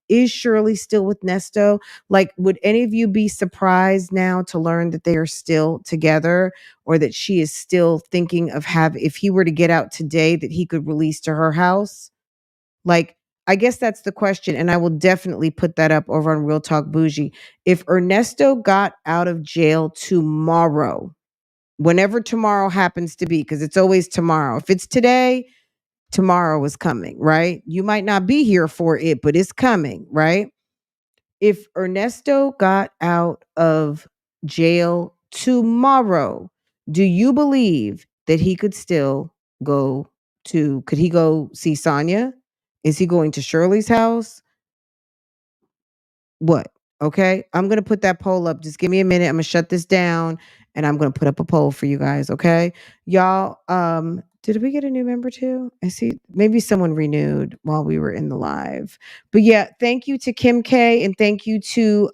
Speaker 1: is Shirley still with Nesto? Like, would any of you be surprised now to learn that they are still together, or that she is still thinking of if he were to get out today, that he could release to her house? Like, I guess that's the question, and I will definitely put that up over on Real Talk Bougie. If Ernesto got out of jail tomorrow, whenever tomorrow happens to be, because it's always tomorrow. If it's today, tomorrow is coming, right? You might not be here for it, but it's coming, right? If Ernesto got out of jail tomorrow, do you believe that he could still could he go see Sonya? Is he going to Shirley's house? What? Okay. I'm going to put that poll up. Just give me a minute. I'm going to shut this down, and I'm going to put up a poll for you guys. Okay. Y'all, did we get a new member too? I see maybe someone renewed while we were in the live. But yeah, thank you to Kim K, and thank you to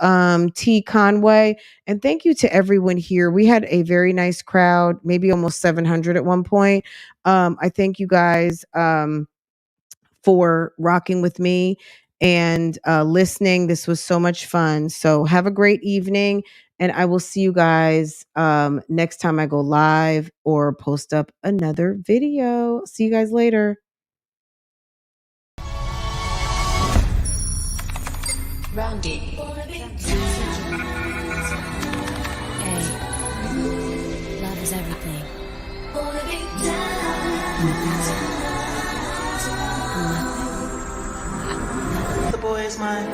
Speaker 1: T Conway, and thank you to everyone here. We had a very nice crowd, maybe almost 700 at one point. I thank you guys for rocking with me and listening. This was so much fun. So have a great evening, And I will see you guys next time I go live or post up another video. See you guys later.
Speaker 6: Roundy. Hey, love is everything.
Speaker 7: The boy is mine.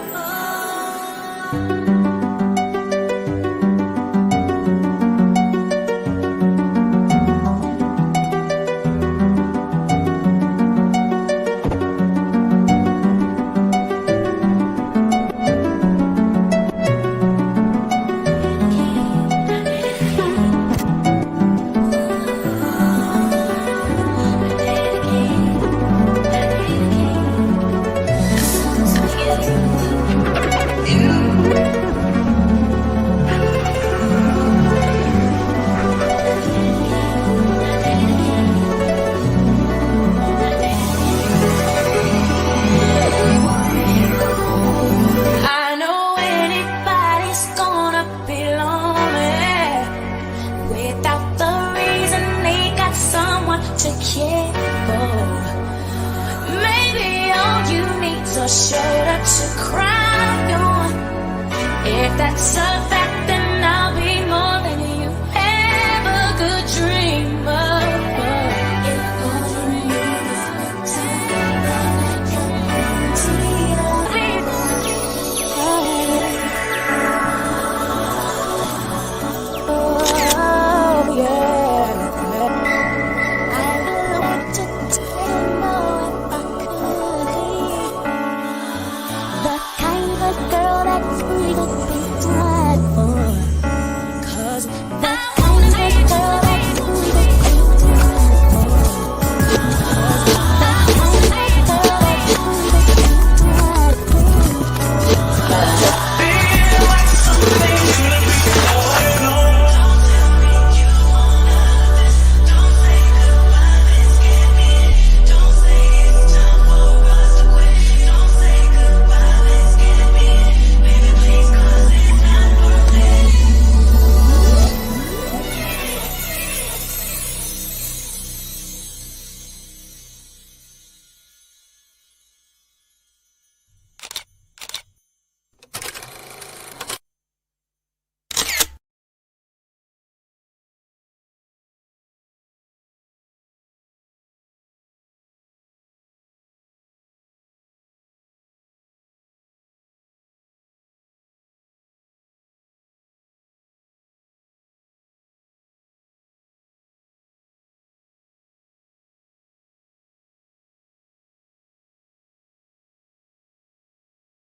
Speaker 6: I know anybody's gonna be lonely without the reason they got someone to care for. Maybe all you need's a shoulder to cry on. If that's a fact.